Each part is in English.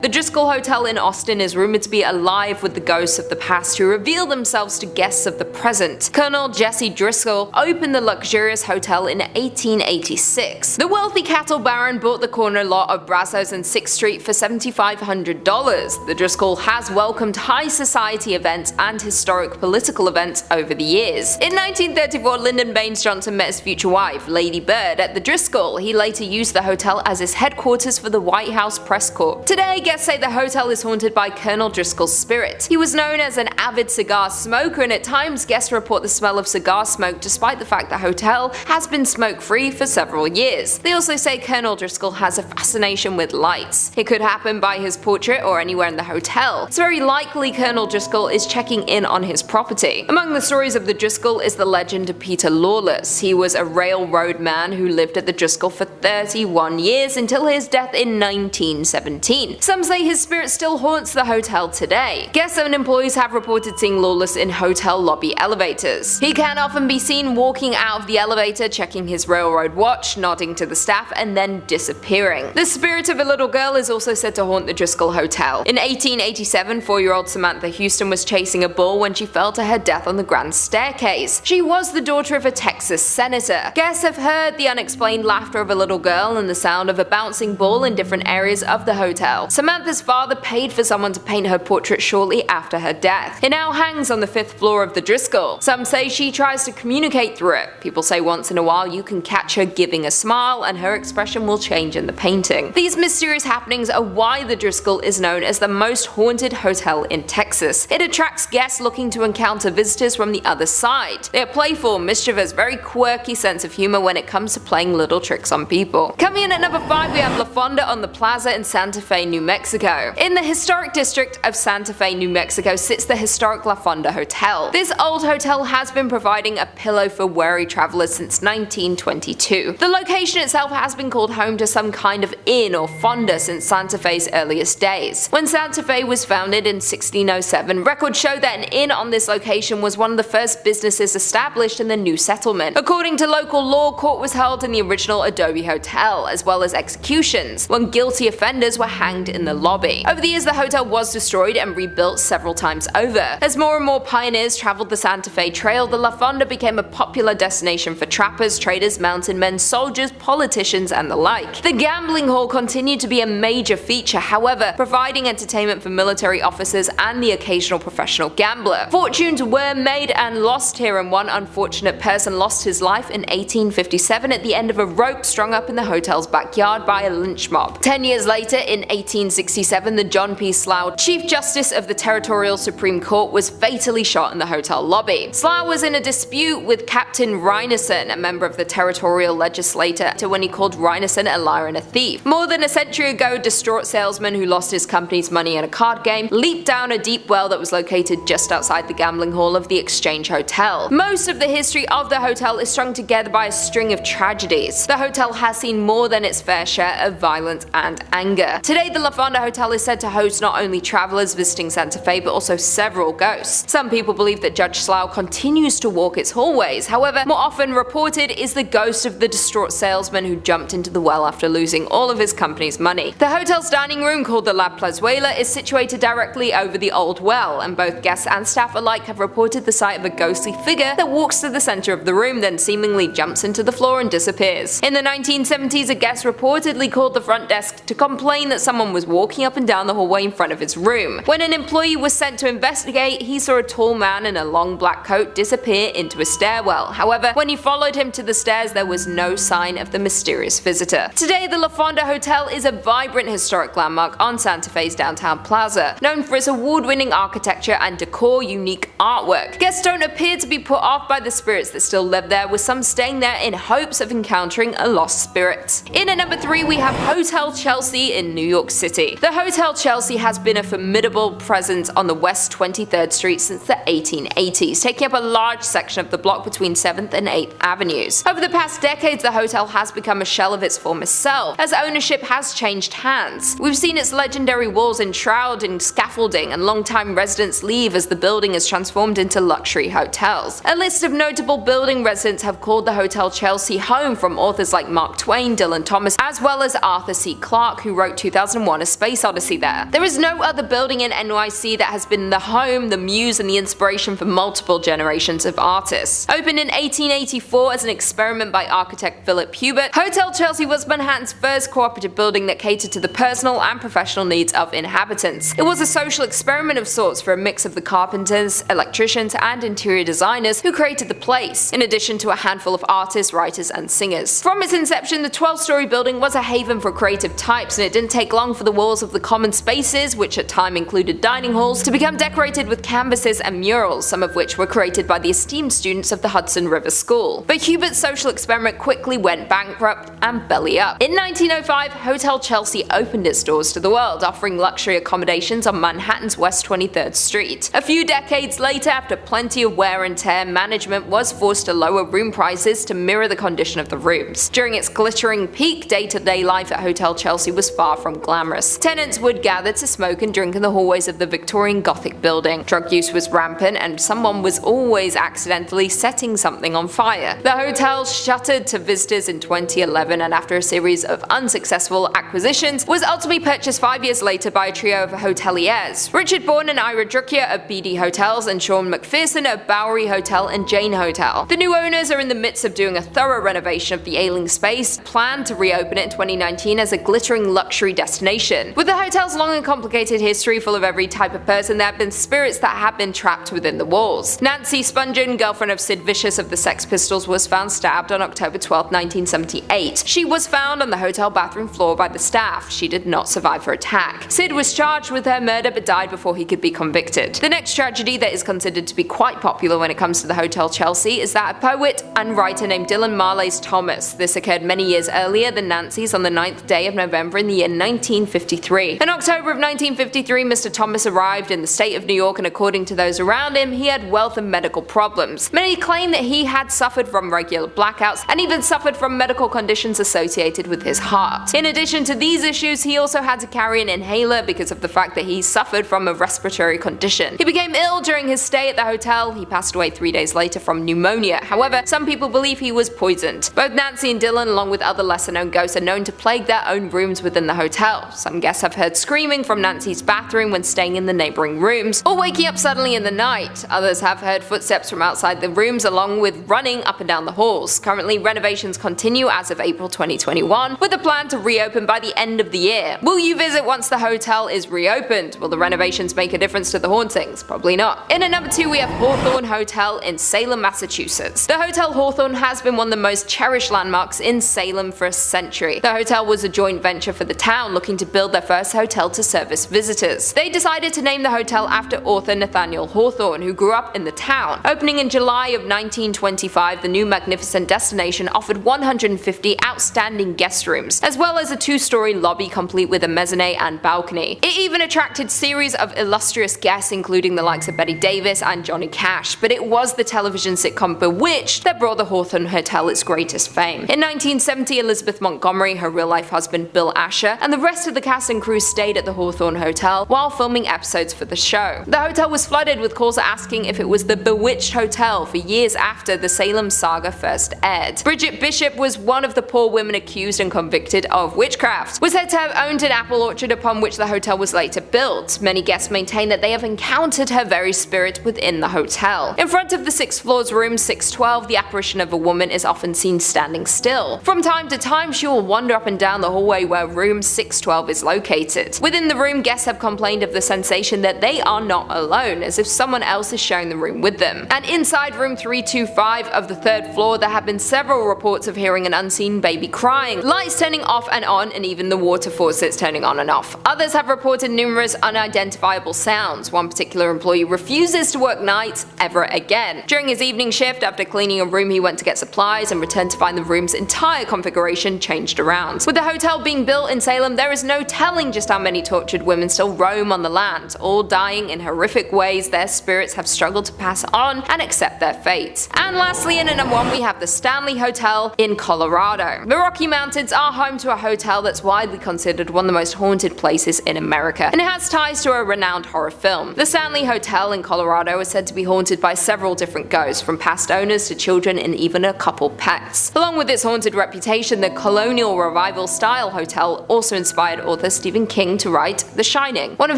The Driskill Hotel in Austin is rumored to be alive with the ghosts of the past who reveal themselves to guests of the present. Colonel Jesse Driskill opened the luxurious hotel in 1886. The wealthy cattle baron bought the corner lot of Brazos and 6th Street for $7,500. The Driskill has welcomed high society events and historic political events over the years. In 1934, Lyndon Baines Johnson met his future wife, Lady Bird, at the Driskill. He later used the hotel as his headquarters for the White House press corps. Today, guests say the hotel is haunted by Colonel Driskill's spirit. He was known as an avid cigar smoker, and at times guests report the smell of cigar smoke despite the fact the hotel has been smoke-free for several years. They also say Colonel Driskill has a fascination with lights. It could happen by his portrait or anywhere in the hotel. It's very likely Colonel Driskill is checking in on his property. Among the stories of the Driskill is the legend of Peter Lawless. He was a railroad man who lived at the Driskill for 31 years until his death in 1917. Some say his spirit still haunts the hotel today. Guests and employees have reported seeing Lawless in hotel lobby elevators. He can often be seen walking out of the elevator, checking his railroad watch, nodding to the staff, and then disappearing. The spirit of a little girl is also said to haunt the Driskill Hotel. In 1887, 4-year-old Samantha Houston was chasing a bull when she fell to her death on the grand staircase. She was the daughter of a Texas senator. Guests have heard the unexplained laughter of a little girl and the sound of a bouncing ball in different areas of the hotel. Samantha's father paid for someone to paint her portrait shortly after her death. It now hangs on the 5th floor of the Driskill. Some say she tries to communicate through it. People say once in a while you can catch her giving a smile and her expression will change in the painting. These mysterious happenings are why the Driskill is known as the most haunted hotel in Texas. It attracts guests looking to encounter visitors from the other side. They are playful, mischievous, very quirky sense of humor when it comes to playing little tricks on people. Coming in at number 5, we have La Fonda on the Plaza in Santa Fe, New Mexico. In the historic district of Santa Fe, New Mexico sits the historic La Fonda Hotel. This old hotel has been providing a pillow for weary travelers since 1922. The location itself has been called home to some kind of inn or fonda since Santa Fe's earliest days. When Santa Fe was founded in 1607, records show that an inn on this location was one of the first businesses established in the new settlement. According to local law, court was held in the original Adobe Hotel, as well as executions, when guilty offenders were hanged in the lobby. Over the years, the hotel was destroyed and rebuilt several times over. As more and more pioneers traveled the Santa Fe Trail, the La Fonda became a popular destination for trappers, traders, mountain men, soldiers, politicians, and the like. The gambling hall continued to be a major feature, however, providing entertainment for military officers and the occasional professional gambler. Fortunes were made and lost here, and one unfortunate person lost his life in 1857 at the end of a rope strung up in the hotel's backyard by a lynch mob. 10 years later, in 1867, the John P. Slough, Chief Justice of the Territorial Supreme Court, was fatally shot in the hotel lobby. Slough was in a dispute with Captain Ryneson, a member of the territorial legislature, when he called Ryneson a liar and a thief. More than a century ago, a distraught salesman who lost his company's money in a card game leaped down a deep well that was located just outside the gambling hall of the Exchange Hotel. Most of the history of the hotel is strung together by a string of tragedies. The hotel has seen more than its fair share of violence and anger. Today, the La Fonda Hotel is said to host not only travelers visiting Santa Fe, but also several ghosts. Some people believe that Judge Slough continues to walk its hallways. However, more often reported is the ghost of the distraught salesman who jumped into the well after losing all of his company's money. The hotel's dining room, called the La Plazuela, is situated directly over the old well, and both guests and staff alike have reported the sight of a ghostly figure that walks to the center of the room, then seemingly jumps into the floor and disappears. In the 1970s, a guest reportedly called the front desk to complain that someone was walking up and down the hallway in front of his room. When an employee was sent to investigate, he saw a tall man in a long black coat disappear into a stairwell. However, when he followed him to the stairs, there was no sign of the mysterious visitor. Today, the La Fonda Hotel is a vibrant historic landmark on Santa Fe's downtown plaza, known for its award-winning architecture and decor-unique artwork. Guests don't appear to be put off by the spirits that still live there, with some staying there in hopes of encountering a lost spirit. In at number 3, we have Hotel Chelsea in New York City. The Hotel Chelsea has been a formidable presence on the West 23rd Street since the 1880s, taking up a large section of the block between 7th and 8th Avenues. Over the past decades, the hotel has become a shell of its former self, as ownership has changed hands. We've seen its legendary walls enshrouded in scaffolding, and longtime residents leave as the building is transformed into luxury hotels. A list of notable building residents have called the Hotel Chelsea home, from authors like Mark Twain, Dylan Thomas, as well as Arthur C. Clarke, who wrote 2001: A space odyssey there. There is no other building in NYC that has been the home, the muse, and the inspiration for multiple generations of artists. Opened in 1884 as an experiment by architect Philip Hubert, Hotel Chelsea was Manhattan's first cooperative building that catered to the personal and professional needs of inhabitants. It was a social experiment of sorts for a mix of the carpenters, electricians, and interior designers who created the place, in addition to a handful of artists, writers, and singers. From its inception, the 12-story building was a haven for creative types, and it didn't take long for the walls of the common spaces, which at time included dining halls, to become decorated with canvases and murals, some of which were created by the esteemed students of the Hudson River School. But Hubert's social experiment quickly went bankrupt and belly up. In 1905, Hotel Chelsea opened its doors to the world, offering luxury accommodations on Manhattan's West 23rd Street. A few decades later, after plenty of wear and tear, management was forced to lower room prices to mirror the condition of the rooms. During its glittering peak, day-to-day life at Hotel Chelsea was far from glamorous. Tenants would gather to smoke and drink in the hallways of the Victorian Gothic building. Drug use was rampant, and someone was always accidentally setting something on fire. The hotel shuttered to visitors in 2011, and after a series of unsuccessful acquisitions, was ultimately purchased 5 years later by a trio of hoteliers: Richard Bourne and Ira Druckier of BD Hotels and Sean McPherson of Bowery Hotel and Jane Hotel. The new owners are in the midst of doing a thorough renovation of the ailing space, planned to reopen it in 2019 as a glittering luxury destination. With the hotel's long and complicated history full of every type of person, there have been spirits that have been trapped within the walls. Nancy Spungen, girlfriend of Sid Vicious of the Sex Pistols, was found stabbed on October 12, 1978. She was found on the hotel bathroom floor by the staff. She did not survive her attack. Sid was charged with her murder but died before he could be convicted. The next tragedy that is considered to be quite popular when it comes to the Hotel Chelsea is that of poet and writer named Dylan Marley's Thomas. This occurred many years earlier than Nancy's on the 9th day of November in the year 1953. In October of 1953, Mr. Thomas arrived in the state of New York, and according to those around him, he had wealth and medical problems. Many claim that he had suffered from regular blackouts and even suffered from medical conditions associated with his heart. In addition to these issues, he also had to carry an inhaler because of the fact that he suffered from a respiratory condition. He became ill during his stay at the hotel. He passed away 3 days later from pneumonia. However, some people believe he was poisoned. Both Nancy and Dylan, along with other lesser-known ghosts, are known to plague their own rooms within the hotel. Some guests have heard screaming from Nancy's bathroom when staying in the neighboring rooms, or waking up suddenly in the night. Others have heard footsteps from outside the rooms, along with running up and down the halls. Currently, renovations continue as of April 2021, with a plan to reopen by the end of the year. Will you visit once the hotel is reopened? Will the renovations make a difference to the hauntings? Probably not. In at number 2, we have Hawthorne Hotel in Salem, Massachusetts. The Hotel Hawthorne has been one of the most cherished landmarks in Salem for a century. The hotel was a joint venture for the town, looking to build their first hotel to service visitors. They decided to name the hotel after author Nathaniel Hawthorne, who grew up in the town. Opening in July of 1925, the new magnificent destination offered 150 outstanding guest rooms, as well as a 2-story lobby complete with a mezzanine and balcony. It even attracted series of illustrious guests, including the likes of Betty Davis and Johnny Cash, but it was the television sitcom Bewitched that brought the Hawthorne Hotel its greatest fame. In 1970, Elizabeth Montgomery, her real-life husband Bill Asher, and the rest of the cast and crew stayed at the Hawthorne Hotel while filming episodes for the show. The hotel was flooded with calls asking if it was the Bewitched Hotel for years after the Salem saga first aired. Bridget Bishop was one of the poor women accused and convicted of witchcraft, was said to have owned an apple orchard upon which the hotel was later built. Many guests maintain that they have encountered her very spirit within the hotel. In front of the 6th floor's room 612, the apparition of a woman is often seen standing still. From time to time, she will wander up and down the hallway where room 612 is located. Within the room, guests have complained of the sensation that they are not alone, as if someone else is sharing the room with them. And inside room 325 of the 3rd floor, there have been several reports of hearing an unseen baby crying, lights turning off and on, and even the water faucets turning on and off. Others have reported numerous unidentifiable sounds. One particular employee refuses to work nights ever again. During his evening shift, after cleaning a room, he went to get supplies and returned to find the room's entire configuration changed around. With the hotel being built in Salem, there is no telling just how many tortured women still roam on the land, all dying in horrific ways their spirits have struggled to pass on and accept their fate. And lastly, in at number 1, we have the Stanley Hotel in Colorado. The Rocky Mountains are home to a hotel that's widely considered one of the most haunted places in America, and it has ties to a renowned horror film. The Stanley Hotel in Colorado is said to be haunted by several different ghosts, from past owners to children and even a couple pets. Along with its haunted reputation, the colonial revival style hotel also inspired all author Stephen King to write The Shining, one of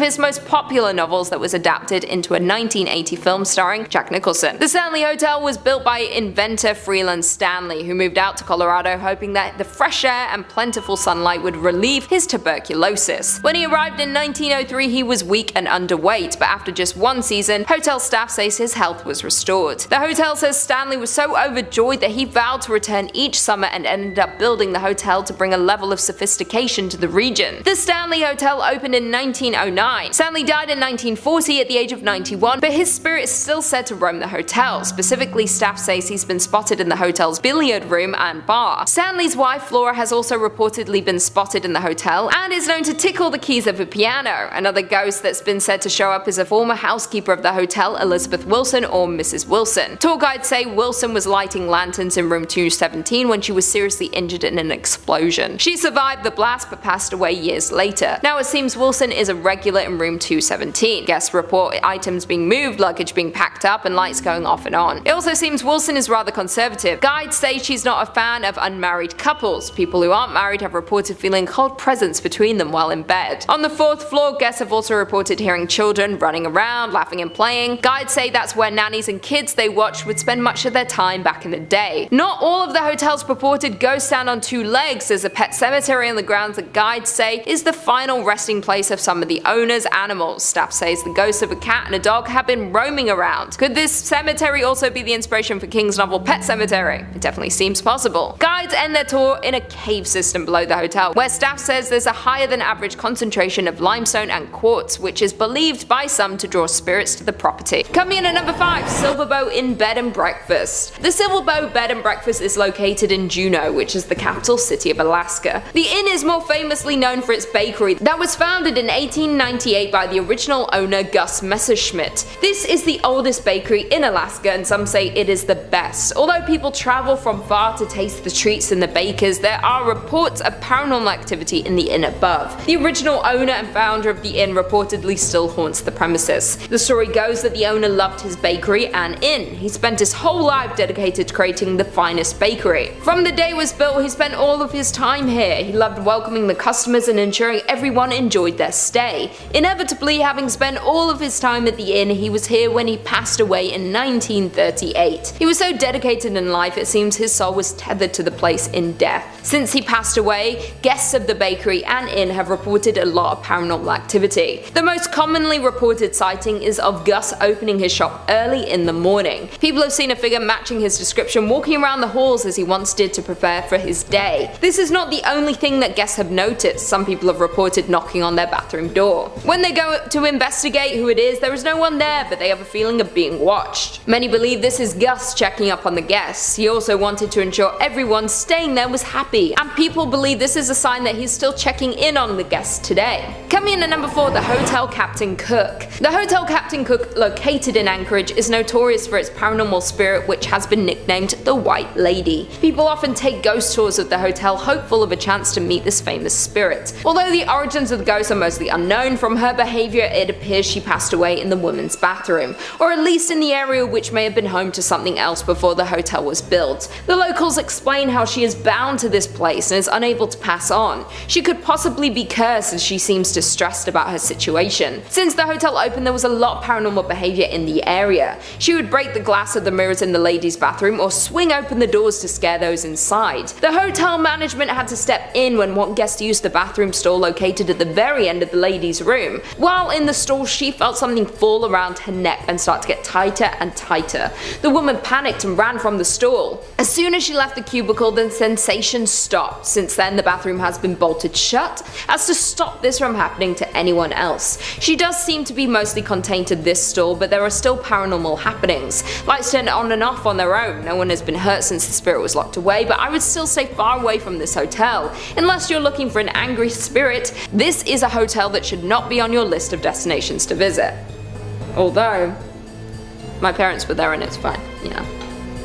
his most popular novels that was adapted into a 1980 film starring Jack Nicholson. The Stanley Hotel was built by inventor Freeland Stanley, who moved out to Colorado hoping that the fresh air and plentiful sunlight would relieve his tuberculosis. When he arrived in 1903, he was weak and underweight, but after just one season, hotel staff says his health was restored. The hotel says Stanley was so overjoyed that he vowed to return each summer and ended up building the hotel to bring a level of sophistication to the region. The Stanley Hotel opened in 1909. Stanley died in 1940 at the age of 91, but his spirit is still said to roam the hotel. Specifically, staff says he's been spotted in the hotel's billiard room and bar. Stanley's wife Flora has also reportedly been spotted in the hotel and is known to tickle the keys of a piano. Another ghost that's been said to show up is a former housekeeper of the hotel, Elizabeth Wilson, or Mrs. Wilson. Tour guides say Wilson was lighting lanterns in room 217 when she was seriously injured in an explosion. She survived the blast but passed away years later. Now it seems Wilson is a regular in room 217. Guests report items being moved, luggage being packed up, and lights going off and on. It also seems Wilson is rather conservative. Guides say she's not a fan of unmarried couples. People who aren't married have reported feeling cold presence between them while in bed. On the 4th floor, guests have also reported hearing children running around, laughing and playing. Guides say that's where nannies and kids they watched would spend much of their time back in the day. Not all of the hotel's purported ghosts stand on two legs. There's a pet cemetery on the grounds that guides say is the final resting place of some of the owner's animals. Staff says the ghosts of a cat and a dog have been roaming around. Could this cemetery also be the inspiration for King's novel Pet Sematary? It definitely seems possible. Guides end their tour in a cave system below the hotel, where staff says there's a higher than average concentration of limestone and quartz, which is believed by some to draw spirits to the property. Coming in at number 5, Silverbow Inn Bed and Breakfast. The Silverbow Bed and Breakfast is located in Juneau, which is the capital city of Alaska. The inn is more famously known for its bakery that was founded in 1898 by the original owner Gus Messerschmitt. This is the oldest bakery in Alaska, and some say it is the best. Although people travel from far to taste the treats and the bakers, there are reports of paranormal activity in the inn above. The original owner and founder of the inn reportedly still haunts the premises. The story goes that the owner loved his bakery and inn. He spent his whole life dedicated to creating the finest bakery. From the day it was built, he spent all of his time here. He loved welcoming the customers and ensuring everyone enjoyed their stay. Inevitably, having spent all of his time at the inn, he was here when he passed away in 1938. He was so dedicated in life, it seems his soul was tethered to the place in death. Since he passed away, guests of the bakery and inn have reported a lot of paranormal activity. The most commonly reported sighting is of Gus opening his shop early in the morning. People have seen a figure matching his description walking around the halls as he once did to prepare for his day. This is not the only thing that guests have noticed. Some people have reported knocking on their bathroom door. When they go to investigate who it is, there is no one there, but they have a feeling of being watched. Many believe this is Gus checking up on the guests. He also wanted to ensure everyone staying there was happy, and people believe this is a sign that he's still checking in on the guests today. Coming in at number 4, the Hotel Captain Cook. The Hotel Captain Cook, located in Anchorage, is notorious for its paranormal spirit, which has been nicknamed the White Lady. People often take ghost tours of the hotel, hopeful of a chance to meet this famous spirit. Although the origins of the ghost are mostly unknown, from her behavior it appears she passed away in the women's bathroom, or at least in the area which may have been home to something else before the hotel was built. The locals explain how she is bound to this place and is unable to pass on. She could possibly be cursed, as she seems distressed about her situation. Since the hotel opened, there was a lot of paranormal behavior in the area. She would break the glass of the mirrors in the ladies' bathroom or swing open the doors to scare those inside. The hotel management had to step in when one guest used the bathroom stall located at the very end of the ladies' room. While in the stall, she felt something fall around her neck and start to get tighter and tighter. The woman panicked and ran from the stall. As soon as she left the cubicle, the sensation stopped. Since then, the bathroom has been bolted shut as to stop this from happening to anyone else. She does seem to be mostly contained to this stall, but there are still paranormal happenings. Lights turn on and off on their own. No one has been hurt since the spirit was locked away, but I would still stay far away from this hotel. Unless you're looking for an angry spirit, this is a hotel that should not be on your list of destinations to visit. Although, my parents were there and it's fine, you know.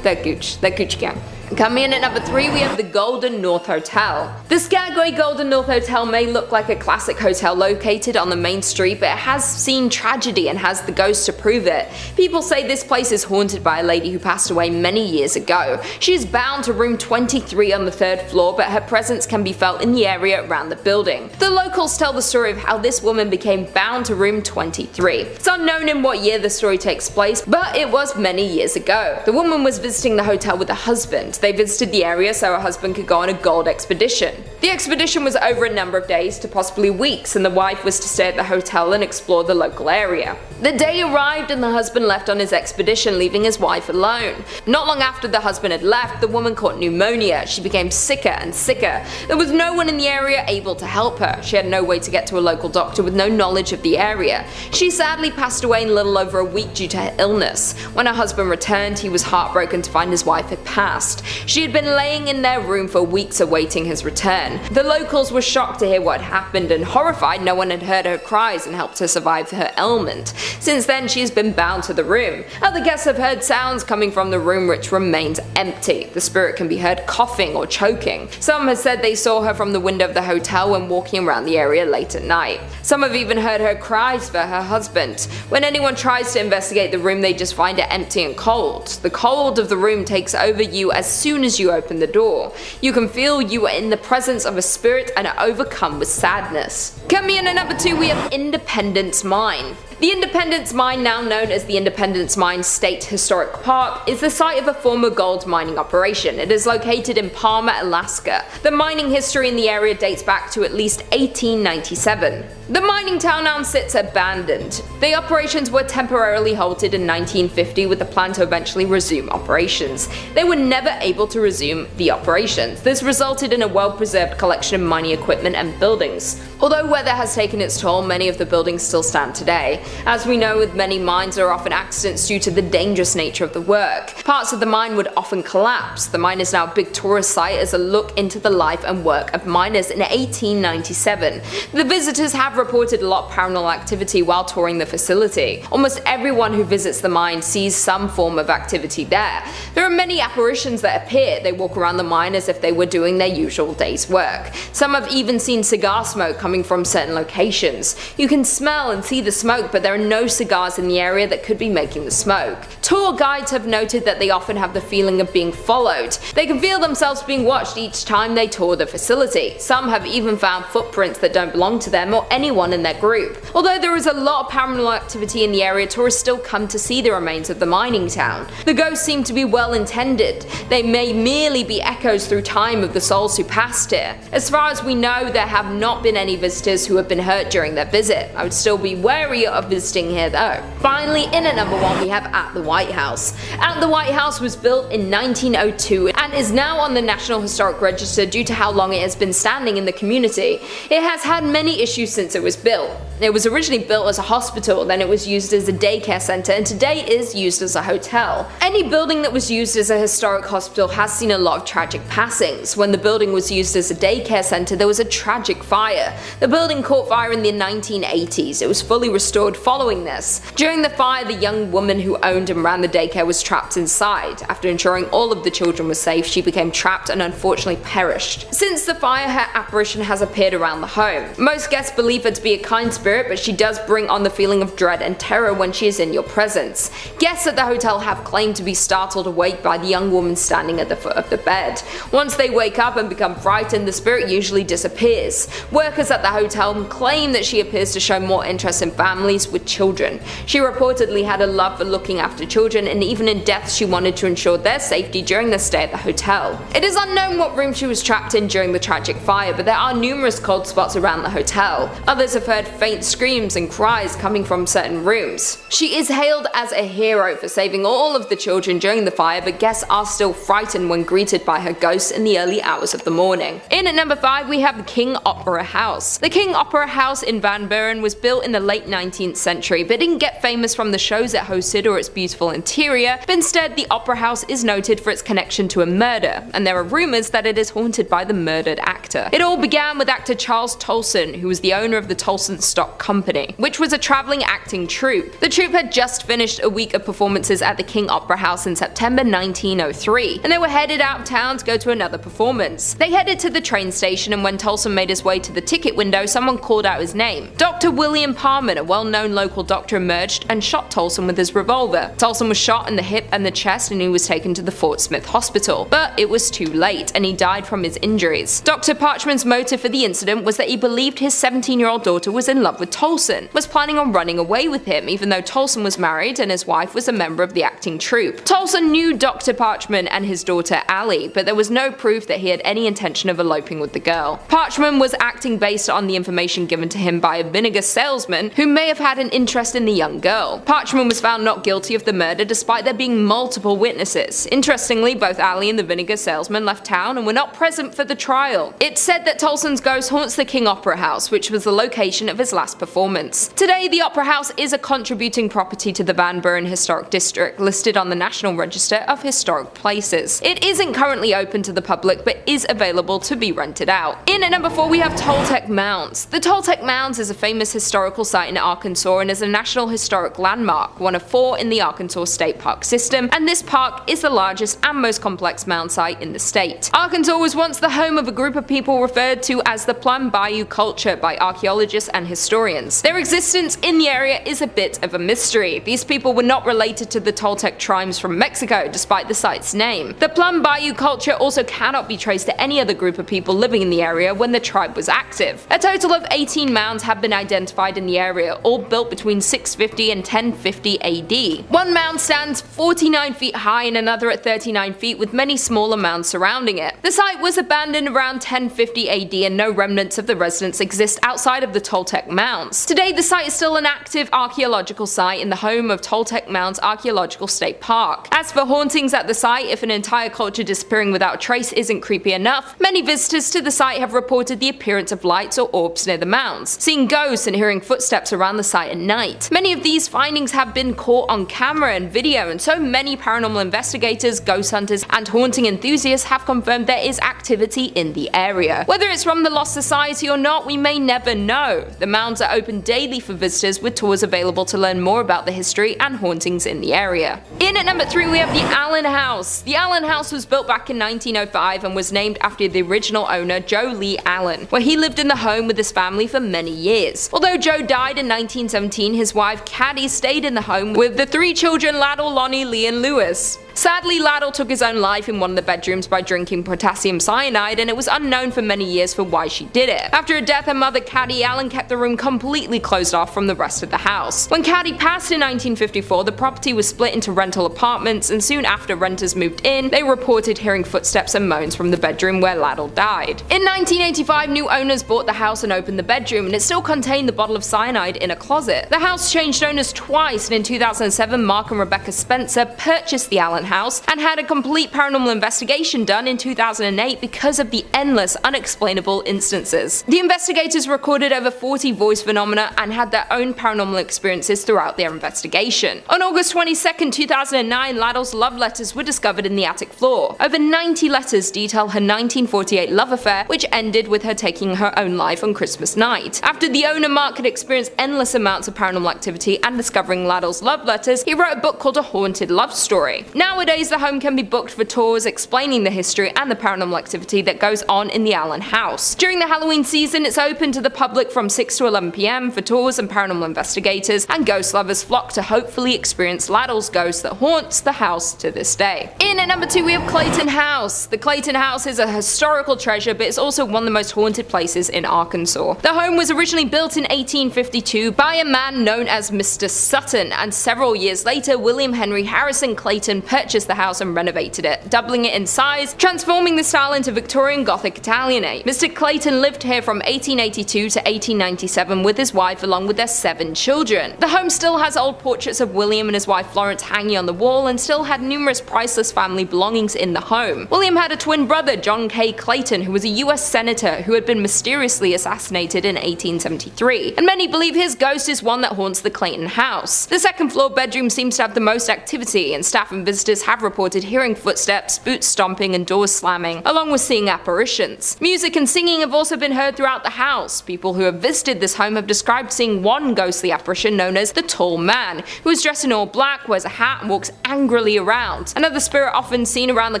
They're Gooch gang. Coming in at number 3, we have the Golden North Hotel. The Skagway Golden North Hotel may look like a classic hotel located on the main street, but it has seen tragedy and has the ghost to prove it. People say this place is haunted by a lady who passed away many years ago. She is bound to room 23 on the 3rd floor, but her presence can be felt in the area around the building. The locals tell the story of how this woman became bound to room 23. It's unknown in what year the story takes place, but it was many years ago. The woman was visiting the hotel with her husband. They visited the area so her husband could go on a gold expedition. The expedition was over a number of days to possibly weeks, and the wife was to stay at the hotel and explore the local area. The day arrived and the husband left on his expedition, leaving his wife alone. Not long after the husband had left, the woman caught pneumonia. She became sicker and sicker. There was no one in the area able to help her. She had no way to get to a local doctor with no knowledge of the area. She sadly passed away in a little over a week due to her illness. When her husband returned, he was heartbroken to find his wife had passed. She had been laying in their room for weeks awaiting his return. The locals were shocked to hear what had happened and horrified no one had heard her cries and helped her survive her ailment. Since then, she has been bound to the room. Other guests have heard sounds coming from the room which remains empty. The spirit can be heard coughing or choking. Some have said they saw her from the window of the hotel when walking around the area late at night. Some have even heard her cries for her husband. When anyone tries to investigate the room, they just find it empty and cold. The cold of the room takes over you as soon as you open the door. You can feel you are in the presence of a spirit and are overcome with sadness. Coming in at number 2, we have Independence Mine. The Independence Mine, now known as the Independence Mine State Historic Park, is the site of a former gold mining operation. It is located in Palmer, Alaska. The mining history in the area dates back to at least 1897. The mining town now sits abandoned. The operations were temporarily halted in 1950 with the plan to eventually resume operations. They were never able to resume the operations. This resulted in a well-preserved collection of mining equipment and buildings. Although weather has taken its toll, many of the buildings still stand today. As we know, with many mines, there are often accidents due to the dangerous nature of the work. Parts of the mine would often collapse. The mine is now a big tourist site as a look into the life and work of miners in 1897. The visitors have reported a lot of paranormal activity while touring the facility. Almost everyone who visits the mine sees some form of activity there. There are many apparitions that appear. They walk around the mine as if they were doing their usual day's work. Some have even seen cigar smoke coming from certain locations. You can smell and see the smoke, but there are no cigars in the area that could be making the smoke. Tour guides have noted that they often have the feeling of being followed. They can feel themselves being watched each time they tour the facility. Some have even found footprints that don't belong to them or anyone in their group. Although there is a lot of paranormal activity in the area, tourists still come to see the remains of the mining town. The ghosts seem to be well intended. They may merely be echoes through time of the souls who passed here. As far as we know, there have not been any visitors who have been hurt during their visit. I would still be wary of visiting here though. Finally, in at number 1, we have At the White House. At the White House was built in 1902 and is now on the National Historic Register due to how long it has been standing in the community. It has had many issues since it was built. It was originally built as a hospital, then it was used as a daycare center, and today is used as a hotel. Any building that was used as a historic hospital has seen a lot of tragic passings. When the building was used as a daycare center, there was a tragic fire. The building caught fire in the 1980s. It was fully restored following this. During the fire, the young woman who owned and ran the daycare was trapped inside. After ensuring all of the children were safe, she became trapped and unfortunately perished. Since the fire, her apparition has appeared around the home. Most guests believe her to be a kind spirit, but she does bring on the feeling of dread and terror when she is in your presence. Guests at the hotel have claimed to be startled awake by the young woman standing at the foot of the bed. Once they wake up and become frightened, the spirit usually disappears. Workers at the hotel claim that she appears to show more interest in families with children. She reportedly had a love for looking after children, and even in death she wanted to ensure their safety during their stay at the hotel. It is unknown what room she was trapped in during the tragic fire, but there are numerous cold spots around the hotel. Others have heard faint screams and cries coming from certain rooms. She is hailed as a hero for saving all of the children during the fire, but guests are still frightened when greeted by her ghost in the early hours of the morning. In at number 5, we have the King Opera House. The King Opera House in Van Buren was built in the late 19th century, but didn't get famous from the shows it hosted or its beautiful beautiful interior, but instead the Opera House is noted for its connection to a murder, and there are rumors that it is haunted by the murdered actor. It all began with actor Charles Tolson, who was the owner of the Tolson Stock Company, which was a traveling acting troupe. The troupe had just finished a week of performances at the King Opera House in September 1903, and they were headed out of town to go to another performance. They headed to the train station, and when Tolson made his way to the ticket window, someone called out his name. Dr. William Parman, a well-known local doctor, emerged and shot Tolson with his revolver. Tolson was shot in the hip and the chest, and he was taken to the Fort Smith Hospital, but it was too late, and he died from his injuries. Dr. Parchman's motive for the incident was that he believed his 17-year-old daughter was in love with Tolson, was planning on running away with him, even though Tolson was married and his wife was a member of the acting troupe. Tolson knew Dr. Parchman and his daughter Allie, but there was no proof that he had any intention of eloping with the girl. Parchman was acting based on the information given to him by a vinegar salesman who may have had an interest in the young girl. Parchman was found not guilty of the murder despite there being multiple witnesses. Interestingly, both Allie and the vinegar salesman left town and were not present for the trial. It's said that Tolson's ghost haunts the King Opera House, which was the location of his last performance. Today, the Opera House is a contributing property to the Van Buren Historic District, listed on the National Register of Historic Places. It isn't currently open to the public, but is available to be rented out. In at number 4, we have Toltec Mounds. The Toltec Mounds is a famous historical site in Arkansas and is a National Historic Landmark, one of 4 in the Arkansas State Park system, and this park is the largest and most complex mound site in the state. Arkansas was once the home of a group of people referred to as the Plum Bayou culture by archaeologists and historians. Their existence in the area is a bit of a mystery. These people were not related to the Toltec tribes from Mexico, despite the site's name. The Plum Bayou culture also cannot be traced to any other group of people living in the area when the tribe was active. A total of 18 mounds have been identified in the area, all built between 650 and 1050 AD. One mound stands 49 feet high and another at 39 feet, with many smaller mounds surrounding it. The site was abandoned around 1050 AD, and no remnants of the residents exist outside of the Toltec Mounds. Today, the site is still an active archaeological site and the home of Toltec Mounds Archaeological State Park. As for hauntings at the site, if an entire culture disappearing without a trace isn't creepy enough, many visitors to the site have reported the appearance of lights or orbs near the mounds, seeing ghosts and hearing footsteps around the site at night. Many of these findings have been caught on camera and video, and so many paranormal investigators, ghost hunters, and haunting enthusiasts have confirmed there is activity in the area. Whether it's from the Lost Society or not, we may never know. The mounds are open daily for visitors, with tours available to learn more about the history and hauntings in the area. In at number 3, we have the Allen House. The Allen House was built back in 1905 and was named after the original owner, Joe Lee Allen, where he lived in the home with his family for many years. Although Joe died in 1917, his wife Caddy stayed in the home with the 3 children Laddle, Lonnie, Lee, and Lewis. Sadly, Laddle took his own life in one of the bedrooms by drinking potassium cyanide, and it was unknown for many years for why she did it. After her death, her mother Caddy Allen kept the room completely closed off from the rest of the house. When Caddy passed in 1954, the property was split into rental apartments, and soon after renters moved in, they reported hearing footsteps and moans from the bedroom where Laddle died. In 1985, new owners bought the house and opened the bedroom, and it still contained the bottle of cyanide in a closet. The house changed owners twice, and in 2007, Mark and Rebecca Spencer purchased the Allen House and had a complete paranormal investigation done in 2008 because of the endless unexplainable instances. The investigators recorded over 40 voice phenomena and had their own paranormal experiences throughout their investigation. On August 22, 2009, Laddle's love letters were discovered in the attic floor. Over 90 letters detail her 1948 love affair, which ended with her taking her own life on Christmas night. After the owner Mark had experienced endless amounts of paranormal activity and discovering Laddle's love letters, he wrote a book called A Haunted Love Story. Nowadays, the home can be booked for tours explaining the history and the paranormal activity that goes on in the Allen House. During the Halloween season, it's open to the public from 6 to 11 p.m. for tours, and paranormal investigators and ghost lovers flock to hopefully experience Laddle's ghost that haunts the house to this day. In at number 2, we have Clayton House. The Clayton House is a historical treasure, but it's also one of the most haunted places in Arkansas. The home was originally built in 1852 by a man known as Mr. Sutton, and several years later, William Henry Harrison Clayton purchased purchased the house and renovated it, doubling it in size, transforming the style into Victorian Gothic Italianate. Mr. Clayton lived here from 1882 to 1897 with his wife along with their 7 children. The home still has old portraits of William and his wife Florence hanging on the wall and still had numerous priceless family belongings in the home. William had a twin brother, John K. Clayton, who was a US senator who had been mysteriously assassinated in 1873, and many believe his ghost is one that haunts the Clayton house. The second floor bedroom seems to have the most activity, and staff and visitors have reported hearing footsteps, boots stomping, and doors slamming, along with seeing apparitions. Music and singing have also been heard throughout the house. People who have visited this home have described seeing one ghostly apparition known as the Tall Man, who is dressed in all black, wears a hat, and walks angrily around. Another spirit often seen around the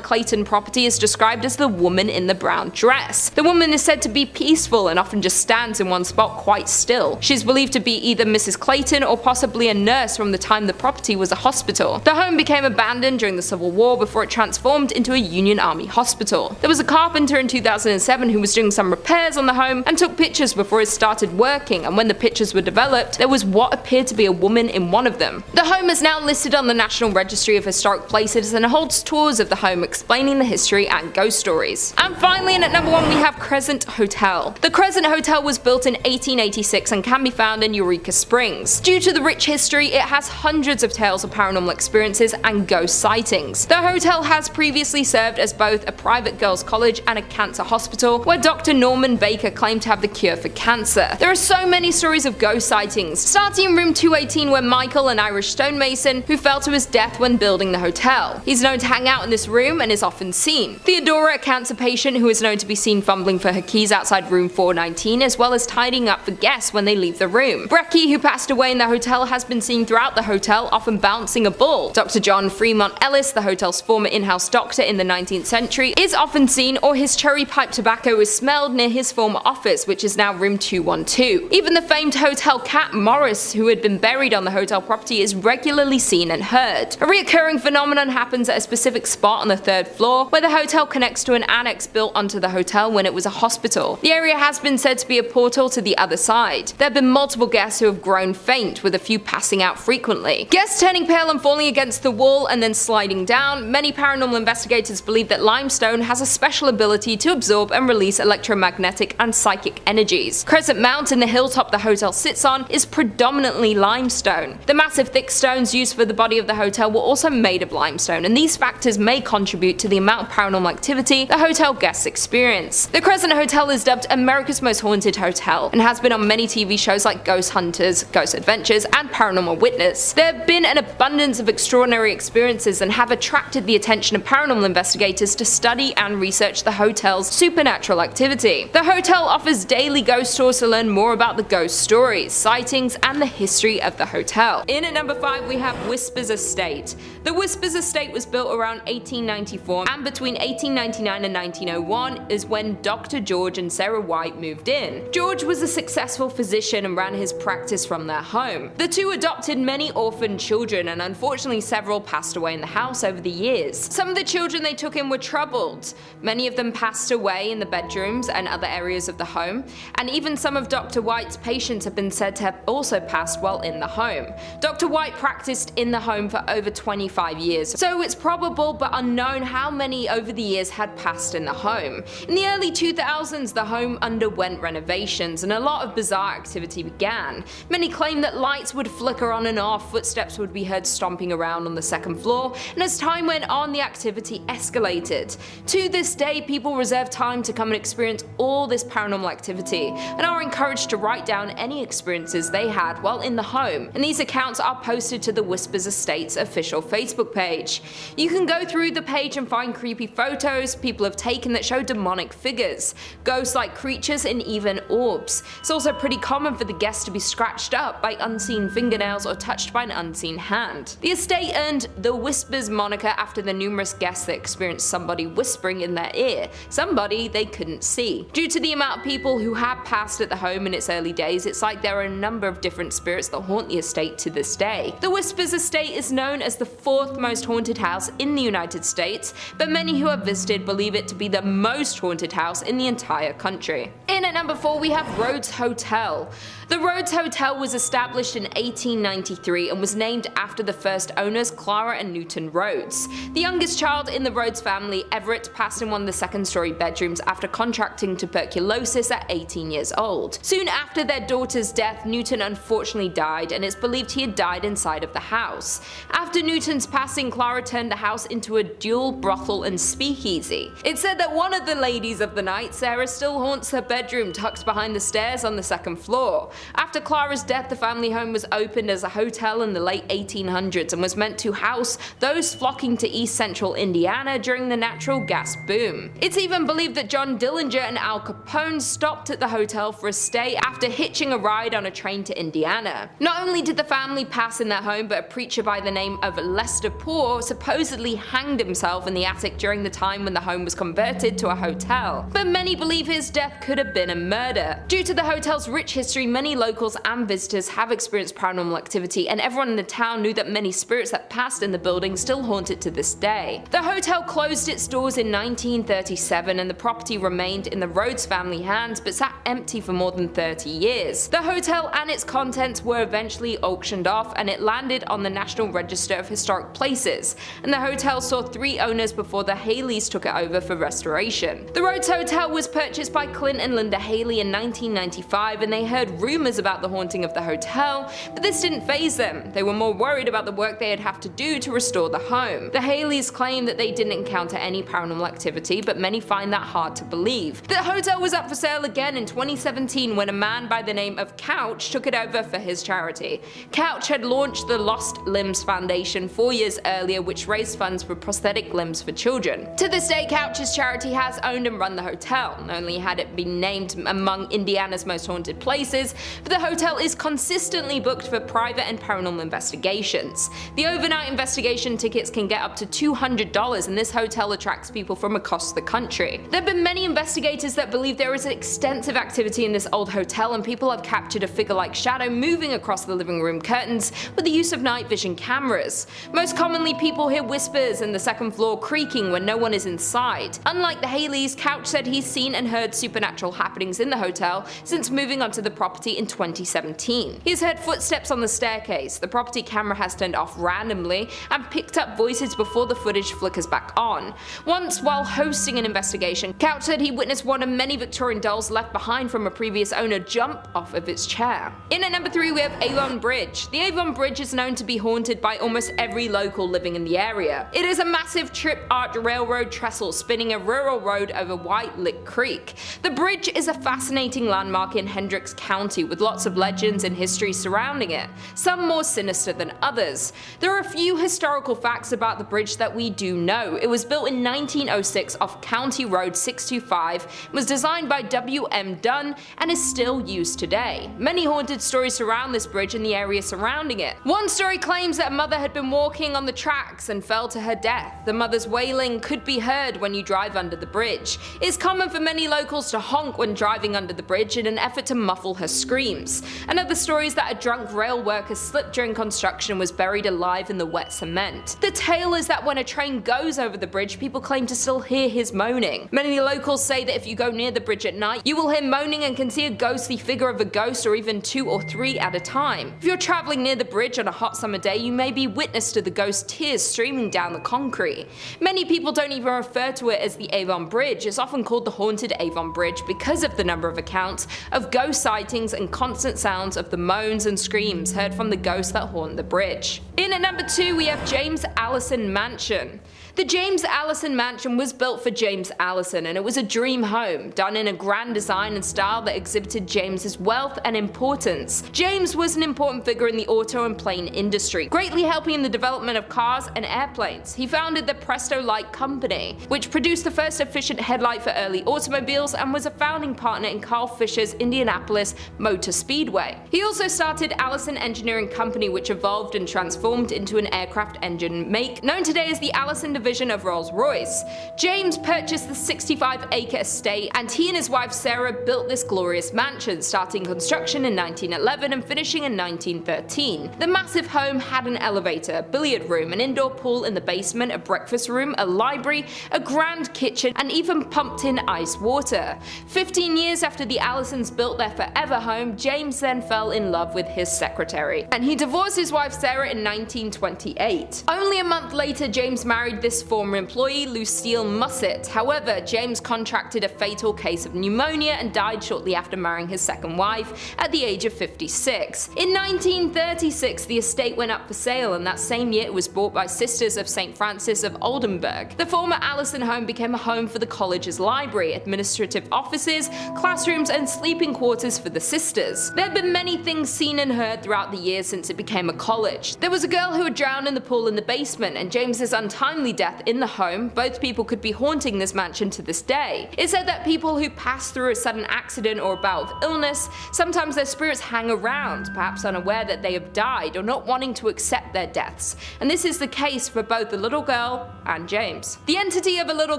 Clayton property is described as the woman in the brown dress. The woman is said to be peaceful and often just stands in one spot quite still. She is believed to be either Mrs. Clayton or possibly a nurse from the time the property was a hospital. The home became abandoned during the Civil War before it transformed into a Union Army hospital. There was a carpenter in 2007 who was doing some repairs on the home and took pictures before it started working, and when the pictures were developed, there was what appeared to be a woman in one of them. The home is now listed on the National Registry of Historic Places and holds tours of the home explaining the history and ghost stories. And finally, in at number 1 we have Crescent Hotel. The Crescent Hotel was built in 1886 and can be found in Eureka Springs. Due to the rich history, it has hundreds of tales of paranormal experiences and ghost sightings. The hotel has previously served as both a private girls' college and a cancer hospital, where Dr. Norman Baker claimed to have the cure for cancer. There are so many stories of ghost sightings, starting in room 218 where Michael, an Irish stonemason, who fell to his death when building the hotel. He's known to hang out in this room and is often seen. Theodora, a cancer patient who is known to be seen fumbling for her keys outside room 419, as well as tidying up for guests when they leave the room. Brecky, who passed away in the hotel, has been seen throughout the hotel, often bouncing a ball. Dr. John Fremont Ellis, the hotel's former in-house doctor in the 19th century, is often seen, or his cherry pipe tobacco is smelled near his former office, which is now room 212. Even the famed hotel cat Morris, who had been buried on the hotel property, is regularly seen and heard. A recurring phenomenon happens at a specific spot on the 3rd floor, where the hotel connects to an annex built onto the hotel when it was a hospital. The area has been said to be a portal to the other side. There have been multiple guests who have grown faint, with a few passing out frequently. Guests turning pale and falling against the wall and then sliding down. Many paranormal investigators believe that limestone has a special ability to absorb and release electromagnetic and psychic energies. Crescent Mountain, the hilltop the hotel sits on, is predominantly limestone. The massive thick stones used for the body of the hotel were also made of limestone, and these factors may contribute to the amount of paranormal activity the hotel guests experience. The Crescent Hotel is dubbed America's Most Haunted Hotel and has been on many TV shows like Ghost Hunters, Ghost Adventures, and Paranormal Witness. There have been an abundance of extraordinary experiences and have attracted the attention of paranormal investigators to study and research the hotel's supernatural activity. The hotel offers daily ghost tours to learn more about the ghost stories, sightings, and the history of the hotel. In at number 5 we have Whispers Estate. The Whispers Estate was built around 1894, and between 1899 and 1901 is when Dr. George and Sarah White moved in. George was a successful physician and ran his practice from their home. The two adopted many orphaned children, and unfortunately several passed away in the house over the years. Some of the children they took in were troubled. Many of them passed away in the bedrooms and other areas of the home, and even some of Dr. White's patients have been said to have also passed while in the home. Dr. White practiced in the home for over 25 years, so it's probable but unknown how many over the years had passed in the home. In the early 2000s, the home underwent renovations and a lot of bizarre activity began. Many claim that lights would flicker on and off, footsteps would be heard stomping around on the 2nd floor, and as time went on, the activity escalated. To this day, people reserve time to come and experience all this paranormal activity and are encouraged to write down any experiences they had while in the home, and these accounts are posted to the Whispers Estate's official Facebook page. You can go through the page and find creepy photos people have taken that show demonic figures, ghost-like creatures, and even orbs. It's also pretty common for the guests to be scratched up by unseen fingernails or touched by an unseen hand. The estate earned the Whispers moniker after the numerous guests that experienced somebody whispering in their ear, somebody they couldn't see. Due to the amount of people who have passed at the home in its early days, it's like there are a number of different spirits that haunt the estate to this day. The Whispers Estate is known as the 4th most haunted house in the United States, but many who have visited believe it to be the most haunted house in the entire country. In at number 4 we have Rhodes Hotel. The Rhodes Hotel was established in 1893 and was named after the first owners, Clara and Newton Newton Rhodes. The youngest child in the Rhodes family, Everett, passed in one of the second-story bedrooms after contracting tuberculosis at 18 years old. Soon after their daughter's death, Newton unfortunately died, and it's believed he had died inside of the house. After Newton's passing, Clara turned the house into a dual brothel and speakeasy. It's said that one of the ladies of the night, Sarah, still haunts her bedroom tucked behind the stairs on the second floor. After Clara's death, the family home was opened as a hotel in the late 1800s and was meant to house those flocking to East Central Indiana during the natural gas boom. It's even believed that John Dillinger and Al Capone stopped at the hotel for a stay after hitching a ride on a train to Indiana. Not only did the family pass in their home, but a preacher by the name of Lester Poor supposedly hanged himself in the attic during the time when the home was converted to a hotel. But many believe his death could have been a murder. Due to the hotel's rich history, many locals and visitors have experienced paranormal activity, and everyone in the town knew that many spirits that passed in the building still haunt it to this day. The hotel closed its doors in 1937, and the property remained in the Rhodes family hands but sat empty for more than 30 years. The hotel and its contents were eventually auctioned off, and it landed on the National Register of Historic Places, and the hotel saw 3 owners before the Haleys took it over for restoration. The Rhodes Hotel was purchased by Clint and Linda Haley in 1995, and they heard rumors about the haunting of the hotel, but this didn't faze them. They were more worried about the work they'd have to do to restore the home. The Haleys claim that they didn't encounter any paranormal activity, but many find that hard to believe. The hotel was up for sale again in 2017 when a man by the name of Couch took it over for his charity. Couch had launched the Lost Limbs Foundation 4 years earlier, which raised funds for prosthetic limbs for children. To this day, Couch's charity has owned and run the hotel. Not only had it been named among Indiana's most haunted places, but the hotel is consistently booked for private and paranormal investigations. The overnight investigation tickets can get up to $200, and this hotel attracts people from across the country. There have been many investigators that believe there is extensive activity in this old hotel, and people have captured a figure-like shadow moving across the living room curtains with the use of night vision cameras. Most commonly, people hear whispers and the second floor creaking when no one is inside. Unlike the Haleys, Couch said he's seen and heard supernatural happenings in the hotel since moving onto the property in 2017. He's heard footsteps on the staircase, the property camera has turned off randomly, and picked up voices before the footage flickers back on. Once, while hosting an investigation, Couch said he witnessed one of many Victorian dolls left behind from a previous owner jump off of its chair. In at number 3 we have Avon Bridge. The Avon Bridge is known to be haunted by almost every local living in the area. It is a massive trip-arch railroad trestle spinning a rural road over White Lick Creek. The bridge is a fascinating landmark in Hendricks County with lots of legends and history surrounding it, some more sinister than others. There are a few historical facts about the bridge that we do know. It was built in 1906 off County Road 625, was designed by W.M. Dunn, and is still used today. Many haunted stories surround this bridge and the area surrounding it. One story claims that a mother had been walking on the tracks and fell to her death. The mother's wailing could be heard when you drive under the bridge. It's common for many locals to honk when driving under the bridge in an effort to muffle her screams. Another story is that a drunk rail worker slipped during construction and was buried alive in the wet cement. The tale is that when a train goes over the bridge, people claim to still hear his moaning. Many locals say that if you go near the bridge at night, you will hear moaning and can see a ghostly figure of a ghost, or even 2 or 3 at a time. If you're traveling near the bridge on a hot summer day, you may be witness to the ghost tears streaming down the concrete. Many people don't even refer to it as the Avon Bridge. It's often called the Haunted Avon Bridge because of the number of accounts of ghost sightings and constant sounds of the moans and screams heard from the ghosts that haunt the bridge. In at number 2 we have James Allison Mansion. The James Allison Mansion was built for James Allison, and it was a dream home, done in a grand design and style that exhibited James's wealth and importance. James was an important figure in the auto and plane industry, greatly helping in the development of cars and airplanes. He founded the Presto Light Company, which produced the first efficient headlight for early automobiles, and was a founding partner in Carl Fisher's Indianapolis Motor Speedway. He also started Allison Engineering Company, which evolved and transformed into an aircraft engine make known today as the Allison division of Rolls-Royce. James purchased the 65-acre estate, and he and his wife Sarah built this glorious mansion, starting construction in 1911 and finishing in 1913. The massive home had an elevator, a billiard room, an indoor pool in the basement, a breakfast room, a library, a grand kitchen, and even pumped-in ice water. 15 years after the Allisons built their forever home, James then fell in love with his secretary, and he divorced his wife Sarah in 1928. night. Only a month later, James married this former employee, Lucille Musset. However, James contracted a fatal case of pneumonia and died shortly after marrying his second wife at the age of 56. In 1936, the estate went up for sale, and that same year it was bought by Sisters of St. Francis of Oldenburg. The former Allison home became a home for the college's library, administrative offices, classrooms, and sleeping quarters for the sisters. There have been many things seen and heard throughout the years since it became a college. There was a girl who had drowned in the pool in the basement, and James's untimely death in the home. Both people could be haunting this mansion to this day. It's said that people who pass through a sudden accident or a bout of illness, sometimes their spirits hang around, perhaps unaware that they have died or not wanting to accept their deaths, and this is the case for both the little girl and James. The entity of a little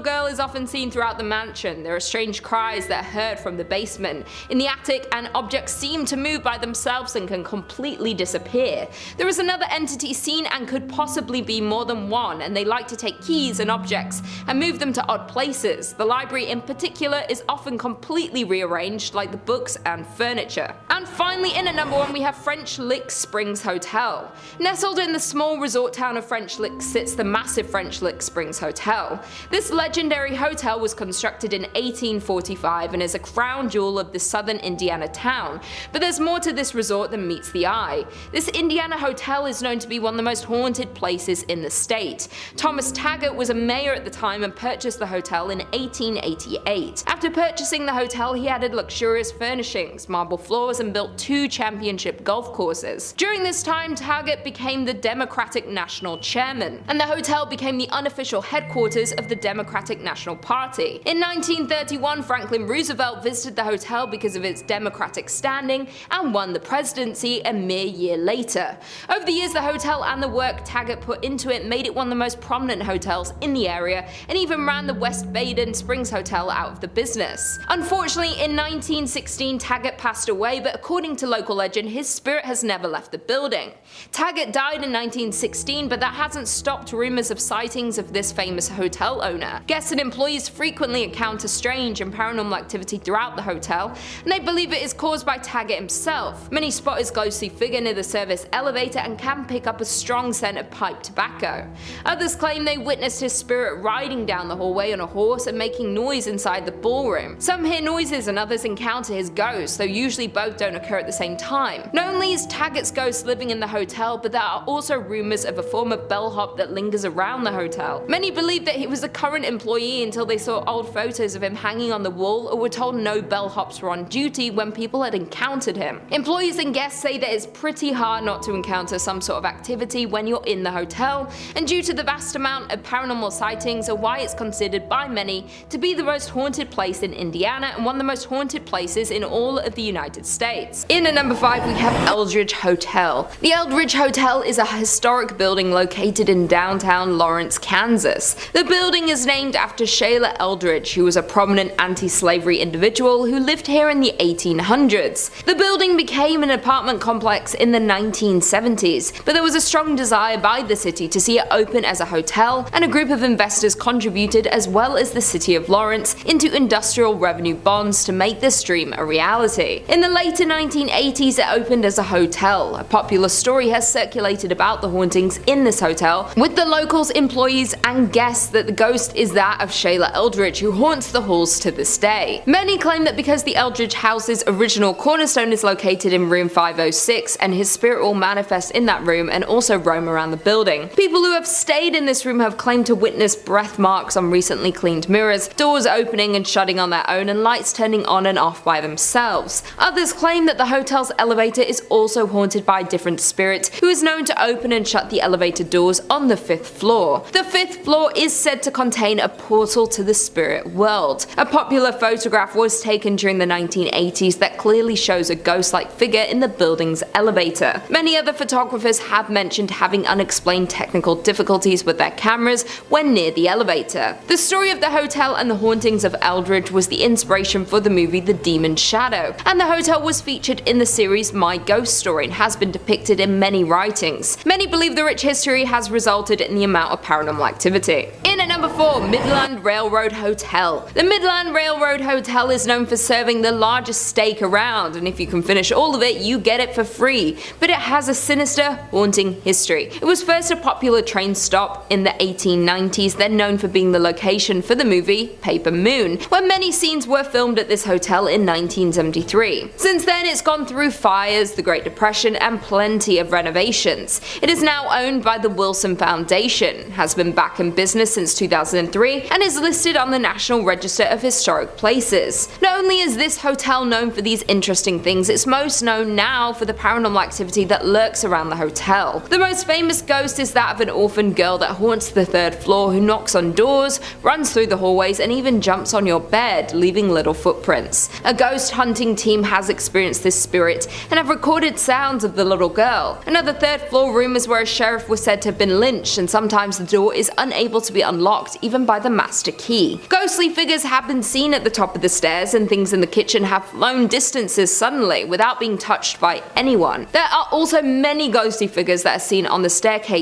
girl is often seen throughout the mansion. There are strange cries that are heard from the basement, in the attic, and objects seem to move by themselves and can completely disappear. There is another entity seen and could possibly be more than one, and they like to take keys and objects and move them to odd places. The library in particular is often completely rearranged, like the books and furniture. And finally, in at number 1 we have French Lick Springs Hotel. Nestled in the small resort town of French Lick sits the massive French Lick Springs Hotel. This legendary hotel was constructed in 1845 and is a crown jewel of the southern Indiana town, but there's more to this resort than meets the eye. This Indiana hotel is known to be one of the most haunted places in the state. Thomas Taggart was a mayor at the time and purchased the hotel in 1888. After purchasing the hotel, he added luxurious furnishings, marble floors, and built 2 championship golf courses. During this time, Taggart became the Democratic National Chairman, and the hotel became the unofficial headquarters of the Democratic National Party. In 1931, Franklin Roosevelt visited the hotel because of its Democratic standing and won the presidency a mere year later. Over the years, the hotel and the work Taggart put into it made it one of the most prominent hotels in the area, and even ran the West Baden Springs Hotel out of the business. Unfortunately, in 1916, Taggart passed away, but according to local legend, his spirit has never left the building. Taggart died in 1916, but that hasn't stopped rumors of sightings of this famous hotel owner. Guests and employees frequently encounter strange and paranormal activity throughout the hotel, and they believe it is caused by Taggart himself. Many spot his ghostly figure near the service elevator and can pick up a strong scent of pipe tobacco. Others claim they witnessed his spirit riding down the hallway on a horse and making noise inside the ballroom. Some hear noises and others encounter his ghost, though usually both don't occur at the same time. Not only is Taggart's ghost living in the hotel, but there are also rumors of a former bellhop that lingers around the hotel. Many believe that he was a current employee until they saw old photos of him hanging on the wall or were told no bellhops were on duty when people had encountered him. Employees and guests say that it's pretty hard not to encounter some sort of activity when you're in the hotel, and due to the vast amount of paranormal sightings are why it's considered by many to be the most haunted place in Indiana and one of the most haunted places in all of the United States. In at number 5 we have Eldridge Hotel. The Eldridge Hotel is a historic building located in downtown Lawrence, Kansas. The building is named after Sheila Eldridge, who was a prominent anti-slavery individual who lived here in the 1800s. The building became an apartment complex in the 1970s, but there was a strong desire by the city to see it open as a hotel, and a group of investors contributed, as well as the city of Lawrence, into industrial revenue bonds to make this dream a reality. In the later 1980s, it opened as a hotel. A popular story has circulated about the hauntings in this hotel, with the locals, employees, and guests that the ghost is that of Sheila Eldridge, who haunts the halls to this day. Many claim that because the Eldridge house's original cornerstone is located in room 506, and his spirit will manifest in that room and also roam around the building. People who have stayed in this room have claimed to witness breath marks on recently cleaned mirrors, doors opening and shutting on their own, and lights turning on and off by themselves. Others claim that the hotel's elevator is also haunted by a different spirit who is known to open and shut the elevator doors on the 5th floor. The 5th floor is said to contain a portal to the spirit world. A popular photograph was taken during the 1980s that clearly shows a ghost-like figure in the building's elevator. Many other photographers have mentioned having unexplained technical difficulties with their cameras when near the elevator. The story of the hotel and the hauntings of Eldridge was the inspiration for the movie The Demon's Shadow, and the hotel was featured in the series My Ghost Story and has been depicted in many writings. Many believe the rich history has resulted in the amount of paranormal activity. In at number 4, Midland Railroad Hotel. The Midland Railroad Hotel is known for serving the largest steak around, and if you can finish all of it, you get it for free. But it has a sinister, haunting history. It was first a popular train stop in the 1890s, then known for being the location for the movie Paper Moon, where many scenes were filmed at this hotel in 1973. Since then, it's gone through fires, the Great Depression, and plenty of renovations. It is now owned by the Wilson Foundation, has been back in business since 2003, and is listed on the National Register of Historic Places. Not only is this hotel known for these interesting things, it's most known now for the paranormal activity that lurks around the hotel. The most famous ghost is that of an orphan girl that haunts the 3rd floor, who knocks on doors, runs through the hallways, and even jumps on your bed, leaving little footprints. A ghost hunting team has experienced this spirit and have recorded sounds of the little girl. Another 3rd floor room is where a sheriff was said to have been lynched, and sometimes the door is unable to be unlocked even by the master key. Ghostly figures have been seen at the top of the stairs, and things in the kitchen have flown distances suddenly without being touched by anyone. There are also many ghostly figures that are seen on the staircases,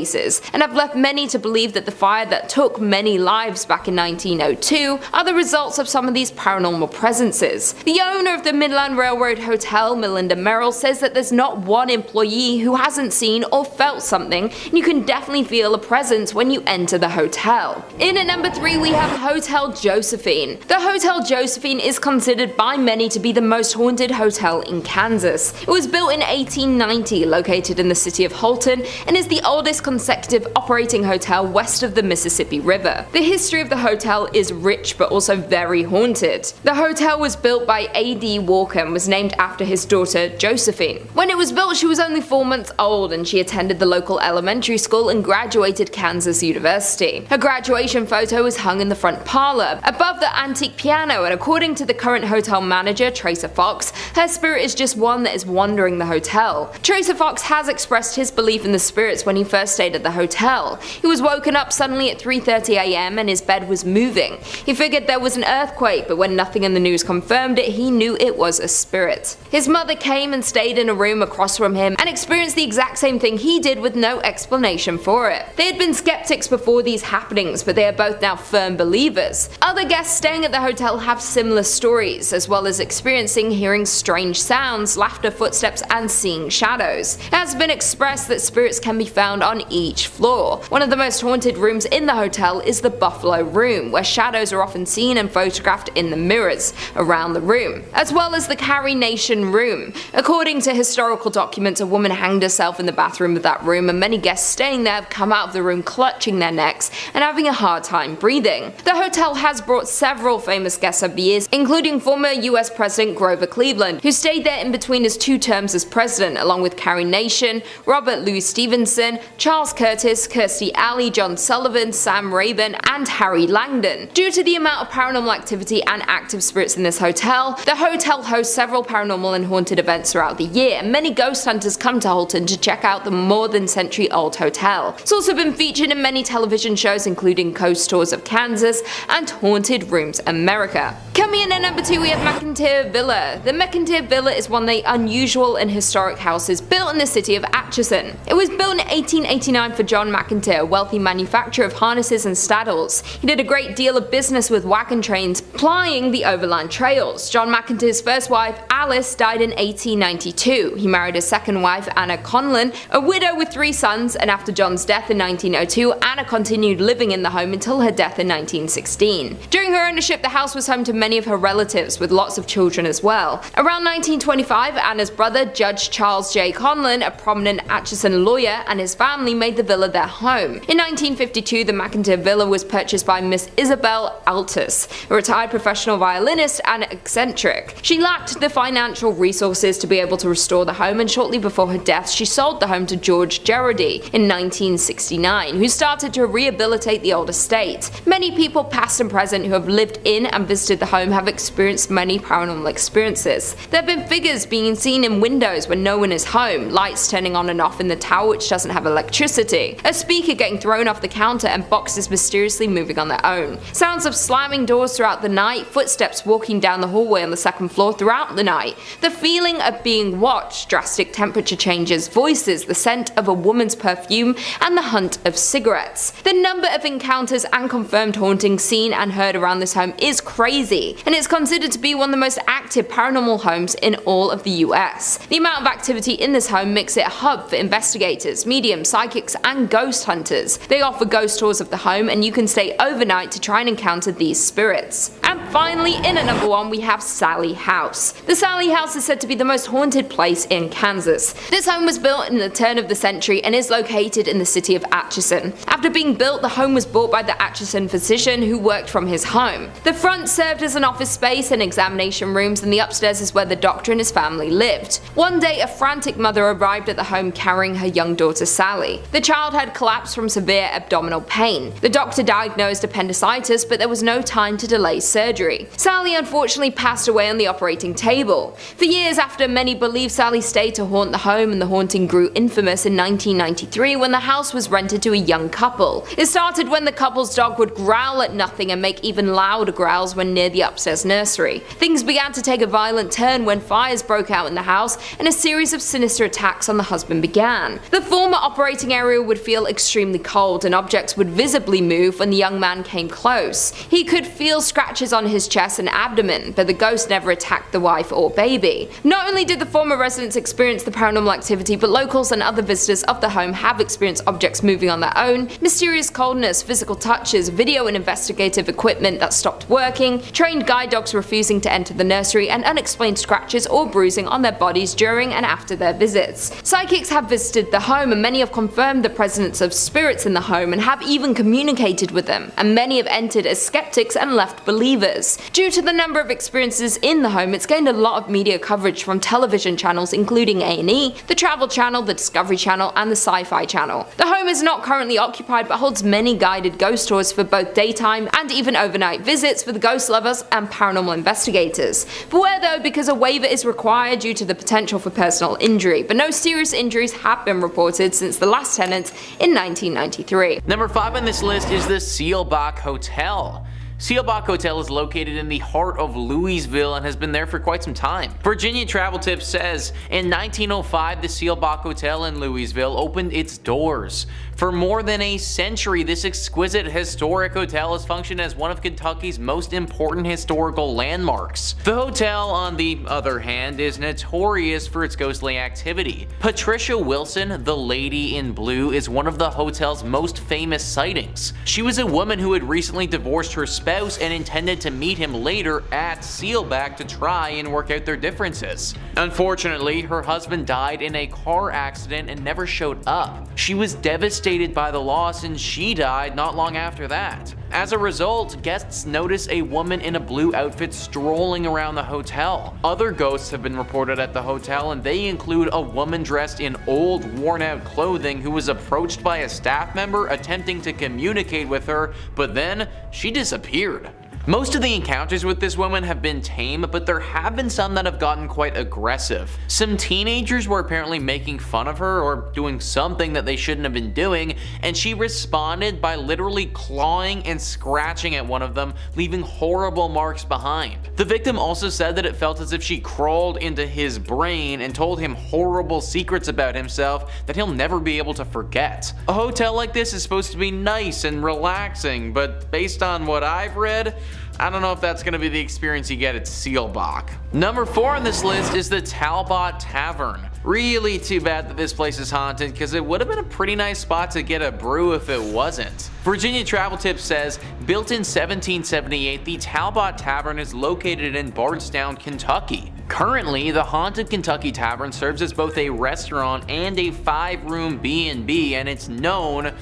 and have left many to believe that the fire that took many lives back in 1902 are the results of some of these paranormal presences. The owner of the Midland Railroad Hotel, Melinda Merrill, says that there's not one employee who hasn't seen or felt something, and you can definitely feel a presence when you enter the hotel. In at number 3, we have Hotel Josephine. The Hotel Josephine is considered by many to be the most haunted hotel in Kansas. It was built in 1890, located in the city of Hawthorne, and is the oldest consecutive operating hotel west of the Mississippi River. The history of the hotel is rich but also very haunted. The hotel was built by A.D. Walker and was named after his daughter Josephine. When it was built, she was only 4 months old, and she attended the local elementary school and graduated Kansas University. Her graduation photo is hung in the front parlor, above the antique piano, and according to the current hotel manager, Tracer Fox, her spirit is just one that is wandering the hotel. Tracer Fox has expressed his belief in the spirits when he first stayed at the hotel. He was woken up suddenly at 3:30 a.m. and his bed was moving. He figured there was an earthquake, but when nothing in the news confirmed it, he knew it was a spirit. His mother came and stayed in a room across from him and experienced the exact same thing he did with no explanation for it. They had been skeptics before these happenings, but they are both now firm believers. Other guests staying at the hotel have similar stories, as well as experiencing hearing strange sounds, laughter, footsteps, and seeing shadows. It has been expressed that spirits can be found on each floor. One of the most haunted rooms in the hotel is the Buffalo Room, where shadows are often seen and photographed in the mirrors around the room, as well as the Carrie Nation Room. According to historical documents, a woman hanged herself in the bathroom of that room, and many guests staying there have come out of the room clutching their necks and having a hard time breathing. The hotel has brought several famous guests over the years, including former US President Grover Cleveland, who stayed there in between his 2 terms as president, along with Carrie Nation, Robert Louis Stevenson, Charles Curtis, Kirstie Alley, John Sullivan, Sam Rayburn, and Harry Langdon. Due to the amount of paranormal activity and active spirits in this hotel, the hotel hosts several paranormal and haunted events throughout the year, and many ghost hunters come to Hawthorne to check out the more than century-old hotel. It's also been featured in many television shows, including Ghost Tours of Kansas and Haunted Rooms America. Coming in at number 2, we have McInteer Villa. The McInteer Villa is one of the unusual and historic houses built in the city of Atchison. It was built in 1889 for John McInteer, a wealthy manufacturer of harnesses and saddles. He did a great deal of business with wagon trains plying the overland trails. John McInteer's first wife, Alice, died in 1892. He married his second wife, Anna Conlon, a widow with 3 sons, and after John's death in 1902, Anna continued living in the home until her death in 1916. During her ownership, the house was home to many of her relatives, with lots of children as well. Around 1925, Anna's brother, Judge Charles J. Conlon, a prominent Atchison lawyer, and his family made the villa their home. In 1952, the McInteer Villa was purchased by Miss Isabel Altus, a retired professional violinist and eccentric. She lacked the financial resources to be able to restore the home, and shortly before her death, she sold the home to George Gerardi in 1969, who started to rehabilitate the old estate. Many people, past and present, who have lived in and visited the home have experienced many paranormal experiences. There have been figures being seen in windows when no one is home, lights turning on and off in the tower which doesn't have electricity, a speaker getting thrown off the counter, and boxes mysteriously moving on their own. Sounds of slamming doors throughout the night, footsteps walking down the hallway on the 2nd floor throughout the night, the feeling of being watched, drastic temperature changes, voices, the scent of a woman's perfume, and the hunt of cigarettes. The number of encounters and confirmed hauntings seen and heard around this home is crazy, and it's considered to be one of the most active paranormal homes in all of the US. The amount of activity in this home makes it a hub for investigators, mediums, psychics and ghost hunters. They offer ghost tours of the home, and you can stay overnight to try and encounter these spirits. And finally, in at number 1, we have Sallie House. The Sallie House is said to be the most haunted place in Kansas. This home was built in the turn of the century and is located in the city of Atchison. After being built, the home was bought by the Atchison physician who worked from his home. The front served as an office space and examination rooms, and the upstairs is where the doctor and his family lived. One day, a frantic mother arrived at the home carrying her young daughter Sallie. The child had collapsed from severe abdominal pain. The doctor diagnosed appendicitis, but there was no time to delay surgery. Sallie unfortunately passed away on the operating table. For years after, many believe Sallie stayed to haunt the home, and the haunting grew infamous in 1993 when the house was rented to a young couple. It started when the couple's dog would growl at nothing and make even louder growls when near the upstairs nursery. Things began to take a violent turn when fires broke out in the house and a series of sinister attacks on the husband began. The former operating area would feel extremely cold, and objects would visibly move when the young man came close. He could feel scratches on his chest and abdomen, but the ghost never attacked the wife or baby. Not only did the former residents experience the paranormal activity, but locals and other visitors of the home have experienced objects moving on their own, mysterious coldness, physical touches, video and investigative equipment that stopped working, trained guide dogs refusing to enter the nursery, and unexplained scratches or bruising on their bodies during and after their visits. Psychics have visited the home, and many have confirmed the presence of spirits in the home and have even communicated with them, and many have entered as skeptics and left believers. Due to the number of experiences in the home, it's gained a lot of media coverage from television channels including A&E, the Travel Channel, the Discovery Channel, and the Sci-Fi Channel. The home is not currently occupied but holds many guided ghost tours for both daytime and even overnight visits for the ghost lovers and paranormal investigators. Beware though, because a waiver is required due to the potential for personal injury, but no serious injuries have been reported since the last tenant in 1993. Number 5 on this list is the Seelbach Hotel. Seelbach Hotel is located in the heart of Louisville and has been there for quite some time. Virginia Travel Tips says, in 1905 the Seelbach Hotel in Louisville opened its doors. For more than a century, this exquisite historic hotel has functioned as one of Kentucky's most important historical landmarks. The hotel, on the other hand, is notorious for its ghostly activity. Patricia Wilson, the Lady in Blue, is one of the hotel's most famous sightings. She was a woman who had recently divorced her spouse and intended to meet him later at Seelbach to try and work out their differences. Unfortunately, her husband died in a car accident and never showed up. She was devastated by the loss, and she died not long after that. As a result, guests notice a woman in a blue outfit strolling around the hotel. Other ghosts have been reported at the hotel, and they include a woman dressed in old, worn-out clothing who was approached by a staff member attempting to communicate with her, but then she disappeared. Most of the encounters with this woman have been tame, but there have been some that have gotten quite aggressive. Some teenagers were apparently making fun of her or doing something that they shouldn't have been doing, and she responded by literally clawing and scratching at one of them, leaving horrible marks behind. The victim also said that it felt as if she crawled into his brain and told him horrible secrets about himself that he'll never be able to forget. A hotel like this is supposed to be nice and relaxing, but based on what I've read, I don't know if that's going to be the experience you get at Seelbach. Number 4 on this list is the Talbott Tavern. Really too bad that this place is haunted, because it would have been a pretty nice spot to get a brew if it wasn't. Virginia Travel Tips says, built in 1778, the Talbott Tavern is located in Bardstown, Kentucky. Currently, the Haunted Kentucky Tavern serves as both a restaurant and a 5-room B&B, and it's known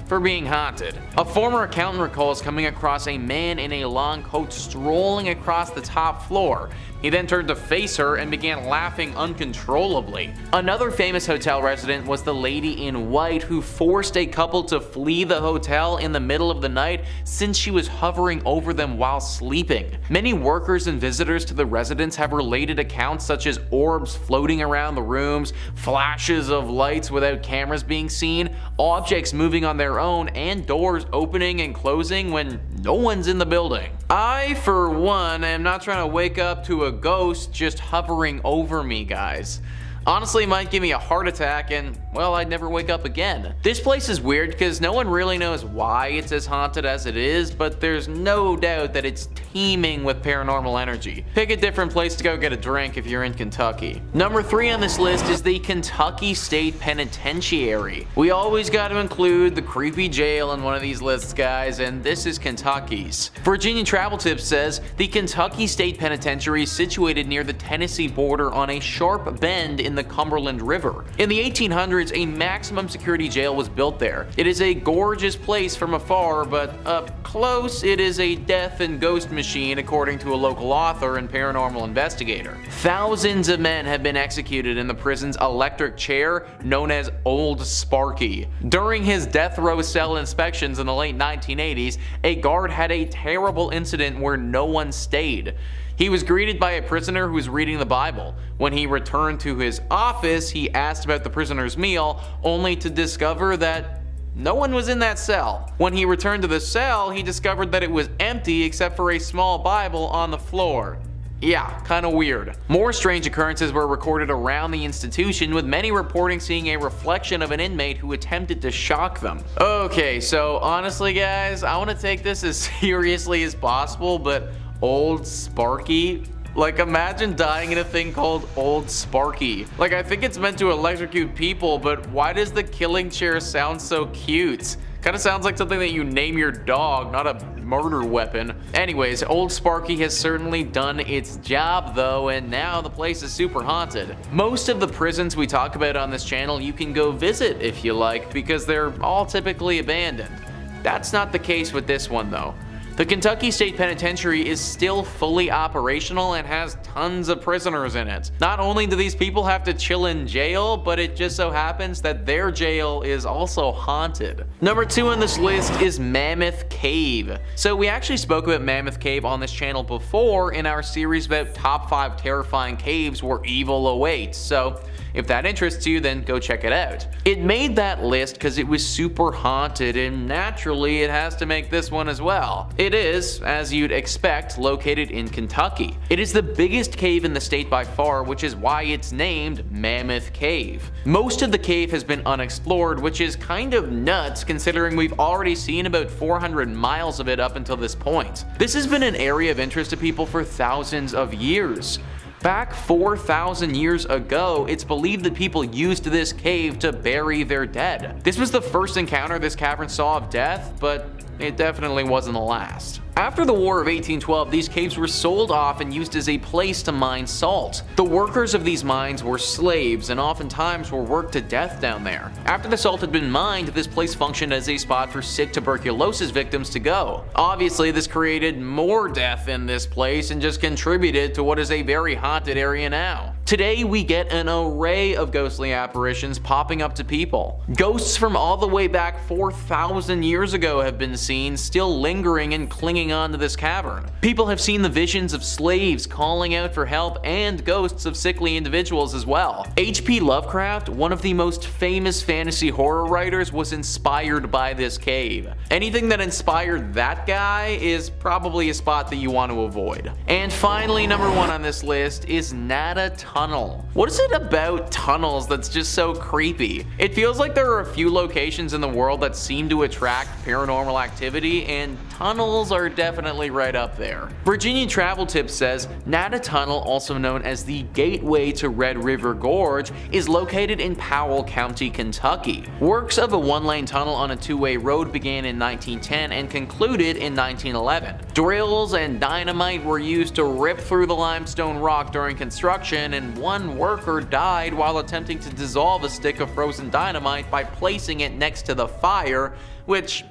for being haunted. A former accountant recalls coming across a man in a long coat strolling across the top floor. He then turned to face her and began laughing uncontrollably. Another famous hotel resident was the Lady in White, who forced a couple to flee the hotel in the middle of the night since she was hovering over them while sleeping. Many workers and visitors to the residence have related accounts such as orbs floating around the rooms, flashes of lights without cameras being seen, objects moving on their own, and doors opening and closing when no one's in the building. I, for one, am not trying to wake up to a ghost just hovering over me, guys. Honestly, it might give me a heart attack, and well, I'd never wake up again. This place is weird because no one really knows why it's as haunted as it is, but there's no doubt that it's teeming with paranormal energy. Pick a different place to go get a drink if you're in Kentucky. Number 3 on this list is the Kentucky State Penitentiary. We always got to include the creepy jail in one of these lists, guys, and this is Kentucky's. Virginia Travel Tips says the Kentucky State Penitentiary is situated near the Tennessee border on a sharp bend in the Cumberland River. In the 1800s, a maximum security jail was built there. It is a gorgeous place from afar, but up close, it is a death and ghost machine, according to a local author and paranormal investigator. Thousands of men have been executed in the prison's electric chair, known as Old Sparky. During his death row cell inspections in the late 1980s, a guard had a terrible incident where no one stayed. He was greeted by a prisoner who was reading the Bible. When he returned to his office, he asked about the prisoner's meal, only to discover that no one was in that cell. When he returned to the cell, he discovered that it was empty except for a small Bible on the floor. Yeah, kinda weird. More strange occurrences were recorded around the institution, with many reporting seeing a reflection of an inmate who attempted to shock them. Okay, so honestly guys, I want to take this as seriously as possible, but Old Sparky? Like, imagine dying in a thing called Old Sparky. Like, I think it's meant to electrocute people, but why does the killing chair sound so cute? Kinda sounds like something that you name your dog, not a murder weapon. Anyways, Old Sparky has certainly done its job though, and now the place is super haunted. Most of the prisons we talk about on this channel you can go visit if you like, because they're all typically abandoned. That's not the case with this one though. The Kentucky State Penitentiary is still fully operational and has tons of prisoners in it. Not only do these people have to chill in jail, but it just so happens that their jail is also haunted. Number 2 on this list is Mammoth Cave. So we actually spoke about Mammoth Cave on this channel before in our series about top 5 terrifying caves where evil awaits, so if that interests you, then go check it out. It made that list because it was super haunted, and naturally it has to make this one as well. It is, as you'd expect, located in Kentucky. It is the biggest cave in the state by far, which is why it's named Mammoth Cave. Most of the cave has been unexplored, which is kind of nuts considering we've already seen about 400 miles of it up until this point. This has been an area of interest to people for thousands of years. Back 4,000 years ago, it's believed that people used this cave to bury their dead. This was the first encounter this cavern saw of death, but it definitely wasn't the last. After the War of 1812, these caves were sold off and used as a place to mine salt. The workers of these mines were slaves and oftentimes were worked to death down there. After the salt had been mined, this place functioned as a spot for sick tuberculosis victims to go. Obviously, this created more death in this place and just contributed to what is a very haunted area now. Today, we get an array of ghostly apparitions popping up to people. Ghosts from all the way back 4,000 years ago have been seen, still lingering and clinging on to this cavern. People have seen the visions of slaves calling out for help and ghosts of sickly individuals as well. H.P. Lovecraft, one of the most famous fantasy horror writers, was inspired by this cave. Anything that inspired that guy is probably a spot that you want to avoid. And finally, number 1 on this list is Nada Tunnel. What is it about tunnels that's just so creepy? It feels like there are a few locations in the world that seem to attract paranormal activity, and tunnels are definitely right up there. Virginia Travel Tips says Nada Tunnel, also known as the Gateway to Red River Gorge, is located in Powell County, Kentucky. Works of a 1-lane tunnel on a 2-way road began in 1910 and concluded in 1911. Drills and dynamite were used to rip through the limestone rock during construction, and one worker died while attempting to dissolve a stick of frozen dynamite by placing it next to the fire, which,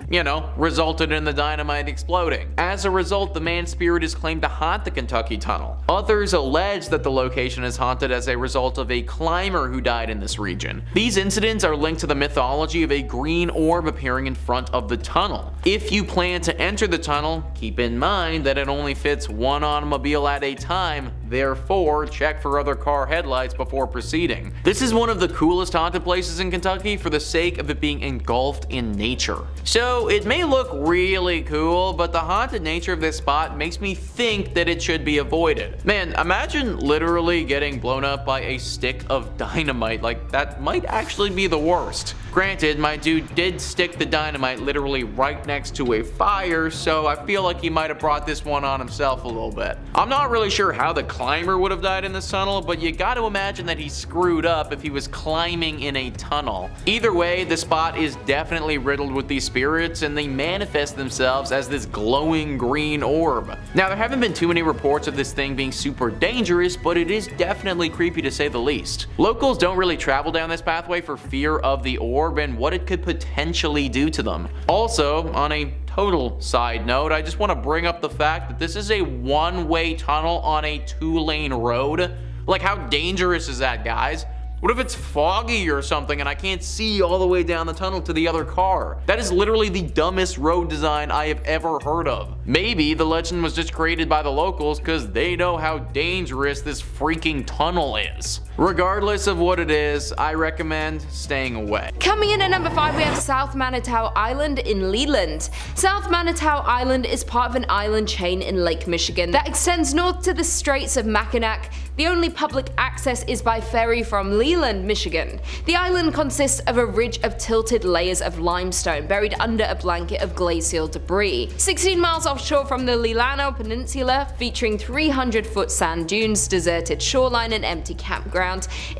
resulted in the dynamite exploding. As a result, the man's spirit is claimed to haunt the Kentucky Tunnel. Others allege that the location is haunted as a result of a climber who died in this region. These incidents are linked to the mythology of a green orb appearing in front of the tunnel. If you plan to enter the tunnel, keep in mind that it only fits one automobile at a time. therefore check for other car headlights before proceeding. This is one of the coolest haunted places in Kentucky for the sake of it being engulfed in nature. So it may look really cool, but the haunted nature of this spot makes me think that it should be avoided. Man, imagine literally getting blown up by a stick of dynamite. Like, that might actually be the worst. Granted, my dude did stick the dynamite literally right next to a fire, so I feel like he might have brought this one on himself a little bit. I'm not really sure how the climber would have died in this tunnel, but you gotta imagine that he screwed up if he was climbing in a tunnel. Either way, the spot is definitely riddled with these spirits, and they manifest themselves as this glowing green orb. Now, there haven't been too many reports of this thing being super dangerous, but it is definitely creepy to say the least. Locals don't really travel down this pathway for fear of the orb and what it could potentially do to them. Also, on a total side note, I just want to bring up the fact that this is a one-way tunnel on a two-lane road. Like, how dangerous is that, guys? What if it's foggy or something and I can't see all the way down the tunnel to the other car? That is literally the dumbest road design I have ever heard of. Maybe the legend was just created by the locals because they know how dangerous this freaking tunnel is. Regardless of what it is, I recommend staying away. Coming in at number 5, we have South Manitou Island in Leland. South Manitou Island is part of an island chain in Lake Michigan that extends north to the Straits of Mackinac. The only public access is by ferry from Leland, Michigan. The island consists of a ridge of tilted layers of limestone buried under a blanket of glacial debris. 16 miles offshore from the Leelanau Peninsula, featuring 300-foot sand dunes, deserted shoreline, and empty campground,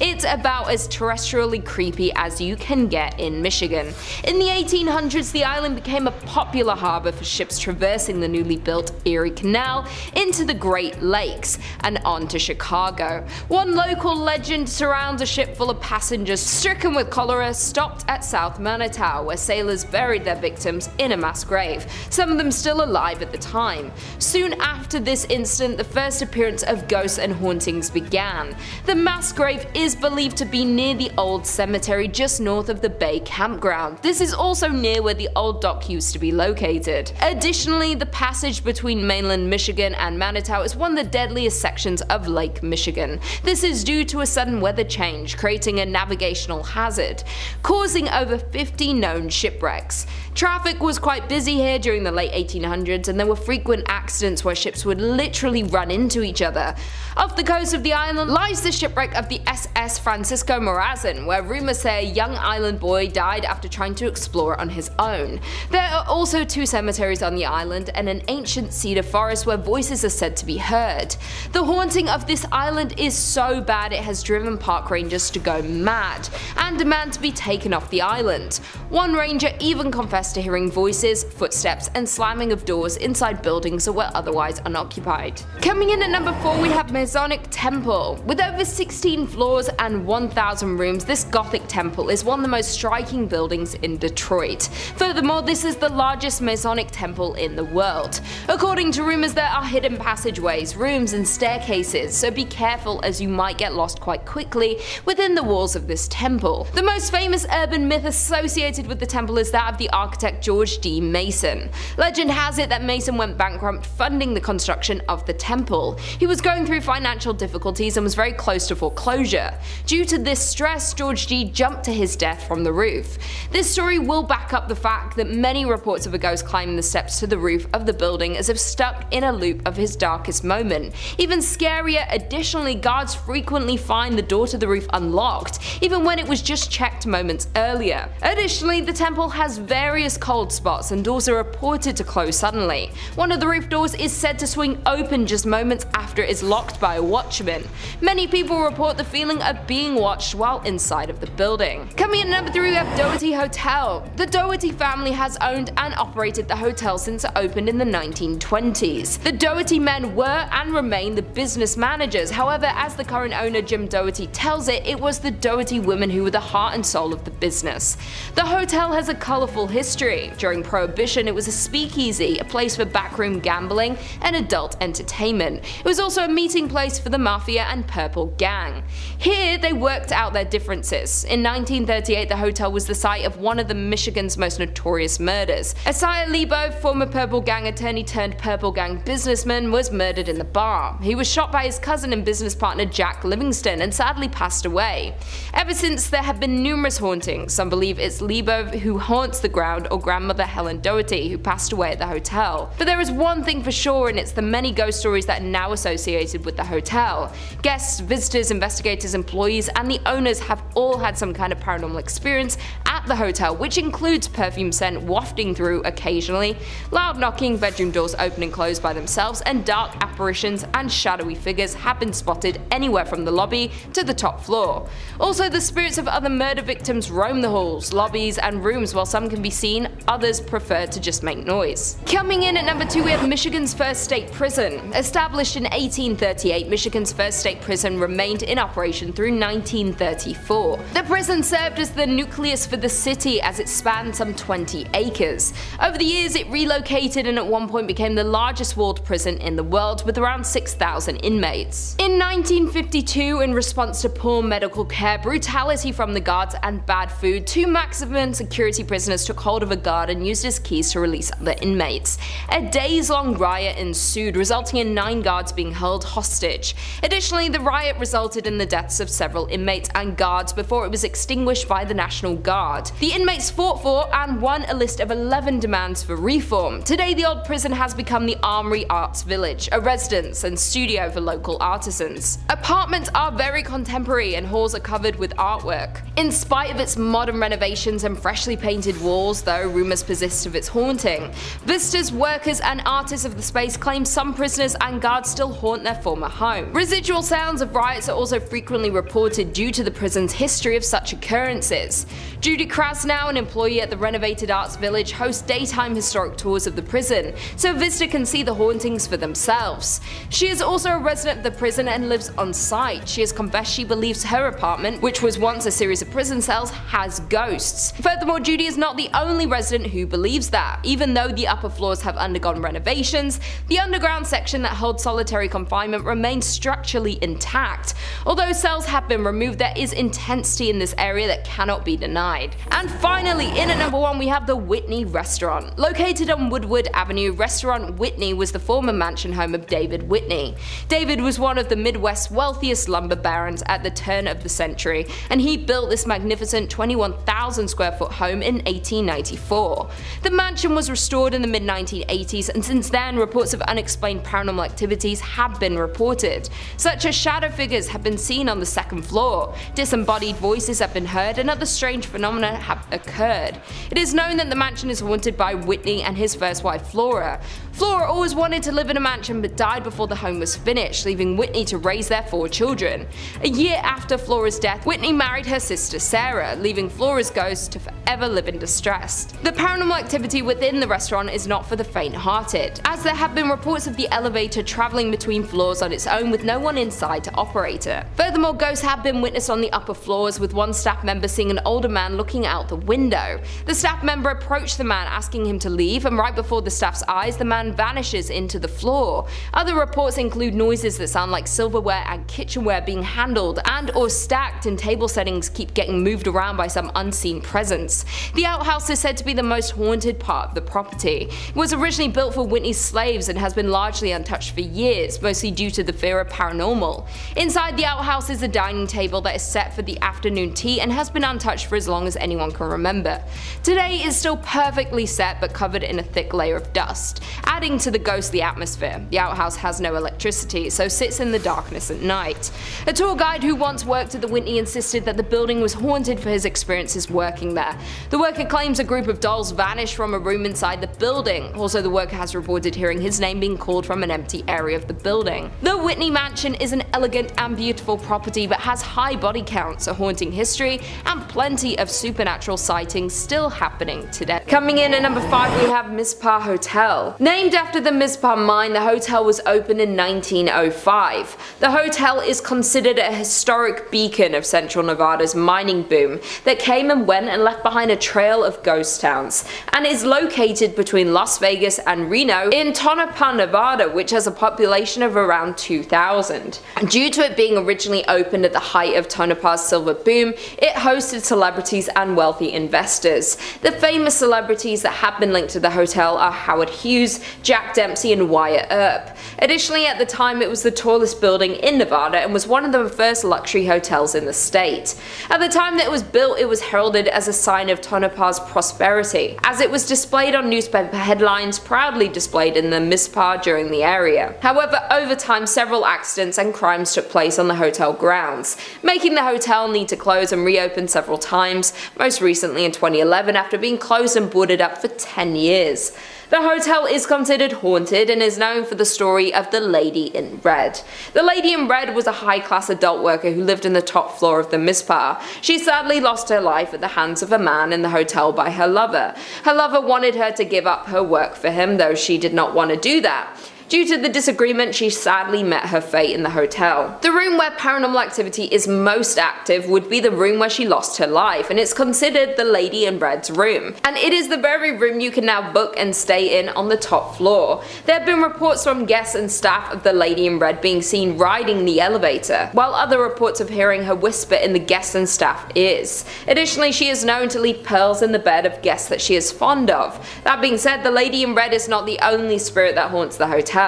it's about as terrestrially creepy as you can get in Michigan. In the 1800s, the island became a popular harbor for ships traversing the newly built Erie Canal into the Great Lakes and on to Chicago. One local legend surrounds a ship full of passengers stricken with cholera stopped at South Manitou, where sailors buried their victims in a mass grave, some of them still alive at the time. Soon after this incident, the first appearance of ghosts and hauntings began. The mass grave is believed to be near the old cemetery just north of the Bay Campground. This is also near where the old dock used to be located. Additionally, the passage between mainland Michigan and Manitou is one of the deadliest sections of Lake Michigan. This is due to a sudden weather change, creating a navigational hazard, causing over 50 known shipwrecks. Traffic was quite busy here during the late 1800s, and there were frequent accidents where ships would literally run into each other. Off the coast of the island lies the shipwreck of the SS Francisco Morazan, where rumors say a young island boy died after trying to explore on his own. There are also 2 cemeteries on the island and an ancient cedar forest where voices are said to be heard. The haunting of this island is so bad it has driven park rangers to go mad and demand to be taken off the island. One ranger even confessed to hearing voices, footsteps, and slamming of doors inside buildings that were otherwise unoccupied. Coming in at number 4, we have Masonic Temple. With over 16 floors and 1,000 rooms, this Gothic temple is one of the most striking buildings in Detroit. Furthermore, this is the largest Masonic temple in the world. According to rumors, there are hidden passageways, rooms, and staircases, so be careful as you might get lost quite quickly within the walls of this temple. The most famous urban myth associated with the temple is that of the architect George D. Mason. Legend has it that Mason went bankrupt funding the construction of the temple. He was going through financial difficulties and was very close to foreclosure. Due to this stress, George D. jumped to his death from the roof. This story will back up the fact that many reports of a ghost climbing the steps to the roof of the building as if stuck in a loop of his darkest moment. Even scarier, additionally, guards frequently find the door to the roof unlocked, even when it was just checked moments earlier. Additionally, the temple has various cold spots and doors are reported to close suddenly. One of the roof doors is said to swing open just moments after it is locked by a watchman. Many people report the feeling of being watched while inside of the building. Coming in at number 3, we have Doherty Hotel. The Doherty family has owned and operated the hotel since it opened in the 1920s. The Doherty men were and remain the business managers. However, as the current owner Jim Doherty tells it, it was the Doherty women who were the heart and soul of the business. The hotel has a colorful history. During Prohibition, it was a speakeasy, a place for backroom gambling and adult entertainment. It was also a meeting place for the mafia and purple gang. gang. Here, they worked out their differences. In 1938, the hotel was the site of one of the Michigan's most notorious murders. Isaiah Lebo, former Purple Gang attorney turned Purple Gang businessman, was murdered in the bar. He was shot by his cousin and business partner Jack Livingston and sadly passed away. Ever since, there have been numerous hauntings. Some believe it's Lebo who haunts the ground, or grandmother Helen Doherty, who passed away at the hotel. But there is one thing for sure, and it's the many ghost stories that are now associated with the hotel. Guests, visitors, investigators, employees, and the owners have all had some kind of paranormal experience at the hotel, which includes perfume scent wafting through occasionally, loud knocking, bedroom doors open and close by themselves, and dark apparitions and shadowy figures have been spotted anywhere from the lobby to the top floor. Also, the spirits of other murder victims roam the halls, lobbies, and rooms. While some can be seen, others prefer to just make noise. Coming in at number 2, we have Michigan's first state prison. Established in 1838, Michigan's first state prison remained in operation through 1934. The prison served as the nucleus for the city as it spanned some 20 acres. Over the years, it relocated and at one point became the largest walled prison in the world with around 6,000 inmates. In 1952, in response to poor medical care, brutality from the guards, and bad food, 2 maximum security prisoners took hold of a guard and used his keys to release other inmates. A days-long riot ensued, resulting in 9 guards being held hostage. Additionally, the riot resulted in the deaths of several inmates and guards before it was extinguished by the National Guard. The inmates fought for and won a list of 11 demands for reform. Today, the old prison has become the Armory Arts Village, a residence and studio for local artisans. Apartments are very contemporary and halls are covered with artwork. In spite of its modern renovations and freshly painted walls, though, rumors persist of its haunting. Visitors, workers, and artists of the space claim some prisoners and guards still haunt their former home. Residual sounds of riots are also frequently reported due to the prison's history of such occurrences. Judy Krasnow, an employee at the renovated Arts Village, hosts daytime historic tours of the prison, so a visitor can see the hauntings for themselves. She is also a resident of the prison and lives on site. She has confessed she believes her apartment, which was once a series of prison cells, has ghosts. Furthermore, Judy is not the only resident who believes that. Even though the upper floors have undergone renovations, the underground section that holds solitary confinement remains structurally intact. Although cells have been removed, there is intensity in this area that cannot be denied. And finally, in at number 1, we have the Whitney Restaurant. Located on Woodward Avenue, Restaurant Whitney was the former mansion home of David Whitney. David was one of the Midwest's wealthiest lumber barons at the turn of the century, and he built this magnificent 21,000 square foot home in 1894. The mansion was restored in the mid-1980s, and since then, reports of unexplained paranormal activities have been reported, such as shadow figures have been seen on the second floor, disembodied voices have been heard, and other strange phenomena have occurred. It is known that the mansion is haunted by Whitney and his first wife Flora. Flora always wanted to live in a mansion but died before the home was finished, leaving Whitney to raise their 4 children. A year after Flora's death, Whitney married her sister Sarah, leaving Flora's ghost to forever live in distress. The paranormal activity within the restaurant is not for the faint-hearted, as there have been reports of the elevator traveling between floors on its own with no one inside to operate it. Furthermore, ghosts have been witnessed on the upper floors, with one staff member seeing an older man looking out the window. The staff member approached the man asking him to leave, and right before the staff's eyes, the man vanishes into the floor. Other reports include noises that sound like silverware and kitchenware being handled and or stacked in table settings keep getting moved around by some unseen presence. The outhouse is said to be the most haunted part of the property. It was originally built for Whitney's slaves and has been largely untouched for years, mostly due to the fear of paranormal. Inside the outhouse is a dining table that is set for the afternoon tea and has been untouched for as long as anyone can remember. Today it is still perfectly set but covered in a thick layer of dust, adding to the ghostly atmosphere. The outhouse has no electricity, so sits in the darkness at night. A tour guide who once worked at the Whitney insisted that the building was haunted for his experiences working there. The worker claims a group of dolls vanished from a room inside the building. Also, the worker has reported hearing his name being called from an empty area of the building. The Whitney Mansion is an elegant and beautiful property but has high body counts, a haunting history, and plenty of supernatural supernatural sightings still happening today. Coming in at number 5 we have Mizpah Hotel. Named after the Mizpah mine, the hotel was opened in 1905. The hotel is considered a historic beacon of central Nevada's mining boom that came and went and left behind a trail of ghost towns, and is located between Las Vegas and Reno in Tonopah, Nevada, which has a population of around 2,000. Due to it being originally opened at the height of Tonopah's silver boom, it hosted celebrities and wealthy investors. The famous celebrities that have been linked to the hotel are Howard Hughes, Jack Dempsey, and Wyatt Earp. Additionally, at the time it was the tallest building in Nevada and was one of the first luxury hotels in the state. At the time that it was built, it was heralded as a sign of Tonopah's prosperity, as it was displayed on newspaper headlines, proudly displayed in the Mizpah during the area. However, over time several accidents and crimes took place on the hotel grounds, making the hotel need to close and reopen several times, most recently in 2011 after being closed and boarded up for 10 years. The hotel is considered haunted and is known for the story of the Lady in Red. The Lady in Red was a high-class adult worker who lived in the top floor of the Mizpah. She sadly lost her life at the hands of a man in the hotel by her lover. Her lover wanted her to give up her work for him, though she did not want to do that. Due to the disagreement, she sadly met her fate in the hotel. The room where paranormal activity is most active would be the room where she lost her life, and it's considered the Lady in Red's room. And it is the very room you can now book and stay in on the top floor. There have been reports from guests and staff of the Lady in Red being seen riding the elevator, while other reports of hearing her whisper in the guests and staff ears. Additionally, she is known to leave pearls in the bed of guests that she is fond of. That being said, the Lady in Red is not the only spirit that haunts the hotel,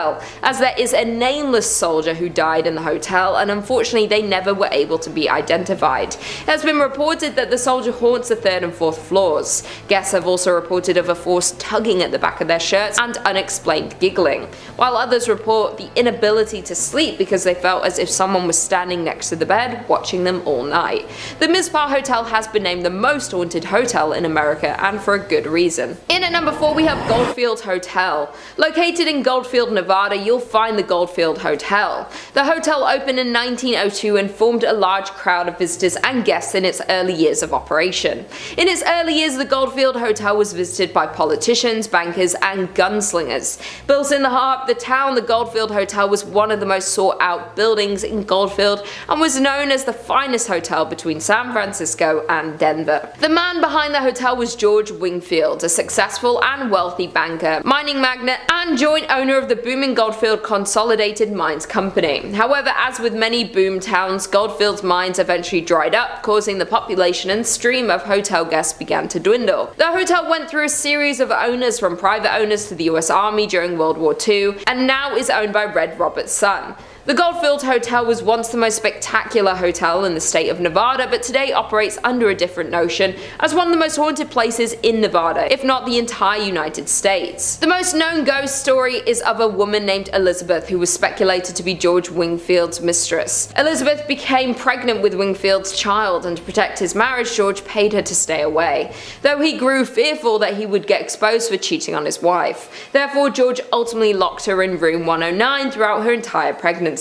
as there is a nameless soldier who died in the hotel, and unfortunately they never were able to be identified. It has been reported that the soldier haunts the 3rd and 4th floors. Guests have also reported of a force tugging at the back of their shirts and unexplained giggling, while others report the inability to sleep because they felt as if someone was standing next to the bed watching them all night. The Mizpah Hotel has been named the most haunted hotel in America, and for a good reason. In at number 4 we have Goldfield Hotel. Located in Goldfield, Nevada, you'll find the Goldfield Hotel. The hotel opened in 1902 and formed a large crowd of visitors and guests in its early years of operation. In its early years, the Goldfield Hotel was visited by politicians, bankers, and gunslingers. Built in the heart of the town, the Goldfield Hotel was one of the most sought out buildings in Goldfield and was known as the finest hotel between San Francisco and Denver. The man behind the hotel was George Wingfield, a successful and wealthy banker, mining magnate, and joint owner of the booming Goldfield Consolidated Mines Company. However, as with many boom towns, Goldfield's mines eventually dried up, causing the population and stream of hotel guests began to dwindle. The hotel went through a series of owners, from private owners to the US Army during World War II, and now is owned by Red Roberts' son. The Goldfield Hotel was once the most spectacular hotel in the state of Nevada, but today operates under a different notion as one of the most haunted places in Nevada, if not the entire United States. The most known ghost story is of a woman named Elizabeth, who was speculated to be George Wingfield's mistress. Elizabeth became pregnant with Wingfield's child, and to protect his marriage, George paid her to stay away, though he grew fearful that he would get exposed for cheating on his wife. Therefore, George ultimately locked her in room 109 throughout her entire pregnancy.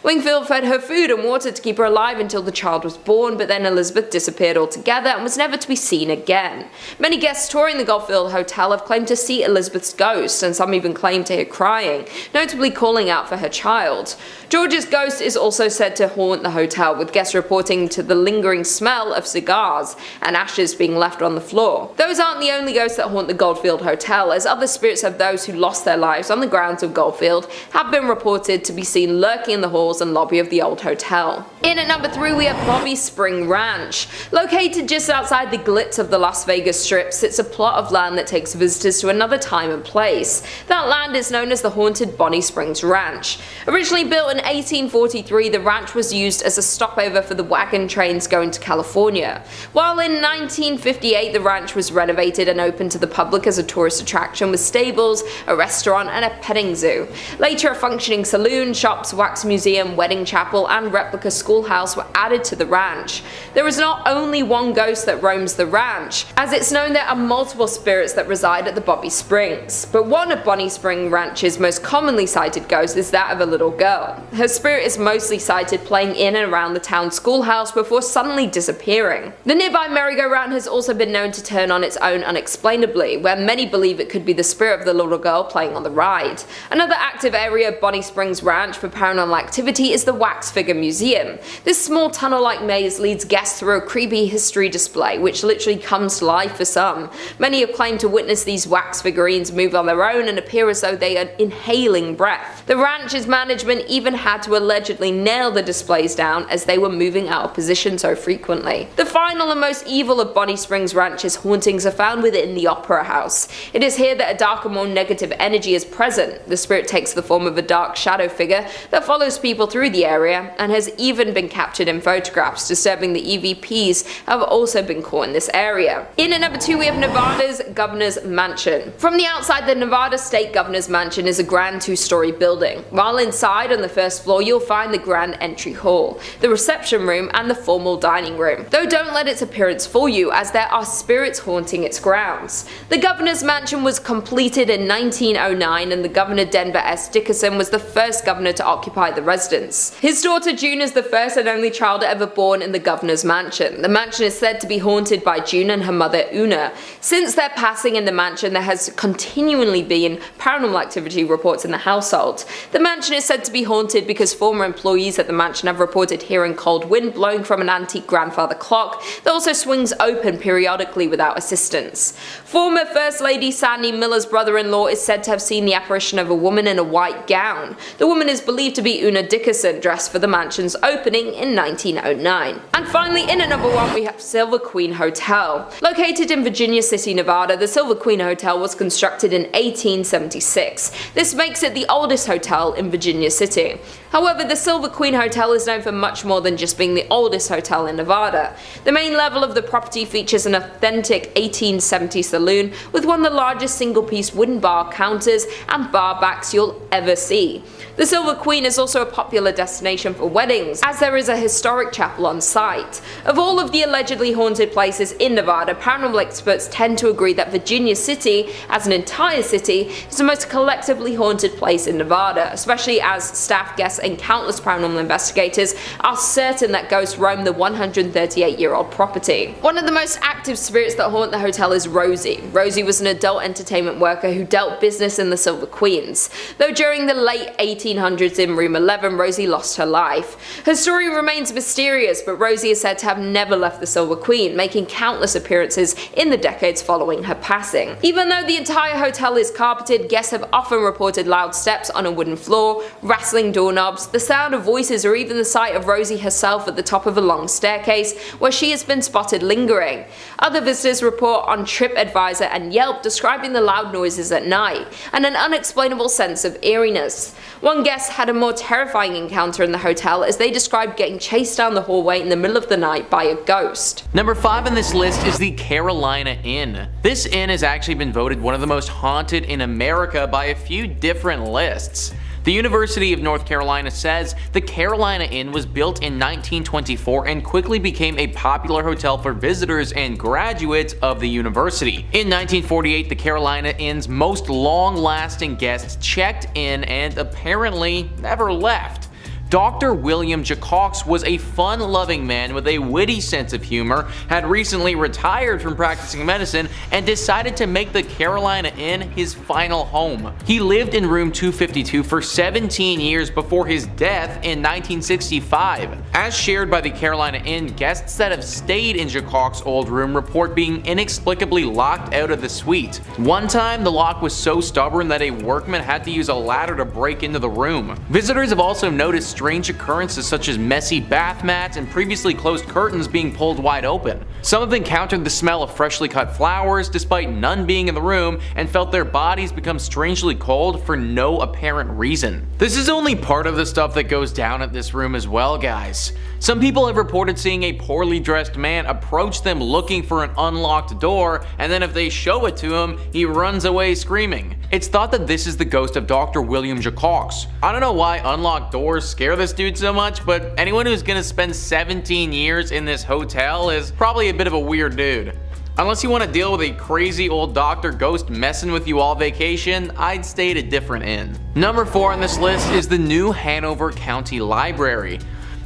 Wingfield fed her food and water to keep her alive until the child was born, but then Elizabeth disappeared altogether and was never to be seen again. Many guests touring the Goldfield Hotel have claimed to see Elizabeth's ghost, and some even claim to hear crying, notably calling out for her child. George's ghost is also said to haunt the hotel, with guests reporting to the lingering smell of cigars and ashes being left on the floor. Those aren't the only ghosts that haunt the Goldfield Hotel, as other spirits of those who lost their lives on the grounds of Goldfield have been reported to be seen lurking in the halls and lobby of the old hotel. In at number 3 we have Bobby Spring Ranch. Located just outside the glitz of the Las Vegas Strip sits a plot of land that takes visitors to another time and place. That land is known as the haunted Bonnie Springs Ranch. Originally built in 1843, the ranch was used as a stopover for the wagon trains going to California. While in 1958 the ranch was renovated and opened to the public as a tourist attraction with stables, a restaurant, and a petting zoo. Later a functioning saloon, shops, box, wax museum, wedding chapel, and replica schoolhouse were added to the ranch. There is not only one ghost that roams the ranch, as it's known there are multiple spirits that reside at the Bobby Springs, but one of Bonnie Spring Ranch's most commonly sighted ghosts is that of a little girl. Her spirit is mostly sighted playing in and around the town schoolhouse before suddenly disappearing. The nearby merry-go-round has also been known to turn on its own unexplainably, where many believe it could be the spirit of the little girl playing on the ride. Another active area of Bonnie Springs Ranch for paranormal activity is the Wax Figure Museum. This small tunnel-like maze leads guests through a creepy history display, which literally comes to life for some. Many have claimed to witness these wax figurines move on their own and appear as though they are inhaling breath. The ranch's management even had to allegedly nail the displays down as they were moving out of position so frequently. The final and most evil of Bonnie Springs Ranch's hauntings are found within the Opera House. It is here that a darker, more negative energy is present. The spirit takes the form of a dark shadow figure that follows people through the area and has even been captured in photographs, disturbing the EVPs have also been caught in this area. In at number 2 we have Nevada's Governor's Mansion. From the outside, the Nevada State Governor's Mansion is a grand 2-story building, while inside on the first floor you'll find the grand entry hall, the reception room, and the formal dining room. Though don't let its appearance fool you, as there are spirits haunting its grounds. The Governor's Mansion was completed in 1909 and the Governor Denver S. Dickerson was the first governor to occupy the residence. His daughter June is the first and only child ever born in the Governor's Mansion. The mansion is said to be haunted by June and her mother Una. Since their passing in the mansion, there has continually been paranormal activity reports in the household. The mansion is said to be haunted because former employees at the mansion have reported hearing cold wind blowing from an antique grandfather clock that also swings open periodically without assistance. Former First Lady Sandy Miller's brother-in-law is said to have seen the apparition of a woman in a white gown. The woman is believed to be Una Dickerson, dressed for the mansion's opening in 1909. And finally, in at number 1 we have Silver Queen Hotel. Located in Virginia City, Nevada, the Silver Queen Hotel was constructed in 1876. This makes it the oldest hotel in Virginia City. However, the Silver Queen Hotel is known for much more than just being the oldest hotel in Nevada. The main level of the property features an authentic 1870s saloon with one of the largest single-piece wooden bar counters and bar backs you'll ever see. The Silver Queen is also a popular destination for weddings, as there is a historic chapel on site. Of all of the allegedly haunted places in Nevada, paranormal experts tend to agree that Virginia City, as an entire city, is the most collectively haunted place in Nevada, especially as staff, guests, and countless paranormal investigators are certain that ghosts roam the 138-year-old property. One of the most active spirits that haunt the hotel is Rosie. Rosie was an adult entertainment worker who dealt business in the Silver Queens. Though during the late 1800s in room 11, Rosie lost her life. Her story remains mysterious, but Rosie is said to have never left the Silver Queen, making countless appearances in the decades following her passing. Even though the entire hotel is carpeted, guests have often reported loud steps on a wooden floor, rattling doorknobs, the sound of voices, or even the sight of Rosie herself at the top of a long staircase where she has been spotted lingering. Other visitors report on TripAdvisor and Yelp describing the loud noises at night and an unexplainable sense of eeriness. One guest had a more terrifying encounter in the hotel as they described getting chased down the hallway in the middle of the night by a ghost. Number 5 on this list is the Carolina Inn. This inn has actually been voted one of the most haunted in America by a few different lists. The University of North Carolina says the Carolina Inn was built in 1924 and quickly became a popular hotel for visitors and graduates of the university. In 1948, the Carolina Inn's most long-lasting guests checked in and apparently never left. Dr. William Jacox was a fun-loving man with a witty sense of humor, had recently retired from practicing medicine, and decided to make the Carolina Inn his final home. He lived in room 252 for 17 years before his death in 1965. As shared by the Carolina Inn, guests that have stayed in Jacox's old room report being inexplicably locked out of the suite. One time, the lock was so stubborn that a workman had to use a ladder to break into the room. Visitors have also noticed strange occurrences such as messy bath mats and previously closed curtains being pulled wide open. Some have encountered the smell of freshly cut flowers despite none being in the room and felt their bodies become strangely cold for no apparent reason. This is only part of the stuff that goes down at this room as well, guys. Some people have reported seeing a poorly dressed man approach them looking for an unlocked door, and then if they show it to him, he runs away screaming. It's thought that this is the ghost of Dr. William Jacques. I don't know why unlocked doors scare this dude so much, but anyone who's gonna spend 17 years in this hotel is probably a bit of a weird dude. Unless you want to deal with a crazy old doctor ghost messing with you all vacation, I'd stay at a different inn. Number 4 on this list is the new Hanover County Library.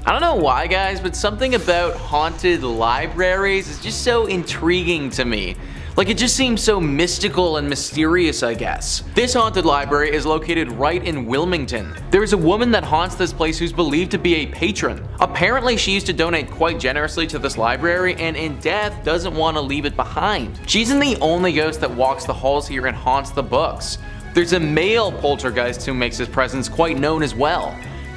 I don't know why, guys, but something about haunted libraries is just so intriguing to me. Like, it just seems so mystical and mysterious, I guess. This haunted library is located right in Wilmington. There is a woman that haunts this place who's believed to be a patron. Apparently, she used to donate quite generously to this library and in death doesn't want to leave it behind. She isn't the only ghost that walks the halls here and haunts the books. There's a male poltergeist who makes his presence quite known as well.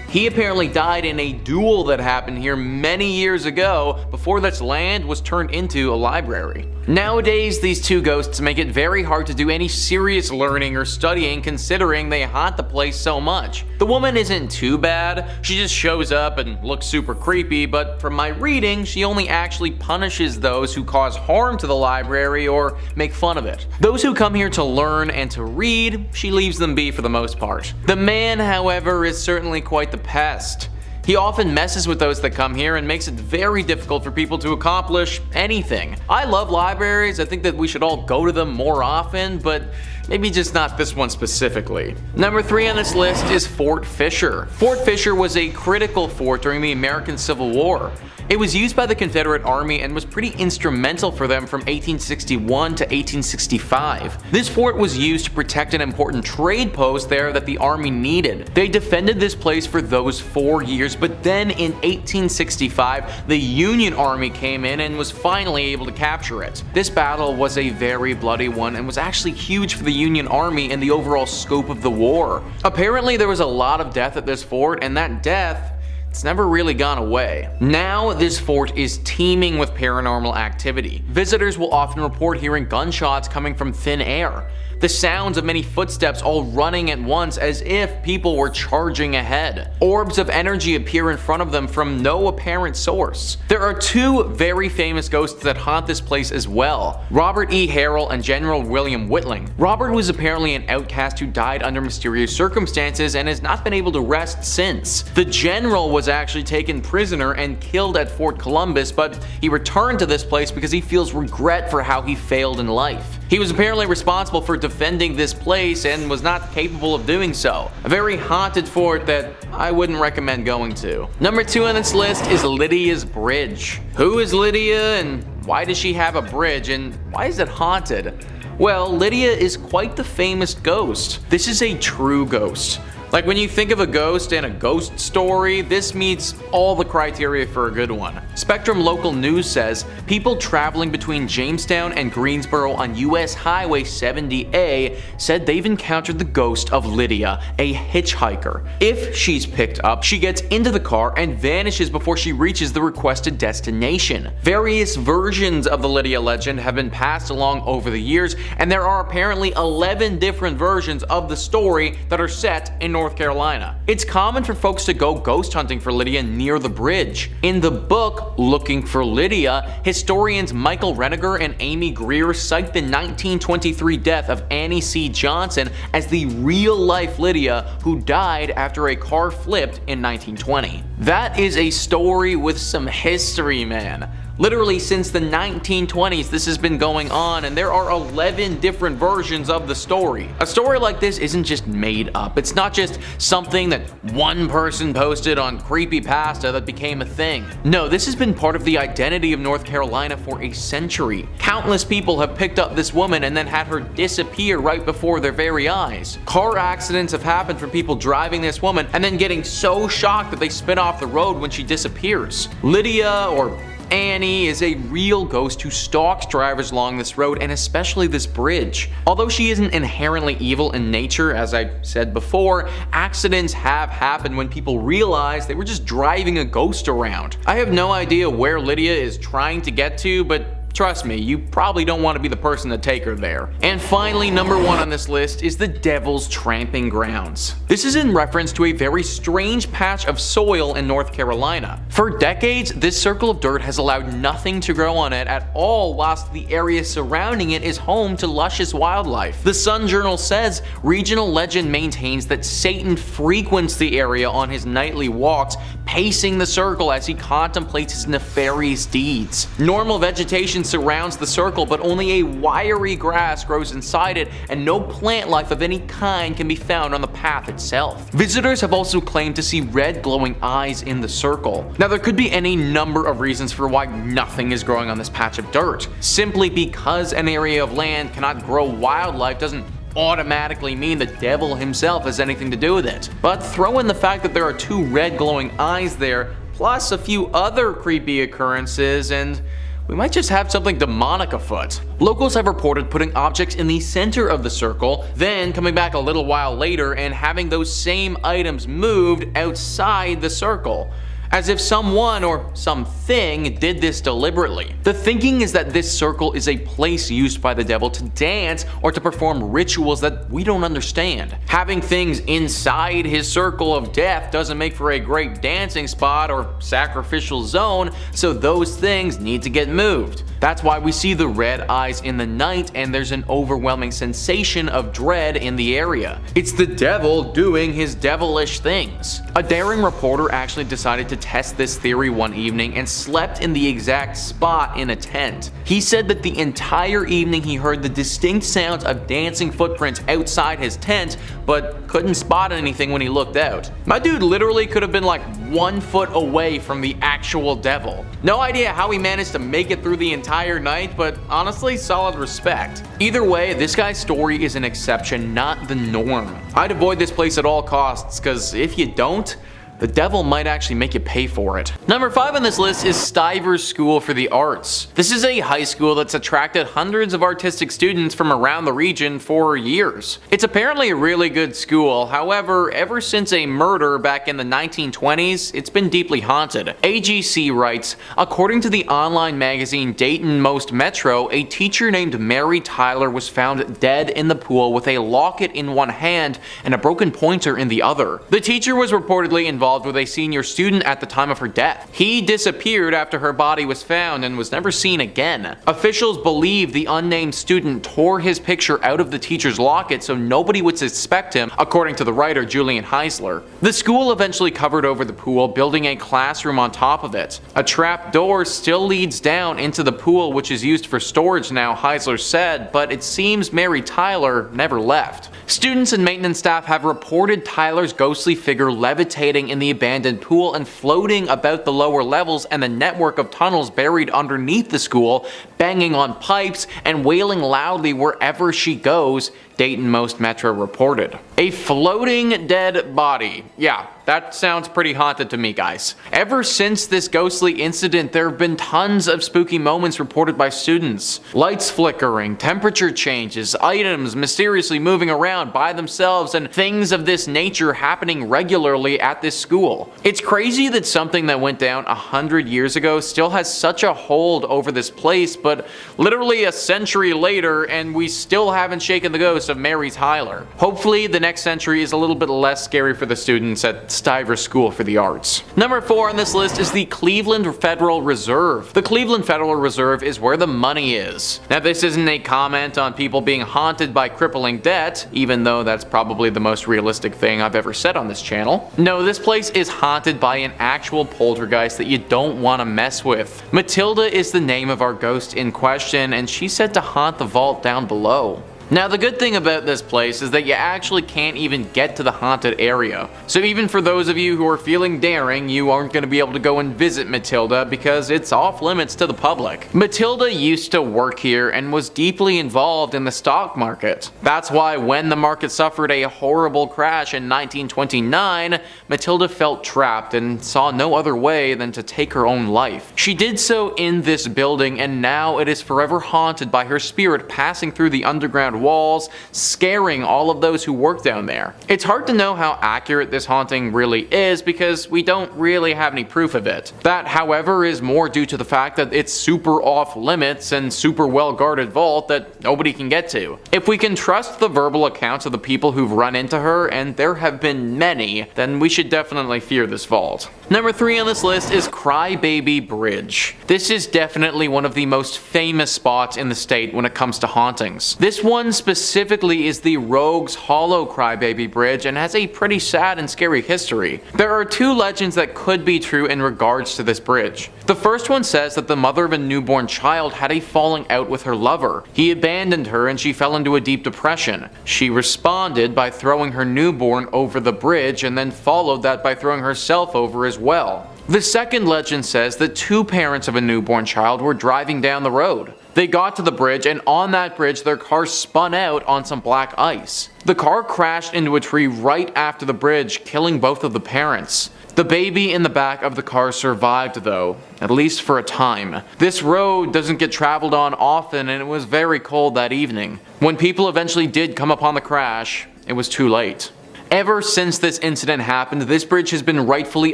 He apparently died in a duel that happened here many years ago before this land was turned into a library. Nowadays, these two ghosts make it very hard to do any serious learning or studying considering they haunt the place so much. The woman isn't too bad, she just shows up and looks super creepy, but from my reading, she only actually punishes those who cause harm to the library or make fun of it. Those who come here to learn and to read, she leaves them be for the most part. The man, however, is certainly quite the pest. He often messes with those that come here and makes it very difficult for people to accomplish anything. I love libraries, I think that we should all go to them more often, but maybe just not this one specifically. Number 3 on this list is Fort Fisher. Fort Fisher was a critical fort during the American Civil War. It was used by the Confederate Army and was pretty instrumental for them from 1861 to 1865. This fort was used to protect an important trade post there that the Army needed. They defended this place for those 4 years, but then in 1865, the Union Army came in and was finally able to capture it. This battle was a very bloody one and was actually huge for the Union Army and the overall scope of the war. Apparently, there was a lot of death at this fort, and that death, it's never really gone away. Now, this fort is teeming with paranormal activity. Visitors will often report hearing gunshots coming from thin air. The sounds of many footsteps all running at once as if people were charging ahead. Orbs of energy appear in front of them from no apparent source. There are 2 very famous ghosts that haunt this place as well, Robert E. Harrell and General William Whitling. Robert was apparently an outcast who died under mysterious circumstances and has not been able to rest since. The general was actually taken prisoner and killed at Fort Columbus, but he returned to this place because he feels regret for how he failed in life. He was apparently responsible for defending this place and was not capable of doing so. A very haunted fort that I wouldn't recommend going to. Number 2 on this list is Lydia's Bridge. Who is Lydia and why does she have a bridge and why is it haunted? Well, Lydia is quite the famous ghost. This is a true ghost. Like, when you think of a ghost and a ghost story, this meets all the criteria for a good one. Spectrum Local News says, people traveling between Jamestown and Greensboro on US Highway 70A said they've encountered the ghost of Lydia, a hitchhiker. If she's picked up, she gets into the car and vanishes before she reaches the requested destination. Various versions of the Lydia legend have been passed along over the years, and there are apparently 11 different versions of the story that are set in North Carolina. It's common for folks to go ghost hunting for Lydia near the bridge. In the book, Looking for Lydia, historians Michael Reniger and Amy Greer cite the 1923 death of Annie C. Johnson as the real-life Lydia who died after a car flipped in 1920. That is a story with some history, man. Literally since the 1920s this has been going on, and there are 11 different versions of the story. A story like this isn't just made up. It's not just something that one person posted on Creepypasta that became a thing. No, this has been part of the identity of North Carolina for a century. Countless people have picked up this woman and then had her disappear right before their very eyes. Car accidents have happened from people driving this woman and then getting so shocked that they spin off the road when she disappears. Lydia, or Annie, is a real ghost who stalks drivers along this road and especially this bridge. Although she isn't inherently evil in nature, as I said before, accidents have happened when people realize they were just driving a ghost around. I have no idea where Lydia is trying to get to, but trust me, you probably don't want to be the person to take her there. And finally, number 1 on this list is the Devil's Tramping Grounds. This is in reference to a very strange patch of soil in North Carolina. For decades, this circle of dirt has allowed nothing to grow on it at all, whilst the area surrounding it is home to luscious wildlife. The Sun Journal says regional legend maintains that Satan frequents the area on his nightly walks, pacing the circle as he contemplates his nefarious deeds. Normal vegetation surrounds the circle, but only a wiry grass grows inside it, and no plant life of any kind can be found on the path itself. Visitors have also claimed to see red glowing eyes in the circle. Now, there could be any number of reasons for why nothing is growing on this patch of dirt. Simply because an area of land cannot grow wildlife doesn't automatically mean the devil himself has anything to do with it. But throw in the fact that there are 2 red glowing eyes there, plus a few other creepy occurrences, and we might just have something demonic afoot. Locals have reported putting objects in the center of the circle, then coming back a little while later and having those same items moved outside the circle, as if someone or something did this deliberately. The thinking is that this circle is a place used by the devil to dance or to perform rituals that we don't understand. Having things inside his circle of death doesn't make for a great dancing spot or sacrificial zone, so those things need to get moved. That's why we see the red eyes in the night, and there's an overwhelming sensation of dread in the area. It's the devil doing his devilish things. A daring reporter actually decided to test this theory one evening and slept in the exact spot in a tent. He said that the entire evening he heard the distinct sounds of dancing footprints outside his tent, but couldn't spot anything when he looked out. My dude literally could have been like 1 foot away from the actual devil. No idea how he managed to make it through the entire night, but honestly, solid respect. Either way, this guy's story is an exception, not the norm. I'd avoid this place at all costs, because if you don't, the devil might actually make you pay for it. Number 5 on this list is Stivers School for the Arts. This is a high school that's attracted hundreds of artistic students from around the region for years. It's apparently a really good school, however, ever since a murder back in the 1920s, it's been deeply haunted. AGC writes, according to the online magazine Dayton Most Metro, a teacher named Mary Tyler was found dead in the pool with a locket in one hand and a broken pointer in the other. The teacher was reportedly involved with a senior student at the time of her death. He disappeared after her body was found and was never seen again. Officials believe the unnamed student tore his picture out of the teacher's locket so nobody would suspect him, according to the writer Julian Heisler. The school eventually covered over the pool, building a classroom on top of it. A trap door still leads down into the pool, which is used for storage now, Heisler said, but it seems Mary Tyler never left. Students and maintenance staff have reported Tyler's ghostly figure levitating in the abandoned pool and floating about the lower levels and the network of tunnels buried underneath the school, banging on pipes and wailing loudly wherever she goes, Dayton Most Metro reported. A floating dead body. Yeah, that sounds pretty haunted to me, guys. Ever since this ghostly incident, there have been tons of spooky moments reported by students. Lights flickering, temperature changes, items mysteriously moving around by themselves, and things of this nature happening regularly at this school. It's crazy that something that went down 100 years ago still has such a hold over this place, but literally a century later, and we still haven't shaken the ghost of Mary Tyler. Hopefully the next century is a little bit less scary for the students at Stivers School for the Arts. Number 4 on this list is the Cleveland Federal Reserve. The Cleveland Federal Reserve is where the money is. Now, this isn't a comment on people being haunted by crippling debt, even though that's probably the most realistic thing I've ever said on this channel. No, this place is haunted by an actual poltergeist that you don't want to mess with. Matilda is the name of our ghost in question, and she's said to haunt the vault down below. Now, the good thing about this place is that you actually can't even get to the haunted area. So even for those of you who are feeling daring, you aren't going to be able to go and visit Matilda because it's off limits to the public. Matilda used to work here and was deeply involved in the stock market. That's why when the market suffered a horrible crash in 1929, Matilda felt trapped and saw no other way than to take her own life. She did so in this building, and now it is forever haunted by her spirit passing through the underground walls, scaring all of those who work down there. It's hard to know how accurate this haunting really is because we don't really have any proof of it. That, however, is more due to the fact that it's super off limits and super well guarded vault that nobody can get to. If we can trust the verbal accounts of the people who've run into her, and there have been many, then we should definitely fear this vault. Number 3 on this list is Crybaby Bridge. This is definitely one of the most famous spots in the state when it comes to hauntings. This one specifically is the Rogues Hollow Crybaby Bridge and has a pretty sad and scary history. There are 2 legends that could be true in regards to this bridge. The first one says that the mother of a newborn child had a falling out with her lover. He abandoned her and she fell into a deep depression. She responded by throwing her newborn over the bridge and then followed that by throwing herself over as well. The second legend says that 2 parents of a newborn child were driving down the road. They got to the bridge, and on that bridge their car spun out on some black ice. The car crashed into a tree right after the bridge, killing both of the parents. The baby in the back of the car survived though, at least for a time. This road doesn't get traveled on often and it was very cold that evening. When people eventually did come upon the crash, it was too late. Ever since this incident happened, this bridge has been rightfully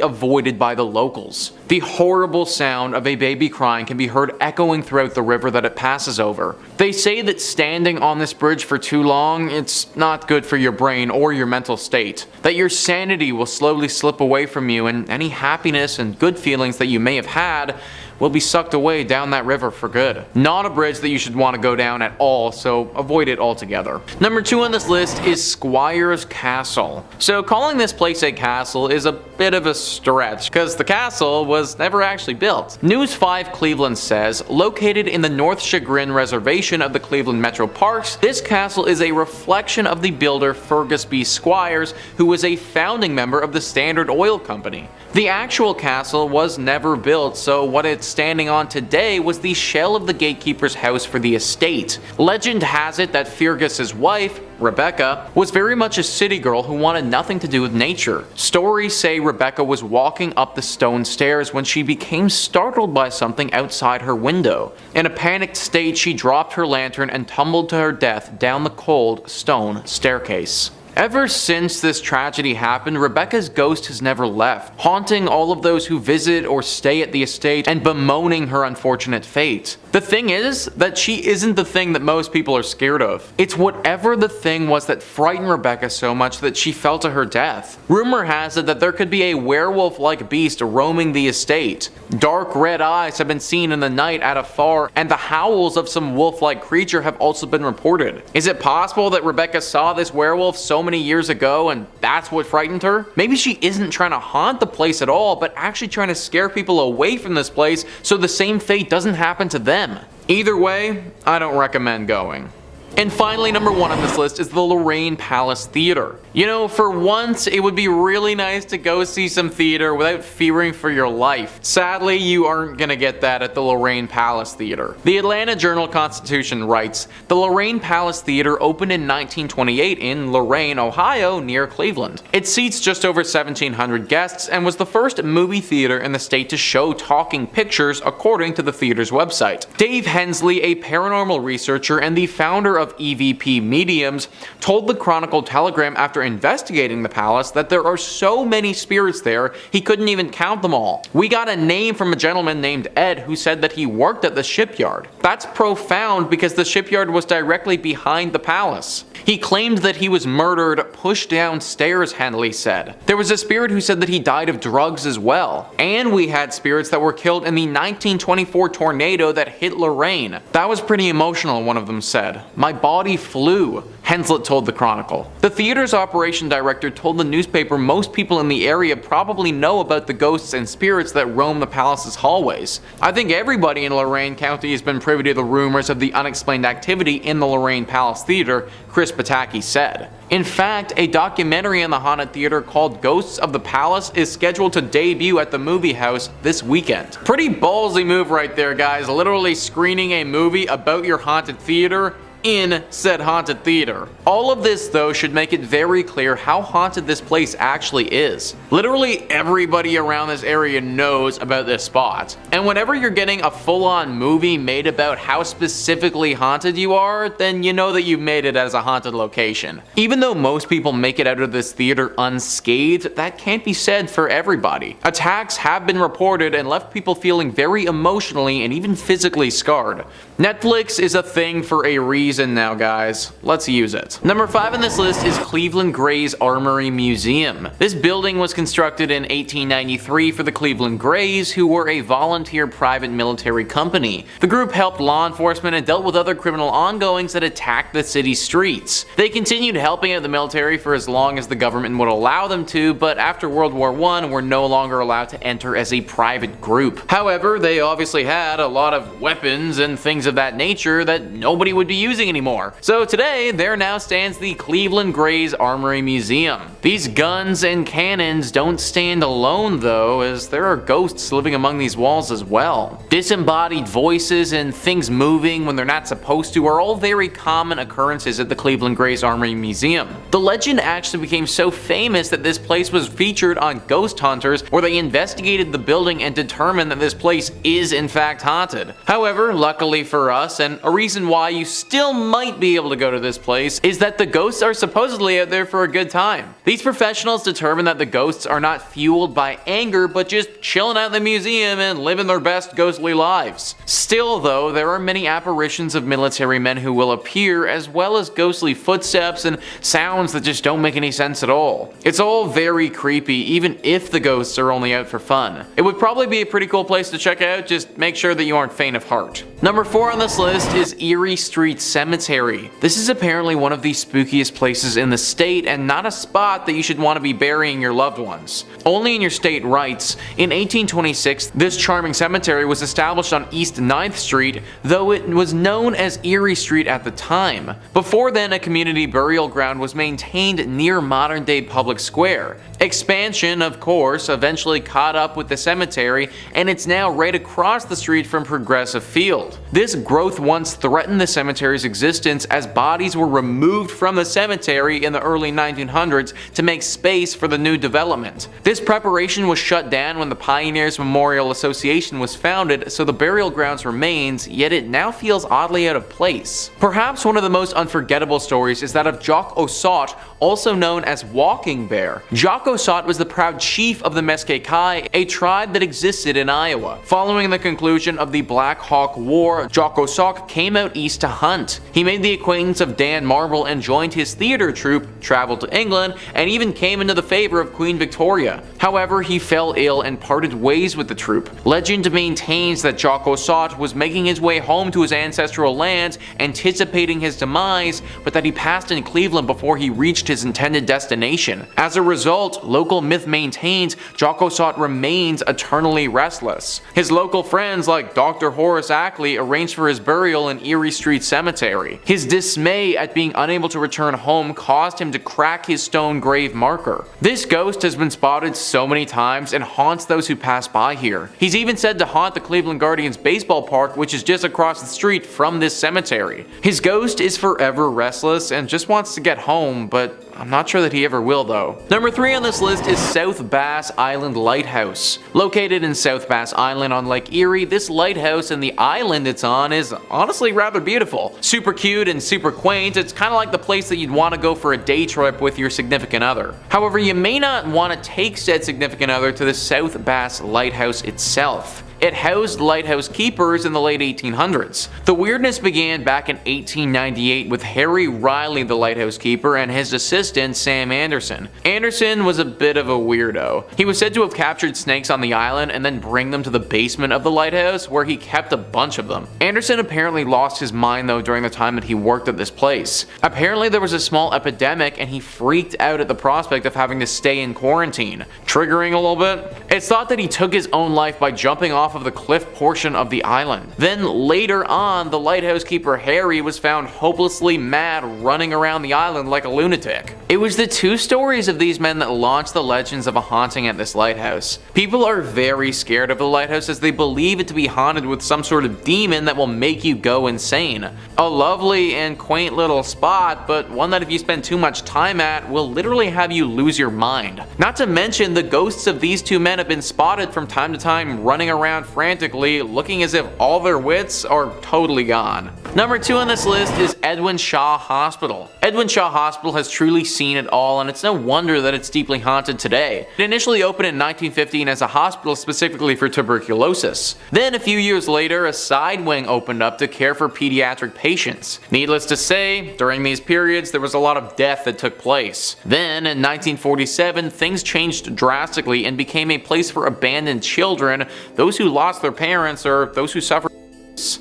avoided by the locals. The horrible sound of a baby crying can be heard echoing throughout the river that it passes over. They say that standing on this bridge for too long, it's not good for your brain or your mental state. That your sanity will slowly slip away from you and any happiness and good feelings that you may have had will be sucked away down that river for good. Not a bridge that you should want to go down at all, so avoid it altogether. Number 2 on this list is Squire's Castle. So calling this place a castle is a bit of a stretch, because the castle was never actually built. News 5 Cleveland says, located in the North Chagrin Reservation of the Cleveland Metro Parks, this castle is a reflection of the builder Fergus B. Squires, who was a founding member of the Standard Oil Company. The actual castle was never built, so what it's standing on today was the shell of the gatekeeper's house for the estate. Legend has it that Fergus's wife, Rebecca, was very much a city girl who wanted nothing to do with nature. Stories say Rebecca was walking up the stone stairs when she became startled by something outside her window. In a panicked state, she dropped her lantern and tumbled to her death down the cold stone staircase. Ever since this tragedy happened, Rebecca's ghost has never left, haunting all of those who visit or stay at the estate and bemoaning her unfortunate fate. The thing is that she isn't the thing that most people are scared of. It's whatever the thing was that frightened Rebecca so much that she fell to her death. Rumor has it that there could be a werewolf-like beast roaming the estate. Dark red eyes have been seen in the night at afar, and the howls of some wolf-like creature have also been reported. Is it possible that Rebecca saw this werewolf so many years ago and that's what frightened her? Maybe she isn't trying to haunt the place at all, but actually trying to scare people away from this place so the same fate doesn't happen to them. Either way, I don't recommend going. And finally, number 1 on this list is the Lorraine Palace Theater. You know, for once, it would be really nice to go see some theater without fearing for your life. Sadly, you aren't gonna get that at the Lorraine Palace Theater. The Atlanta Journal-Constitution writes, the Lorraine Palace Theater opened in 1928 in Lorain, Ohio, near Cleveland. It seats just over 1,700 guests and was the first movie theater in the state to show talking pictures, according to the theater's website. Dave Hensley, a paranormal researcher and the founder of EVP Mediums, told the Chronicle-Telegram after investigating the palace that there are so many spirits there he couldn't even count them all. We got a name from a gentleman named Ed who said that he worked at the shipyard. That's profound because the shipyard was directly behind the palace. He claimed that he was murdered pushed downstairs, Henley said. There was a spirit who said that he died of drugs as well. And we had spirits that were killed in the 1924 tornado that hit Lorain. That was pretty emotional, one of them said. My body flew, Henslett told the Chronicle. The theater's operation director told the newspaper most people in the area probably know about the ghosts and spirits that roam the palace's hallways. I think everybody in Lorain County has been privy to the rumors of the unexplained activity in the Lorain Palace Theater, Chris Pataki said. In fact, a documentary in the haunted theater called Ghosts of the Palace is scheduled to debut at the movie house this weekend. Pretty ballsy move right there, guys, literally screening a movie about your haunted theater. in said haunted theater. All of this though should make it very clear how haunted this place actually is. Literally everybody around this area knows about this spot. And whenever you're getting a full-on movie made about how specifically haunted you are, then you know that you've made it as a haunted location. Even though most people make it out of this theater unscathed, that can't be said for everybody. Attacks have been reported and left people feeling very emotionally and even physically scarred. Netflix is a thing for a reason now, guys. Let's use it. Number 5 on this list is Cleveland Gray's Armory Museum. This building was constructed in 1893 for the Cleveland Grays, who were a volunteer private military company. The group helped law enforcement and dealt with other criminal ongoings that attacked the city's streets. They continued helping out the military for as long as the government would allow them to, but after World War I were no longer allowed to enter as a private group. However, they obviously had a lot of weapons and things of that nature that nobody would be using anymore. So today, there now stands the Cleveland Grays Armory Museum. These guns and cannons don't stand alone though, as there are ghosts living among these walls as well. Disembodied voices and things moving when they're not supposed to are all very common occurrences at the Cleveland Grays Armory Museum. The legend actually became so famous that this place was featured on Ghost Hunters, where they investigated the building and determined that this place is in fact haunted. However, luckily for us, and a reason why you still might be able to go to this place, is that the ghosts are supposedly out there for a good time. These professionals determined that the ghosts are not fueled by anger, but just chilling out in the museum and living their best ghostly lives. Still though, there are many apparitions of military men who will appear, as well as ghostly footsteps and sounds that just don't make any sense at all. It's all very creepy, even if the ghosts are only out for fun. It would probably be a pretty cool place to check out, just make sure that you aren't faint of heart. Number 4 on this list is Erie Street Cemetery. This is apparently one of the spookiest places in the state, and not a spot that you should want to be burying your loved ones. Only in your state rights. In 1826, this charming cemetery was established on East 9th Street, though it was known as Erie Street at the time. Before then, a community burial ground was maintained near modern-day Public Square. Expansion, of course, eventually caught up with the cemetery, and it's now right across the street from Progressive Field. This growth once threatened the cemetery's existence, as bodies were removed from the cemetery in the early 1900s to make space for the new development. This preparation was shut down when the Pioneers Memorial Association was founded, so the burial grounds remains, yet it now feels oddly out of place. Perhaps one of the most unforgettable stories is that of Jock Ossaut, also known as Walking Bear. Jock Ossaut was the proud chief of the Mesquite, a tribe that existed in Iowa. Following the conclusion of the Black Hawk War, Jock Ossaut came out east to hunt. He made the acquaintance of Dan Marble and joined his theater troupe, traveled to England, and even came into the favor of Queen Victoria. However, he fell ill and parted ways with the troupe. Legend maintains that Jock Ossaut was making his way home to his ancestral lands, anticipating his demise, but that he passed in Cleveland before he reached his intended destination. As a result, local myth maintains Jock Ossaut remains eternally restless. His local friends like Dr. Horace Ackley arranged for his burial in Erie Street Cemetery. His dismay at being unable to return home caused him to crack his stone grave marker. This ghost has been spotted so many times and haunts those who pass by here. He's even said to haunt the Cleveland Guardians baseball park, which is just across the street from this cemetery. His ghost is forever restless and just wants to get home, but I'm not sure that he ever will though. Number 3 on this list is South Bass Island Lighthouse. Located in South Bass Island on Lake Erie, this lighthouse and the island it's on is honestly rather beautiful. Super cute and super quaint. It's kind of like the place that you'd want to go for a day trip with your significant other. However, you may not want to take said significant other to the South Bass Lighthouse itself. It housed lighthouse keepers in the late 1800s. The weirdness began back in 1898 with Harry Riley, the lighthouse keeper, and his assistant Sam Anderson. Anderson was a bit of a weirdo. He was said to have captured snakes on the island and then bring them to the basement of the lighthouse, where he kept a bunch of them. Anderson apparently lost his mind though during the time that he worked at this place. Apparently there was a small epidemic and he freaked out at the prospect of having to stay in quarantine, triggering a little bit. It's thought that he took his own life by jumping off off of the cliff portion of the island. Then later on, the lighthouse keeper Harry was found hopelessly mad running around the island like a lunatic. It was the two stories of these men that launched the legends of a haunting at this lighthouse. People are very scared of the lighthouse as they believe it to be haunted with some sort of demon that will make you go insane. A lovely and quaint little spot, but one that if you spend too much time at will literally have you lose your mind. Not to mention the ghosts of these two men have been spotted from time to time running around frantically, looking as if all their wits are totally gone. Number 2 on this list is Edwin Shaw Hospital. Edwin Shaw Hospital has truly seen it all, and it's no wonder that it's deeply haunted today. It initially opened in 1915 as a hospital specifically for tuberculosis. Then a few years later, a side wing opened up to care for pediatric patients. Needless to say, during these periods there was a lot of death that took place. Then in 1947, things changed drastically and became a place for abandoned children, those who lost their parents, or those who suffered.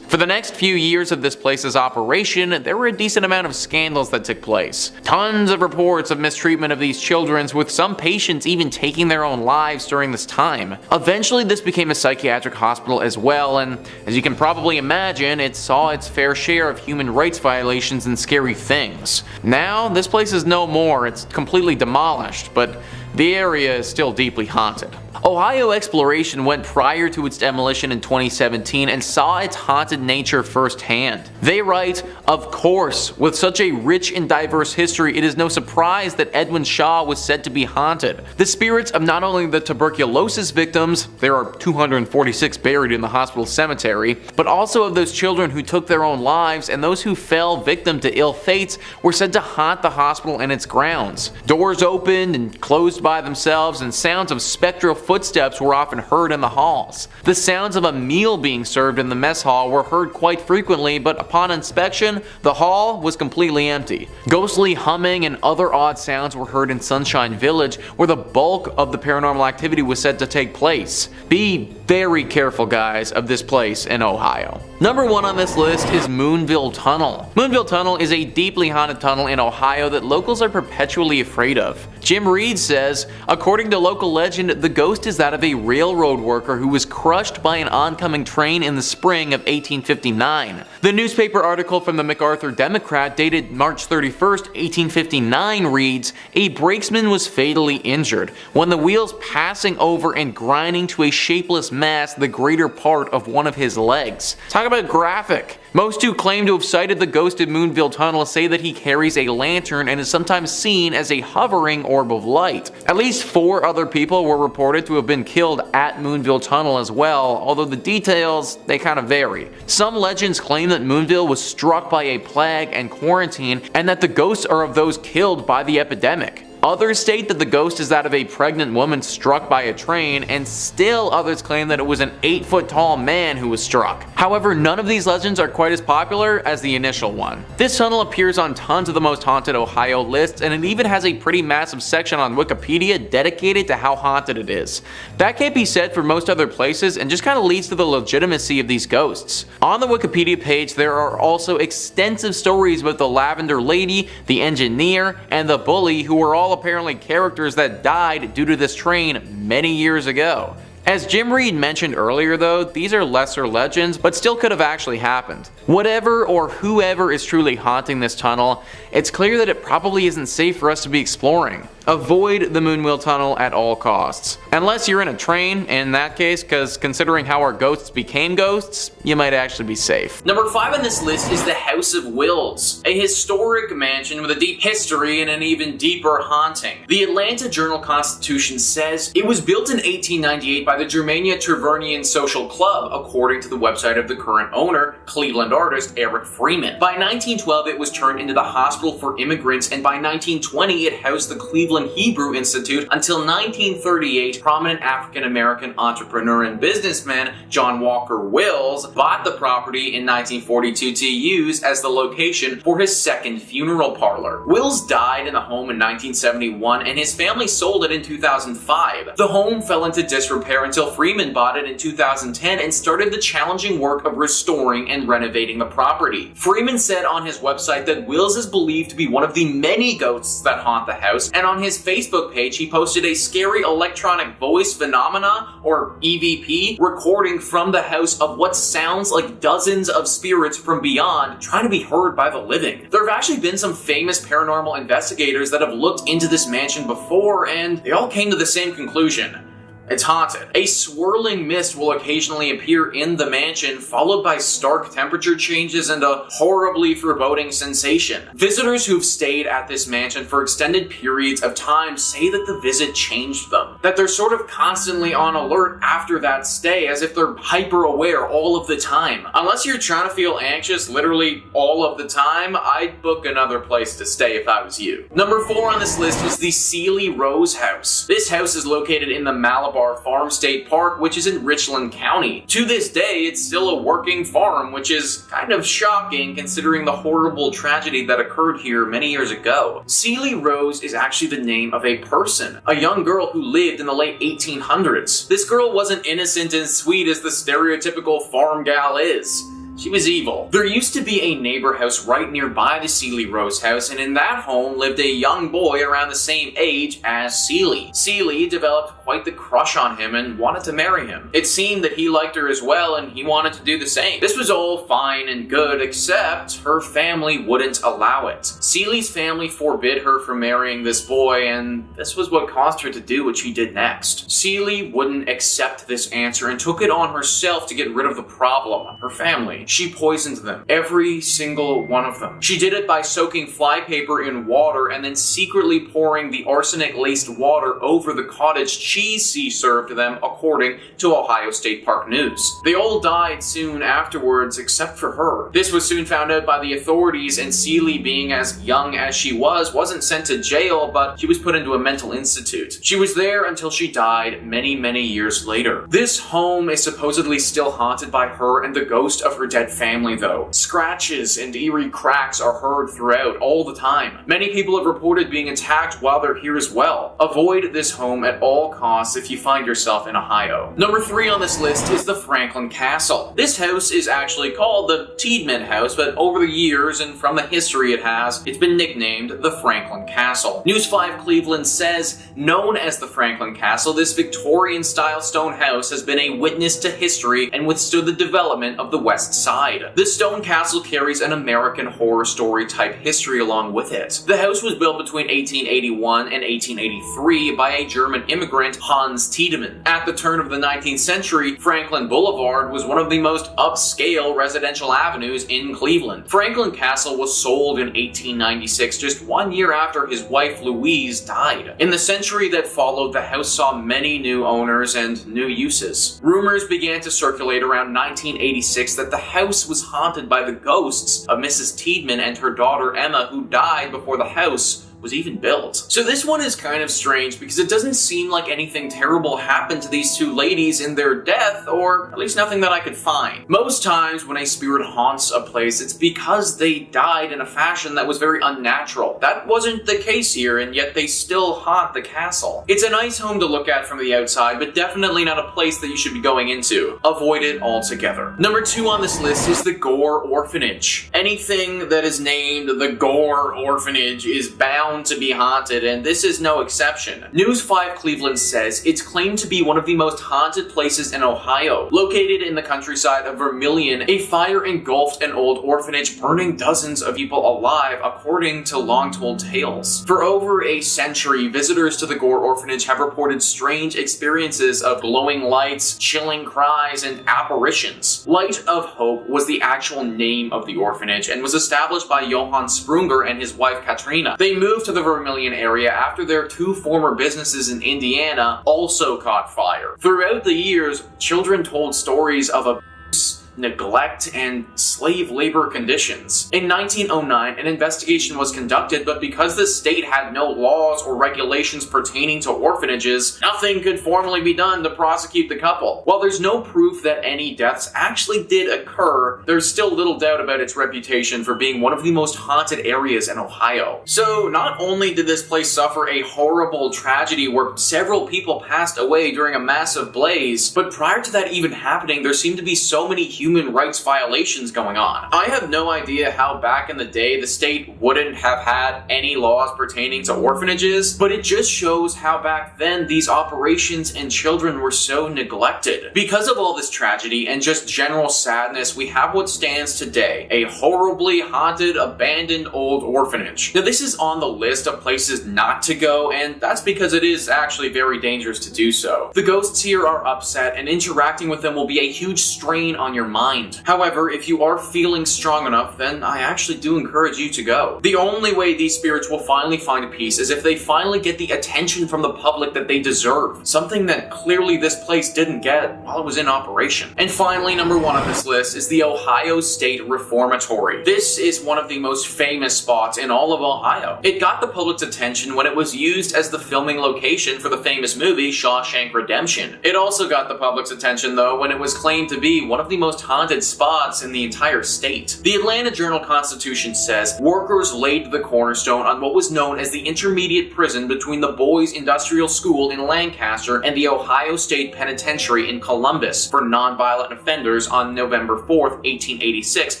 For the next few years of this place's operation, there were a decent amount of scandals that took place. Tons of reports of mistreatment of these children, with some patients even taking their own lives during this time. Eventually this became a psychiatric hospital as well, and as you can probably imagine, it saw its fair share of human rights violations and scary things. Now, this place is no more, it's completely demolished, but the area is still deeply haunted. Ohio Exploration went prior to its demolition in 2017 and saw its haunted nature firsthand. They write, "Of course, with such a rich and diverse history, it is no surprise that Edwin Shaw was said to be haunted. The spirits of not only the tuberculosis victims, there are 246 buried in the hospital cemetery, but also of those children who took their own lives and those who fell victim to ill fates were said to haunt the hospital and its grounds. Doors opened and closed by themselves, and sounds of spectral footsteps were often heard in the halls. The sounds of a meal being served in the mess hall were heard quite frequently, but upon inspection, the hall was completely empty. Ghostly humming and other odd sounds were heard in Sunshine Village, where the bulk of the paranormal activity was said to take place. Be very careful, guys, of this place in Ohio." Number 1 on this list is Moonville Tunnel. Moonville Tunnel is a deeply haunted tunnel in Ohio that locals are perpetually afraid of. Jim Reed says, according to local legend, the ghost is that of a railroad worker who was crushed by an oncoming train in the spring of 1859. The newspaper article from the MacArthur Democrat dated March 31st, 1859 reads, "A brakesman was fatally injured when the wheels passing over and grinding to a shapeless mass the greater part of one of his legs." Talk about graphic. Most who claim to have sighted the ghost of Moonville Tunnel say that he carries a lantern and is sometimes seen as a hovering orb of light. At least 4 other people were reported to have been killed at Moonville Tunnel as well, although the details, they kind of vary. Some legends claim that Moonville was struck by a plague and quarantine, and that the ghosts are of those killed by the epidemic. Others state that the ghost is that of a pregnant woman struck by a train, and still others claim that it was an 8-foot tall man who was struck. However, none of these legends are quite as popular as the initial one. This tunnel appears on tons of the most haunted Ohio lists, and it even has a pretty massive section on Wikipedia dedicated to how haunted it is. That can't be said for most other places, and just kind of leads to the legitimacy of these ghosts. On the Wikipedia page, there are also extensive stories about the Lavender Lady, the engineer, and the bully, who were all apparently characters that died due to this train many years ago. As Jim Reed mentioned earlier though, these are lesser legends, but still could have actually happened. Whatever or whoever is truly haunting this tunnel, it's clear that it probably isn't safe for us to be exploring. Avoid the Moonville Tunnel at all costs. Unless you're in a train, in that case, because considering how our ghosts became ghosts, you might actually be safe. Number 5 on this list is the House of Wills, a historic mansion with a deep history and an even deeper haunting. The Atlanta Journal-Constitution says it was built in 1898 by the Germania Tavernian Social Club, according to the website of the current owner, Cleveland artist Eric Freeman. By 1912, it was turned into the hospital for immigrants, and by 1920, it housed the Cleveland Hebrew Institute until 1938. Prominent African-American entrepreneur and businessman John Walker Wills bought the property in 1942 to use as the location for his second funeral parlor. Wills died in the home in 1971, and his family sold it in 2005. The home fell into disrepair until Freeman bought it in 2010 and started the challenging work of restoring and renovating the property. Freeman said on his website that Wills is believed to be one of the many ghosts that haunt the house, and on his Facebook page, he posted a scary electronic voice phenomena, or EVP, recording from the house of what sounds like dozens of spirits from beyond trying to be heard by the living. There have actually been some famous paranormal investigators that have looked into this mansion before, and they all came to the same conclusion. It's haunted. A swirling mist will occasionally appear in the mansion, followed by stark temperature changes and a horribly foreboding sensation. Visitors who've stayed at this mansion for extended periods of time say that the visit changed them. That they're sort of constantly on alert after that stay, as if they're hyper aware all of the time. Unless you're trying to feel anxious literally all of the time, I'd book another place to stay if I was you. Number 4 on this list is the Seeley Rose House. This house is located in the Malabar Farm State Park, which is in Richland County. To this day, it's still a working farm, which is kind of shocking considering the horrible tragedy that occurred here many years ago. Seeley Rose is actually the name of a person, a young girl who lived in the late 1800s. This girl wasn't innocent and sweet as the stereotypical farm gal is. She was evil. There used to be a neighbor house right nearby the Seeley Rose house, and in that home lived a young boy around the same age as Seeley. Seeley developed quite the crush on him and wanted to marry him. It seemed that he liked her as well, and he wanted to do the same. This was all fine and good, except her family wouldn't allow it. Seeley's family forbid her from marrying this boy, and this was what caused her to do what she did next. Seeley wouldn't accept this answer and took it on herself to get rid of the problem, her family. She poisoned them, every single one of them. She did it by soaking flypaper in water and then secretly pouring the arsenic-laced water over the cottage cheese she served them, according to Ohio State Park News. They all died soon afterwards, except for her. This was soon found out by the authorities, and Seeley, being as young as she was, wasn't sent to jail, but she was put into a mental institute. She was there until she died many, many years later. This home is supposedly still haunted by her and the ghost of her dead family, though. Scratches and eerie cracks are heard throughout all the time. Many people have reported being attacked while they're here as well. Avoid this home at all costs if you find yourself in Ohio. Number 3 on this list is the Franklin Castle. This house is actually called the Tiedemann House, but over the years and from the history it has, it's been nicknamed the Franklin Castle. News 5 Cleveland says, known as the Franklin Castle, this Victorian-style stone house has been a witness to history and withstood the development of the West Side. The stone castle carries an American Horror Story type history along with it. The house was built between 1881 and 1883 by a German immigrant, Hans Tiedemann. At the turn of the 19th century, Franklin Boulevard was one of the most upscale residential avenues in Cleveland. Franklin Castle was sold in 1896, just 1 year after his wife Louise died. In the century that followed, the house saw many new owners and new uses. Rumors began to circulate around 1986 that the house was haunted by the ghosts of Mrs. Tiedemann and her daughter Emma, who died before the house was even built. So this one is kind of strange because it doesn't seem like anything terrible happened to these two ladies in their death, or at least nothing that I could find. Most times when a spirit haunts a place, it's because they died in a fashion that was very unnatural. That wasn't the case here, and yet they still haunt the castle. It's a nice home to look at from the outside, but definitely not a place that you should be going into. Avoid it altogether. Number 2 on this list is the Gore Orphanage. Anything that is named the Gore Orphanage is bound to be haunted, and this is no exception. News 5 Cleveland says it's claimed to be one of the most haunted places in Ohio. Located in the countryside of Vermilion, a fire engulfed an old orphanage, burning dozens of people alive, according to long-told tales. For over a century, visitors to the Gore Orphanage have reported strange experiences of glowing lights, chilling cries, and apparitions. Light of Hope was the actual name of the orphanage and was established by Johann Sprunger and his wife Katrina. They moved to the Vermilion area after their 2 former businesses in Indiana also caught fire. Throughout the years, children told stories of abuse, neglect, and slave labor conditions. In 1909, an investigation was conducted, but because the state had no laws or regulations pertaining to orphanages, nothing could formally be done to prosecute the couple. While there's no proof that any deaths actually did occur, there's still little doubt about its reputation for being one of the most haunted areas in Ohio. So not only did this place suffer a horrible tragedy where several people passed away during a massive blaze, but prior to that even happening, there seemed to be so many human rights violations going on. I have no idea how back in the day the state wouldn't have had any laws pertaining to orphanages, but it just shows how back then these operations and children were so neglected. Because of all this tragedy and just general sadness, we have what stands today, a horribly haunted, abandoned old orphanage. Now this is on the list of places not to go, and that's because it is actually very dangerous to do so. The ghosts here are upset, and interacting with them will be a huge strain on your mind. However, if you are feeling strong enough, then I actually do encourage you to go. The only way these spirits will finally find peace is if they finally get the attention from the public that they deserve, something that clearly this place didn't get while it was in operation. And finally, number 1 on this list is the Ohio State Reformatory. This is one of the most famous spots in all of Ohio. It got the public's attention when it was used as the filming location for the famous movie Shawshank Redemption. It also got the public's attention though when it was claimed to be one of the most haunted spots in the entire state. The Atlanta Journal-Constitution says workers laid the cornerstone on what was known as the intermediate prison between the Boys Industrial School in Lancaster and the Ohio State Penitentiary in Columbus for nonviolent offenders on November 4th, 1886,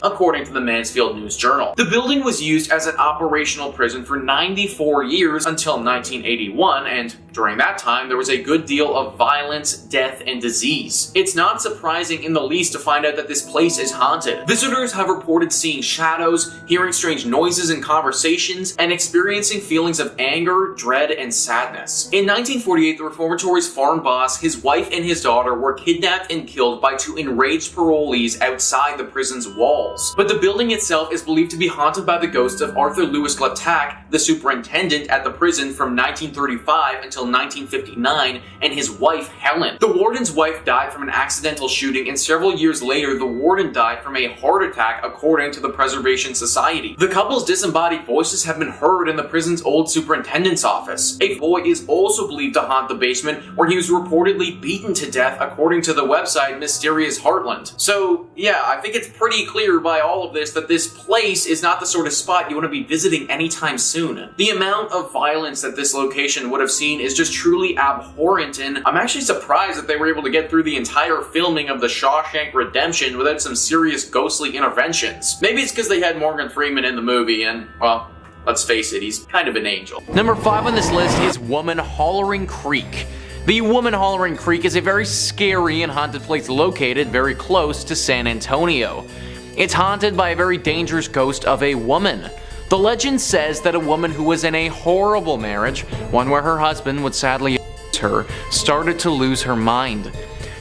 according to the Mansfield News Journal. The building was used as an operational prison for 94 years until 1981, and during that time there was a good deal of violence, death, and disease. It's not surprising in the least to find out that this place is haunted. Visitors have reported seeing shadows, hearing strange noises and conversations, and experiencing feelings of anger, dread, and sadness. In 1948, the reformatory's farm boss, his wife, and his daughter were kidnapped and killed by 2 enraged parolees outside the prison's walls. But the building itself is believed to be haunted by the ghost of Arthur Lewis Glattack, the superintendent at the prison from 1935 until 1959, and his wife, Helen. The warden's wife died from an accidental shooting, and several years later, the warden died from a heart attack, according to the Preservation Society. The couple's disembodied voices have been heard in the prison's old superintendent's office. A boy is also believed to haunt the basement, where he was reportedly beaten to death, according to the website Mysterious Heartland. So, yeah, I think it's pretty clear by all of this that this place is not the sort of spot you want to be visiting anytime soon. The amount of violence that this location would have seen is just truly abhorrent, and I'm actually surprised that they were able to get through the entire filming of the Shawshank Redemption without some serious ghostly interventions. Maybe it's because they had Morgan Freeman in the movie, and, well, let's face it, he's kind of an angel. Number 5 on this list is Woman Hollering Creek. The Woman Hollering Creek is a very scary and haunted place located very close to San Antonio. It's haunted by a very dangerous ghost of a woman. The legend says that a woman who was in a horrible marriage, one where her husband would sadly abuse her, started to lose her mind.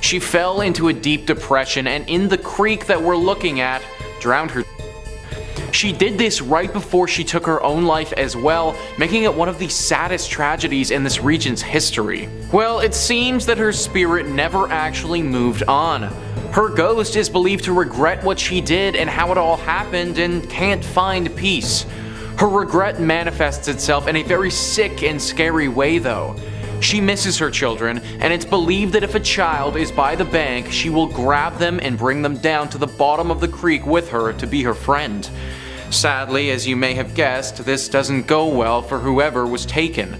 She fell into a deep depression and in the creek that we're looking at, drowned her. She did this right before she took her own life as well, making it one of the saddest tragedies in this region's history. Well, it seems that her spirit never actually moved on. Her ghost is believed to regret what she did and how it all happened and can't find peace. Her regret manifests itself in a very sick and scary way though. She misses her children, and it's believed that if a child is by the bank, she will grab them and bring them down to the bottom of the creek with her to be her friend. Sadly, as you may have guessed, this doesn't go well for whoever was taken.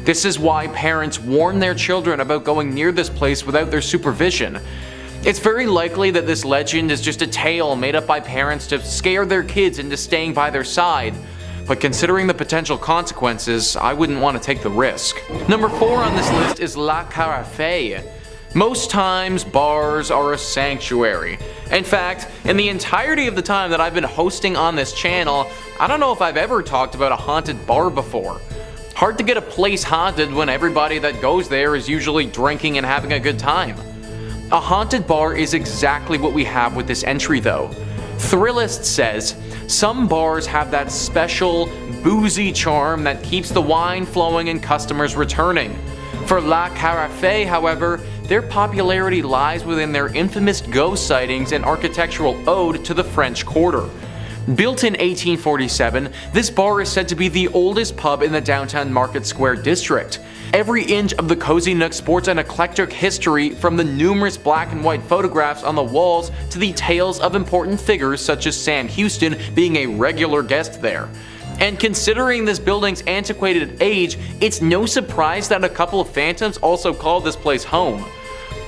This is why parents warn their children about going near this place without their supervision. It's very likely that this legend is just a tale made up by parents to scare their kids into staying by their side. But considering the potential consequences, I wouldn't want to take the risk. Number 4 on this list is La Carafe. Most times, bars are a sanctuary. In fact, in the entirety of the time that I've been hosting on this channel, I don't know if I've ever talked about a haunted bar before. Hard to get a place haunted when everybody that goes there is usually drinking and having a good time. A haunted bar is exactly what we have with this entry though. Thrillist says, some bars have that special, boozy charm that keeps the wine flowing and customers returning. For La Carafe, however, their popularity lies within their infamous ghost sightings and architectural ode to the French Quarter. Built in 1847, this bar is said to be the oldest pub in the downtown Market Square district. Every inch of the cozy nook sports an eclectic history, from the numerous black and white photographs on the walls to the tales of important figures such as Sam Houston being a regular guest there. And considering this building's antiquated age, it's no surprise that a couple of phantoms also call this place home.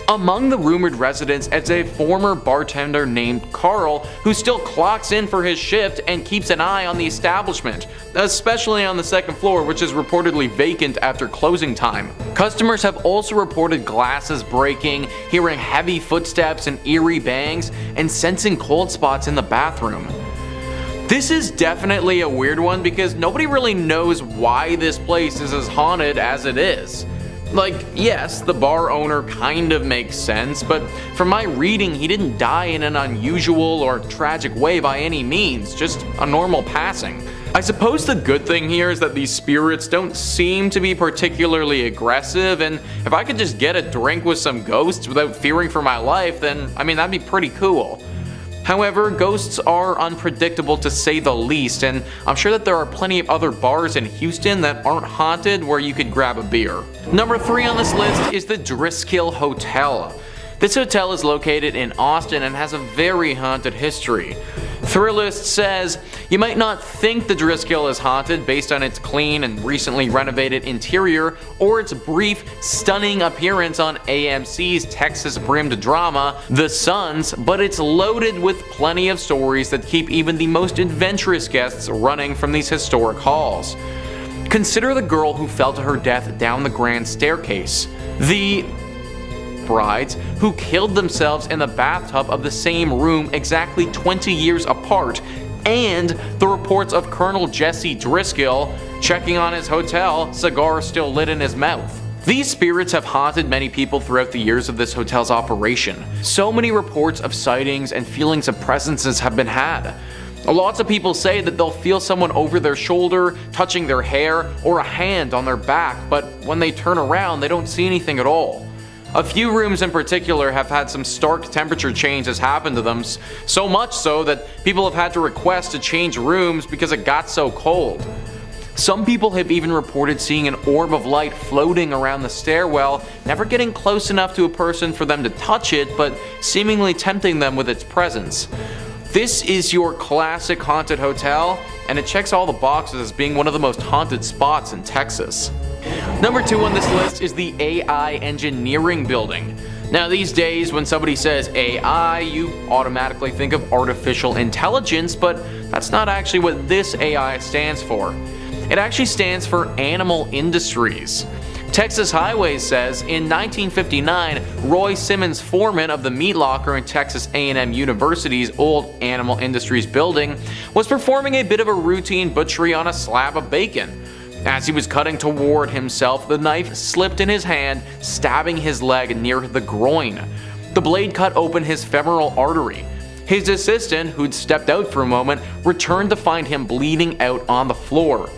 Among the rumored residents is a former bartender named Carl who still clocks in for his shift and keeps an eye on the establishment, especially on the second floor, which is reportedly vacant after closing time. Customers have also reported glasses breaking, hearing heavy footsteps and eerie bangs, and sensing cold spots in the bathroom. This is definitely a weird one because nobody really knows why this place is as haunted as it is. Like, yes, the bar owner kind of makes sense, but from my reading, he didn't die in an unusual or tragic way by any means, just a normal passing. I suppose the good thing here is that these spirits don't seem to be particularly aggressive, and if I could just get a drink with some ghosts without fearing for my life, then that'd be pretty cool. However, ghosts are unpredictable to say the least, and I'm sure that there are plenty of other bars in Houston that aren't haunted where you could grab a beer. Number 3 on this list is the Driskill Hotel. This hotel is located in Austin and has a very haunted history. Thrillist says, you might not think the Driskill is haunted based on its clean and recently renovated interior or its brief, stunning appearance on AMC's Texas-brimmed drama, The Sons, but it's loaded with plenty of stories that keep even the most adventurous guests running from these historic halls. Consider the girl who fell to her death down the grand staircase. The brides who killed themselves in the bathtub of the same room exactly 20 years apart, and the reports of Colonel Jesse Driskill checking on his hotel, cigar still lit in his mouth. These spirits have haunted many people throughout the years of this hotel's operation. So many reports of sightings and feelings of presences have been had. Lots of people say that they'll feel someone over their shoulder, touching their hair, or a hand on their back, but when they turn around, they don't see anything at all. A few rooms in particular have had some stark temperature changes happen to them, so much so that people have had to request to change rooms because it got so cold. Some people have even reported seeing an orb of light floating around the stairwell, never getting close enough to a person for them to touch it, but seemingly tempting them with its presence. This is your classic haunted hotel, and it checks all the boxes as being one of the most haunted spots in Texas. Number 2 on this list is the AI Engineering Building. Now these days when somebody says AI, you automatically think of artificial intelligence, but that's not actually what this AI stands for. It actually stands for Animal Industries. Texas Highways says in 1959, Roy Simmons, foreman of the meat locker in Texas A&M University's old Animal Industries building, was performing a bit of a routine butchery on a slab of bacon. As he was cutting toward himself, the knife slipped in his hand, stabbing his leg near the groin. The blade cut open his femoral artery. His assistant, who'd stepped out for a moment, returned to find him bleeding out on the floor.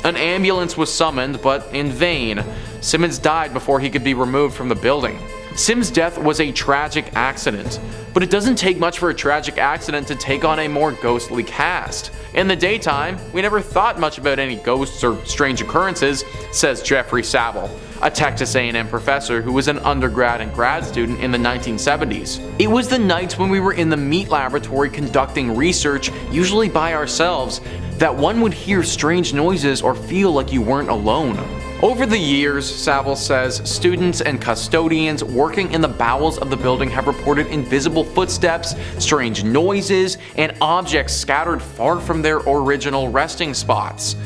An ambulance was summoned, but in vain. Simmons died before he could be removed from the building. Sims' death was a tragic accident, but it doesn't take much for a tragic accident to take on a more ghostly cast. In the daytime, we never thought much about any ghosts or strange occurrences, says Jeffrey Saville, a Texas A&M professor who was an undergrad and grad student in the 1970s. It was the nights when we were in the meat laboratory conducting research, usually by ourselves, that one would hear strange noises or feel like you weren't alone. Over the years, Saville says, students and custodians working in the bowels of the building have reported invisible footsteps, strange noises, and objects scattered far from their original resting spots.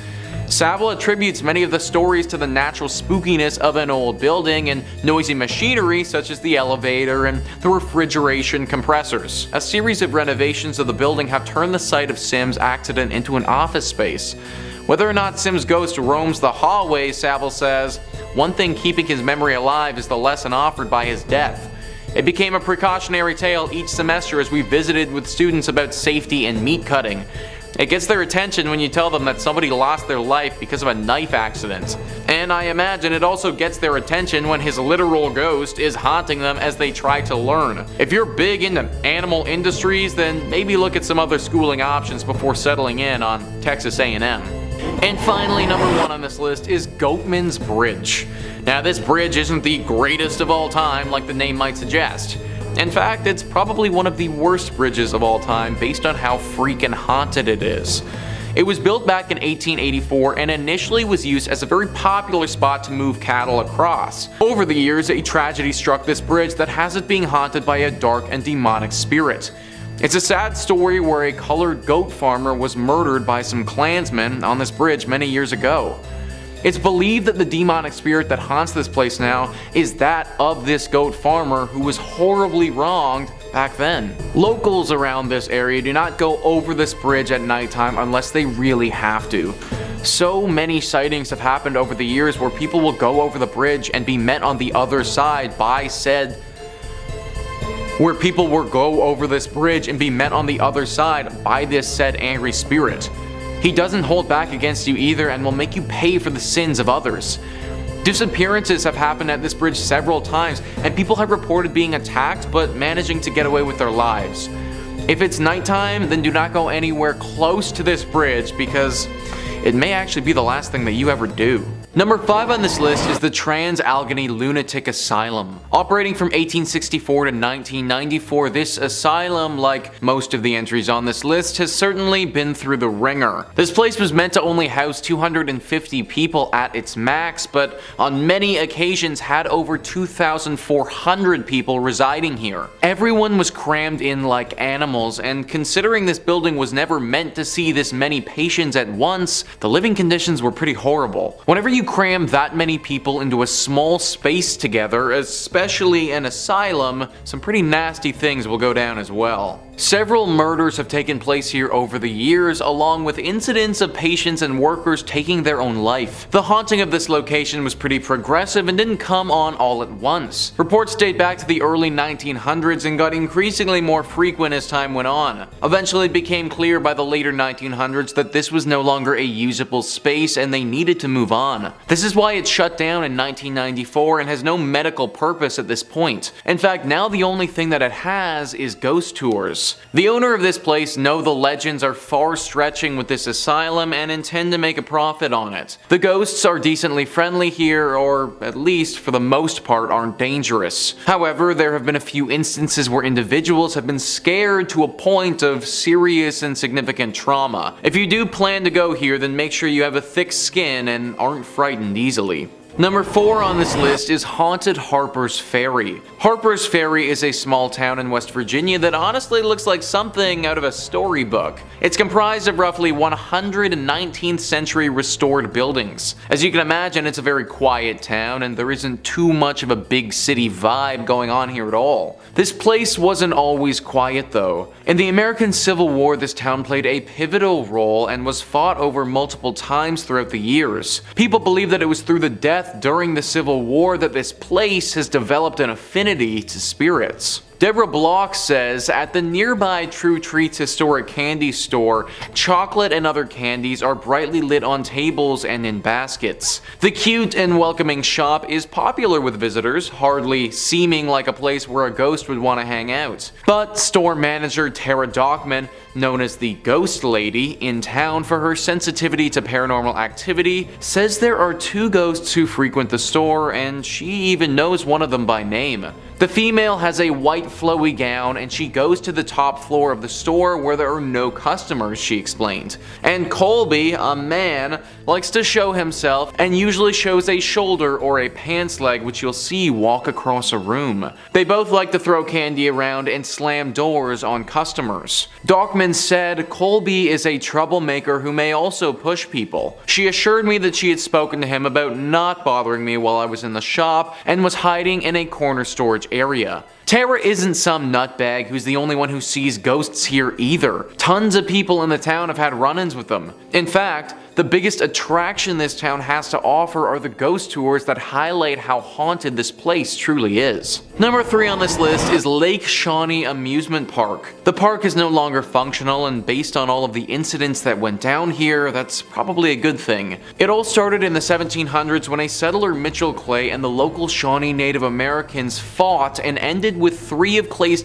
Saville attributes many of the stories to the natural spookiness of an old building and noisy machinery such as the elevator and the refrigeration compressors. A series of renovations of the building have turned the site of Sims' accident into an office space. Whether or not Sims' ghost roams the hallways, Saville says, one thing keeping his memory alive is the lesson offered by his death. It became a precautionary tale each semester as we visited with students about safety and meat cutting. It gets their attention when you tell them that somebody lost their life because of a knife accident. And I imagine it also gets their attention when his literal ghost is haunting them as they try to learn. If you're big into animal industries, then maybe look at some other schooling options before settling in on Texas A&M. And finally, number 1 on this list is Goatman's Bridge. Now this bridge isn't the greatest of all time like the name might suggest. In fact, it's probably one of the worst bridges of all time based on how freaking haunted it is. It was built back in 1884 and initially was used as a very popular spot to move cattle across. Over the years, a tragedy struck this bridge that has it being haunted by a dark and demonic spirit. It's a sad story where a colored goat farmer was murdered by some Klansmen on this bridge many years ago. It's believed that the demonic spirit that haunts this place now is that of this goat farmer who was horribly wronged back then. Locals around this area do not go over this bridge at nighttime unless they really have to. So many sightings have happened over the years where people will go over the bridge and be met on the other side by said angry spirit. He doesn't hold back against you either and will make you pay for the sins of others. Disappearances have happened at this bridge several times, and people have reported being attacked but managing to get away with their lives. If it's nighttime, then do not go anywhere close to this bridge because it may actually be the last thing that you ever do. Number 5 on this list is the Trans-Allegheny Lunatic Asylum. Operating from 1864 to 1994, this asylum, like most of the entries on this list, has certainly been through the ringer. This place was meant to only house 250 people at its max, but on many occasions had over 2,400 people residing here. Everyone was crammed in like animals, and considering this building was never meant to see this many patients at once, the living conditions were pretty horrible. Whenever you cram that many people into a small space together, especially an asylum, some pretty nasty things will go down as well. Several murders have taken place here over the years, along with incidents of patients and workers taking their own life. The haunting of this location was pretty progressive and didn't come on all at once. Reports date back to the early 1900s and got increasingly more frequent as time went on. Eventually it became clear by the later 1900s that this was no longer a usable space and they needed to move on. This is why it shut down in 1994 and has no medical purpose at this point. In fact, now the only thing that it has is ghost tours. The owner of this place know the legends are far stretching with this asylum and intend to make a profit on it. The ghosts are decently friendly here, or at least for the most part aren't dangerous. However, there have been a few instances where individuals have been scared to a point of serious and significant trauma. If you do plan to go here, then make sure you have a thick skin and aren't frightened easily. Number 4 on this list is Haunted Harpers Ferry. Harpers Ferry is a small town in West Virginia that honestly looks like something out of a storybook. It's comprised of roughly 119th century restored buildings. As you can imagine, it's a very quiet town and there isn't too much of a big city vibe going on here at all. This place wasn't always quiet though. In the American Civil War, this town played a pivotal role and was fought over multiple times throughout the years. People believe that it was through the death during the Civil War that this place has developed an affinity to spirits. Deborah Block says, at the nearby True Treats historic candy store, chocolate and other candies are brightly lit on tables and in baskets. The cute and welcoming shop is popular with visitors, hardly seeming like a place where a ghost would want to hang out. But store manager Tara Dockman, known as the Ghost Lady, in town for her sensitivity to paranormal activity, says there are 2 ghosts who frequent the store, and she even knows one of them by name. The female has a white flowy gown and she goes to the top floor of the store where there are no customers, she explained. And Colby, a man, likes to show himself and usually shows a shoulder or a pants leg which you'll see walk across a room. They both like to throw candy around and slam doors on customers. Dockman said Colby is a troublemaker who may also push people. She assured me that she had spoken to him about not bothering me while I was in the shop and was hiding in a corner storage area. Tara isn't some nutbag who's the only one who sees ghosts here either. Tons of people in the town have had run-ins with them. In fact, the biggest attraction this town has to offer are the ghost tours that highlight how haunted this place truly is. Number 3 on this list is Lake Shawnee Amusement Park. The park is no longer functional, and based on all of the incidents that went down here, that's probably a good thing. It all started in the 1700s when a settler, Mitchell Clay, and the local Shawnee Native Americans fought and ended with 3 of Clay's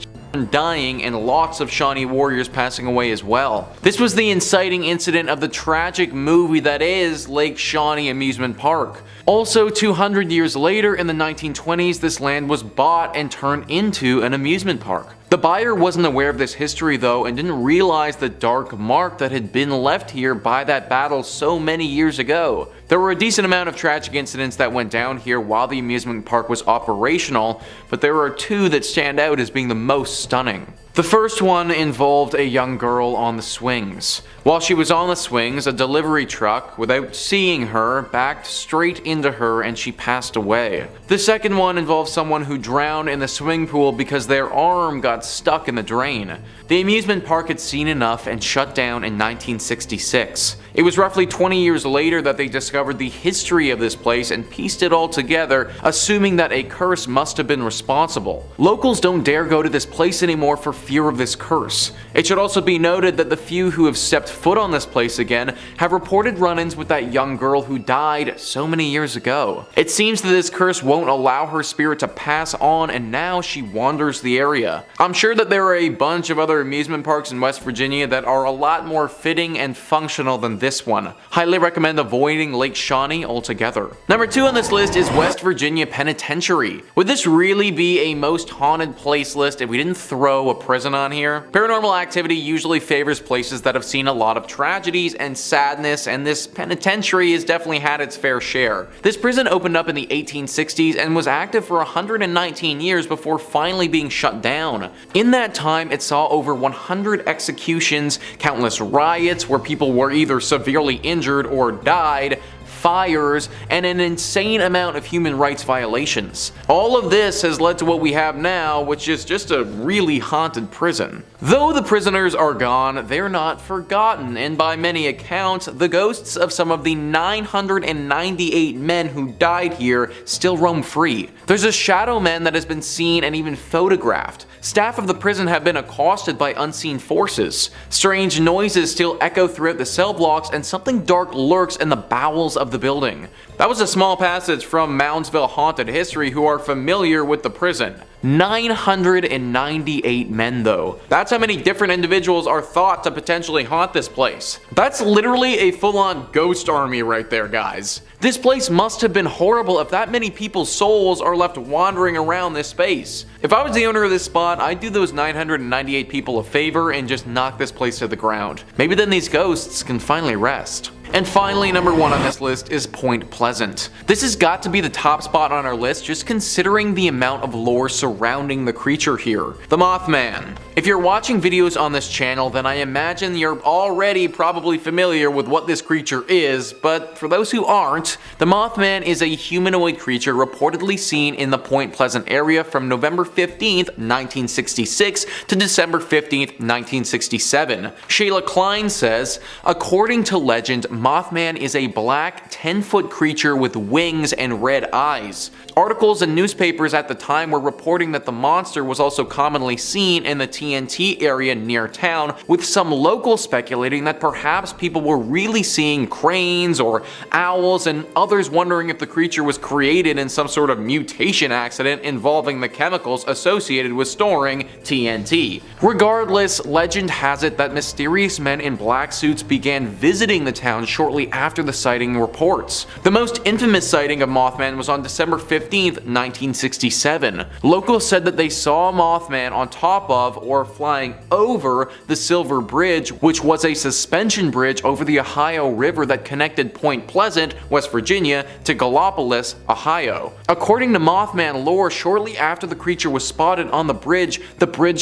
dying and lots of Shawnee warriors passing away as well. This was the inciting incident of the tragic movie that is Lake Shawnee Amusement Park. Also, 200 years later in the 1920s, this land was bought and turned into an amusement park. The buyer wasn't aware of this history though and didn't realize the dark mark that had been left here by that battle so many years ago. There were a decent amount of tragic incidents that went down here while the amusement park was operational, but there are two that stand out as being the most stunning. The first one involved a young girl on the swings. While she was on the swings, a delivery truck, without seeing her, backed straight into her and she passed away. The second one involved someone who drowned in the swimming pool because their arm got stuck in the drain. The amusement park had seen enough and shut down in 1966. It was roughly 20 years later that they discovered the history of this place and pieced it all together, assuming that a curse must have been responsible. Locals don't dare go to this place anymore for fear of this curse. It should also be noted that the few who have stepped foot on this place again have reported run-ins with that young girl who died so many years ago. It seems that this curse won't allow her spirit to pass on and now she wanders the area. I'm sure that there are a bunch of other amusement parks in West Virginia that are a lot more fitting and functional than this one. Highly recommend avoiding Lake Shawnee altogether. Number 2 on this list is West Virginia Penitentiary. Would this really be a most haunted place list if we didn't throw a prison on here? Paranormal activity usually favors places that have seen a lot of tragedies and sadness, and this penitentiary has definitely had its fair share. This prison opened up in the 1860s and was active for 119 years before finally being shut down. In that time, it saw over 100 executions, countless riots where people were either severely injured or died, fires, and an insane amount of human rights violations. All of this has led to what we have now, which is just a really haunted prison. Though the prisoners are gone, they're not forgotten, and by many accounts, the ghosts of some of the 998 men who died here still roam free. There's a shadow man that has been seen and even photographed. Staff of the prison have been accosted by unseen forces. Strange noises still echo throughout the cell blocks, and something dark lurks in the bowels of the building. That was a small passage from Moundsville Haunted History who are familiar with the prison. 998 men though. That's how many different individuals are thought to potentially haunt this place. That's literally a full-on ghost army right there, guys. This place must have been horrible if that many people's souls are left wandering around this space. If I was the owner of this spot, I'd do those 998 people a favor and just knock this place to the ground. Maybe then these ghosts can finally rest. And finally, number 1 on this list is Point Pleasant. This has got to be the top spot on our list just considering the amount of lore surrounding the creature here. The Mothman. If you're watching videos on this channel, then I imagine you're already probably familiar with what this creature is, but for those who aren't, the Mothman is a humanoid creature reportedly seen in the Point Pleasant area from November 15th, 1966 to December 15th, 1967. Shayla Klein says, according to legend, Mothman is a black 10-foot creature with wings and red eyes. Articles and newspapers at the time were reporting that the monster was also commonly seen in the TNT area near town, with some locals speculating that perhaps people were really seeing cranes or owls, and others wondering if the creature was created in some sort of mutation accident involving the chemicals associated with storing TNT. Regardless, legend has it that mysterious men in black suits began visiting the town shortly after the sighting reports. The most infamous sighting of Mothman was on December 15th, 1967. Locals said that they saw Mothman on top of or flying over the Silver Bridge, which was a suspension bridge over the Ohio River that connected Point Pleasant, West Virginia, to Gallipolis, Ohio. According to Mothman lore, shortly after the creature was spotted on the bridge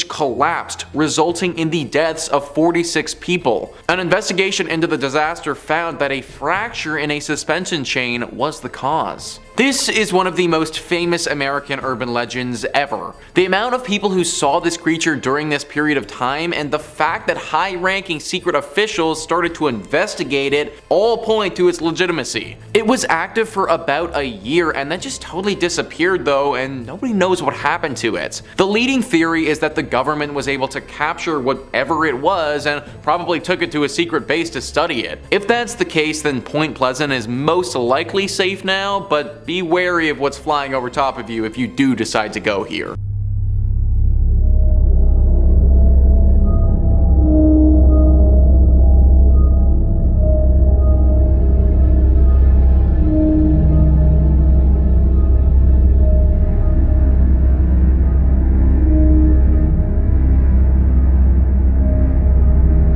collapsed, resulting in the deaths of 46 people. An investigation into the disaster found that a fracture in a suspension chain was the cause. This is one of the most famous American urban legends ever. The amount of people who saw this creature during this period of time and the fact that high-ranking secret officials started to investigate it all point to its legitimacy. It was active for about a year and then just totally disappeared though, and nobody knows what happened to it. The leading theory is that the government was able to capture whatever it was and probably took it to a secret base to study it. If that's the case, then Point Pleasant is most likely safe now, but be wary of what's flying over top of you if you do decide to go here.